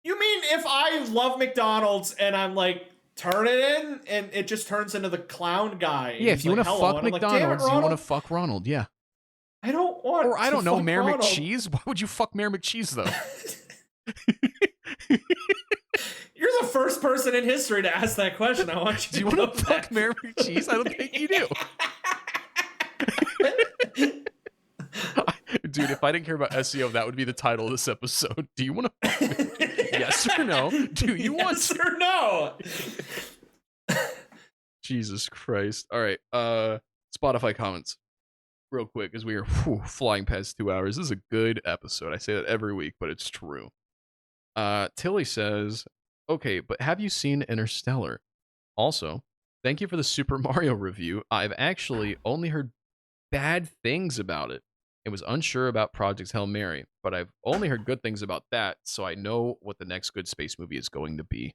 You mean if I love McDonald's and I'm like, turn it in, and it just turns into the clown guy? Yeah, if you want to fuck McDonald's, like, you want to fuck Ronald, yeah. I don't want Or I don't know, Mayor Ronald. McCheese? Why would you fuck Mayor McCheese, though? You're the first person in history to ask that question. I want you Do you want to fuck Mayor McCheese? I don't think you do. Dude, if I didn't care about SEO, that would be the title of this episode. Do you want to fuck Mayor McCheese? Yes or no? Do you want to? Yes or no? Jesus Christ. All right. Spotify comments. Real quick, as we are flying past 2 hours. This is a good episode. I say that every week, but it's true. Tilly says, okay, but have you Seen Interstellar? Also, thank you for the Super Mario review. I've actually only heard bad things about it. It was unsure about Project Hail Mary, but I've only heard good things about that, so I know what the next good space movie is going to be.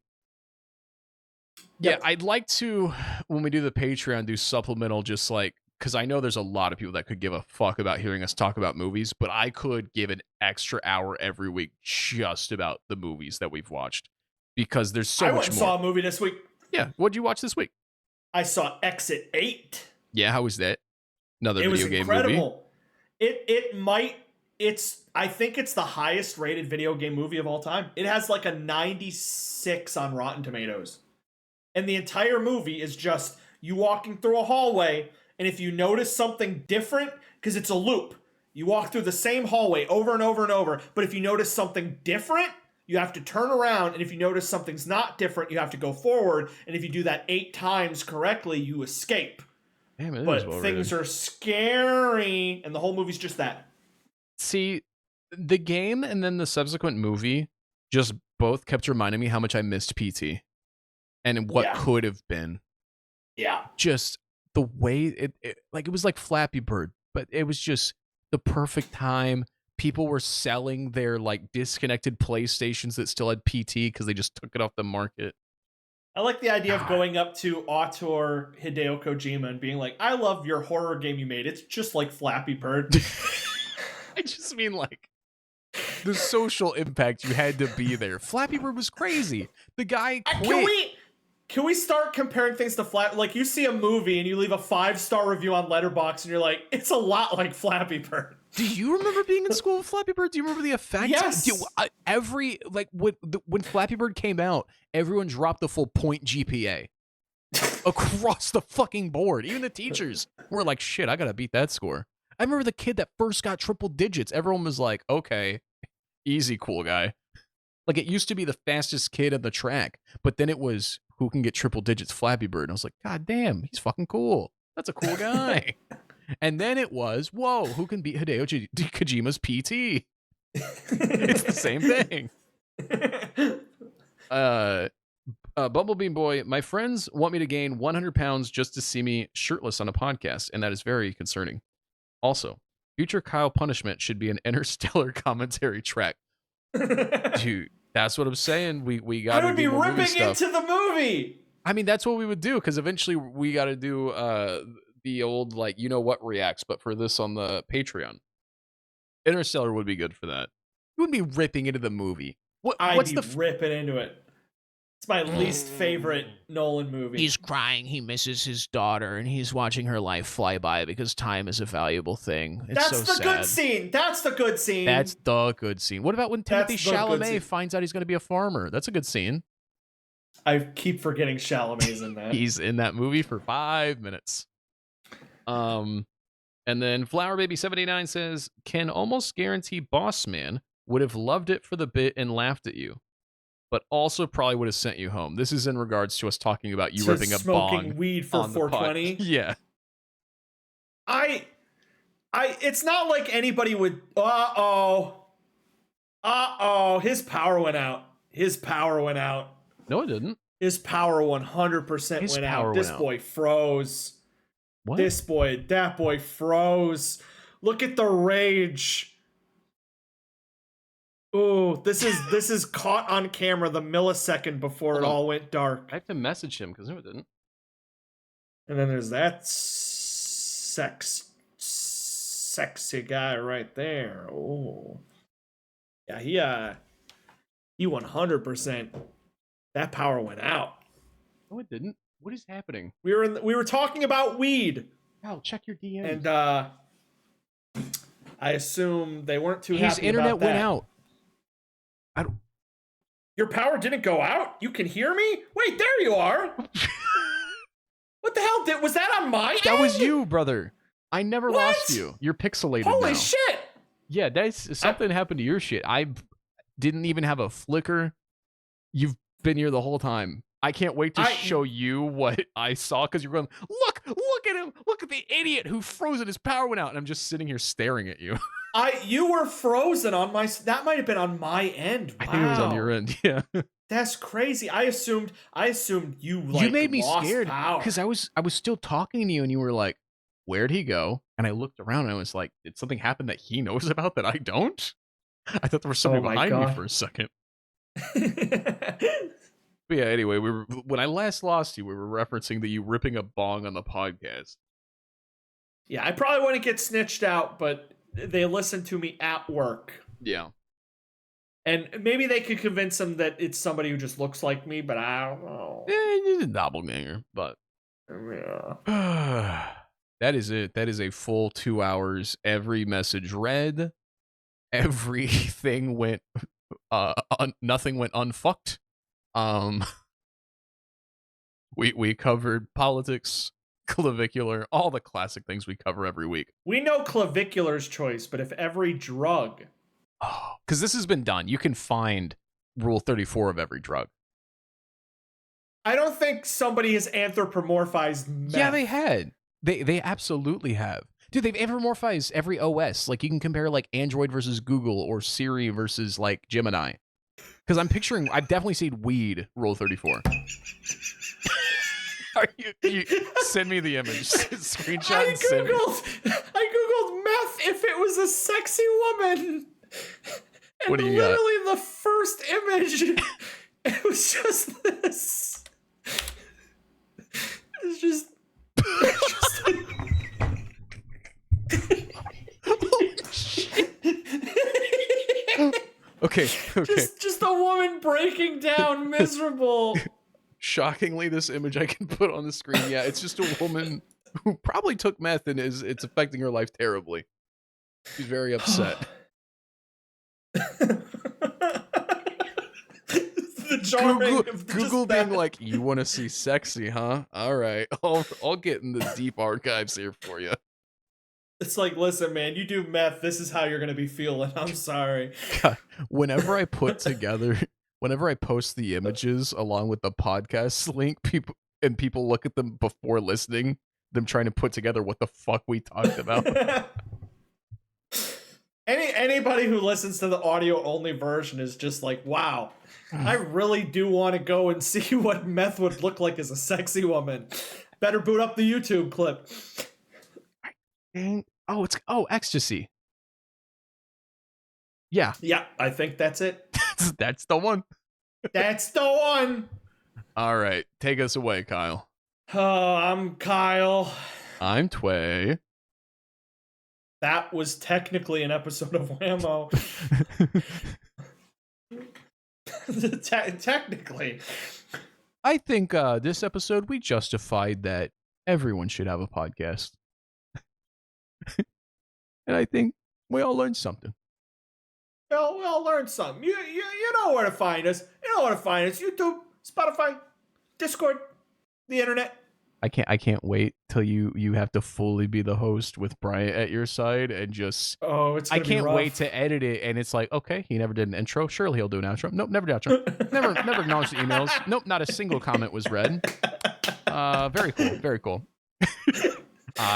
Yep. Yeah, I'd like to, when we do the Patreon, do supplemental, just like, because I know there's a lot of people that could give a fuck about hearing us talk about movies, but I could give an extra hour every week just about the movies that we've watched, because there's so much more. I went and saw a movie this week. Yeah, what'd you watch this week? I saw Exit 8. Yeah, how was that? Another It video was game incredible. movie? I think it's the highest rated video game movie of all time. It has like a 96 on Rotten Tomatoes. And the entire movie is just you walking through a hallway, and if you notice something different, because it's a loop, you walk through the same hallway over and over and over, but if you notice something different, you have to turn around, and if you notice something's not different, you have to go forward, and if you do that 8 times correctly, you escape. Damn, it is But well things rated. are scary, and the whole movie's just that. See, the game and then the subsequent movie just both kept reminding me how much I missed PT and what could have been. Yeah. Just the way it was like Flappy Bird, but it was just the perfect time. People were selling their like disconnected PlayStations that still had PT because they just took it off the market. I like the idea of going up to auteur Hideo Kojima and being like, I love your horror game you made. It's just like Flappy Bird. I just mean like the social impact you had to be there. Flappy Bird was crazy. The guy quit. Can we start comparing things to Flappy? Like, you see a movie and you leave a 5-star review on Letterboxd and you're like, it's a lot like Flappy Bird. Do you remember being in school with Flappy Bird? Do you remember the effect? Yes. Dude, when Flappy Bird came out, everyone dropped the full point GPA across the fucking board. Even the teachers were like, shit, I gotta beat that score. I remember the kid that first got triple digits. Everyone was like, okay, easy, cool guy. Like, it used to be the fastest kid on the track, but then it was who can get triple digits, Flappy Bird. And I was like, God damn, he's fucking cool. That's a cool guy. And then it was, whoa, who can beat Hideo Kojima's PT? It's the same thing. Bumblebee Boy, my friends want me to gain 100 pounds just to see me shirtless on a podcast, and that is very concerning. Also, future Kyle punishment should be an Interstellar commentary track. Dude, that's what I'm saying. We got to I would be ripping into the movie. I mean, that's what we would do, because eventually we got to do the old, like, you know what reacts, but for this on the Patreon. Interstellar would be good for that. You wouldn't be ripping into the movie. I'd be ripping into it. It's my least favorite Nolan movie. He's crying. He misses his daughter, and he's watching her life fly by because time is a valuable thing. It's That's so the sad. good scene. That's the good scene. That's the good scene. What about when Timothy That's the good scene. Chalamet finds out he's going to be a farmer? That's a good scene. I keep forgetting Chalamet's in that. He's in that movie for 5 minutes. And then Flower Baby 79 says, "Can almost guarantee Boss Man would have loved it for the bit and laughed at you, but also probably would have sent you home." This is in regards to us talking about you ripping a smoking bong weed for on the pod. 420. Yeah. It's not like anybody would. His power went out. No, it didn't. His power 100% His went power out. This went out. boy froze. What? That boy froze. Look at the rage. Ooh, this is caught on camera the millisecond before Hold it on. all went dark. I have to message him because no, it didn't. And then there's that sexy guy right there. Oh, yeah, he 100%. That power went out. No, it didn't. What is happening? We were talking about weed, Al, check your DMs. and I assume they weren't too His happy internet about that. went out. I don't. Your power didn't go out? You can hear me? Wait, there you are. What the hell? Was that on my That end? was you, brother. I never What? lost you. You're pixelated Holy now. shit! Yeah, that's something happened to your shit. I didn't even have a flicker. You've been here the whole time. I can't wait to show you what I saw because you're going, look at him. Look at the idiot who froze and his power went out. And I'm just sitting here staring at you. You were frozen on my. That might have been on my end. Wow. I think it was on your end. Yeah. That's crazy. I assumed you like you made me lost scared power. because I was still talking to you and you were like, where'd he go? And I looked around and I was like, did something happen that he knows about that I don't? I thought there was somebody Oh my behind me God. for a second. But yeah, anyway, when I last lost you, we were referencing that you ripping a bong on the podcast. Yeah, I probably wouldn't get snitched out, but they listen to me at work. Yeah. And maybe they could convince them that it's somebody who just looks like me, but I don't know. He's a doppelganger, but Yeah. that is it. That is a full 2 hours. Every message read. Everything went nothing went unfucked. We covered politics, clavicular, all the classic things we cover every week. We know clavicular's choice, but if every drug... Oh, because this has been done. You can find Rule 34 of every drug. I don't think somebody has anthropomorphized meth. Yeah, they had. They absolutely have. Dude, they've anthropomorphized every OS. Like, you can compare, like, Android versus Google or Siri versus, like, Gemini. Because I've definitely seen weed Rule 34. You send me the image. Screenshot and send me. I googled meth if it was a sexy woman. And What do you got? literally the first image, it was just this. It's just Okay. just a woman breaking down, miserable. Shockingly, this image I can put on the screen. Yeah, it's just a woman who probably took meth and it's affecting her life terribly. She's very upset. The jarring of just Google being that. like, you want to see sexy, huh? All right, I'll get in the deep archives here for you. It's like, listen, man, you do meth. This is how you're gonna be feeling. I'm sorry. God, whenever I post the images along with the podcast link, people look at them before listening, them trying to put together what the fuck we talked about. Anybody who listens to the audio only version is just like, wow, I really do want to go and see what meth would look like as a sexy woman. Better boot up the YouTube clip. Oh, ecstasy. Yeah. Yeah, I think that's it. That's the one. That's the one. All right, take us away, Kyle. Oh, I'm Kyle. I'm Tway. That was technically an episode of Whammo. Technically. I think this episode we justified that everyone should have a podcast. And I think we all learned something. Well, we all learned something. You know where to find us. You know where to find us. YouTube, Spotify, Discord, the internet. I can't wait till you have to fully be the host with Bryant at your side and just It's I gonna be can't rough. wait to edit it, and it's like, okay, he never did an intro. Surely he'll do an outro. Nope, never did outro. never acknowledged the emails. Nope, not a single comment was read. Very cool. Very cool.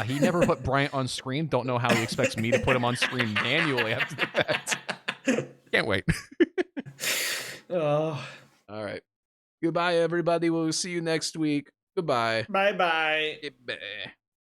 He never put Bryant on screen. Don't know how he expects me to put him on screen manually after that. Can't wait. Oh. All right. Goodbye, everybody. We'll see you next week. Goodbye. Bye-bye. Goodbye.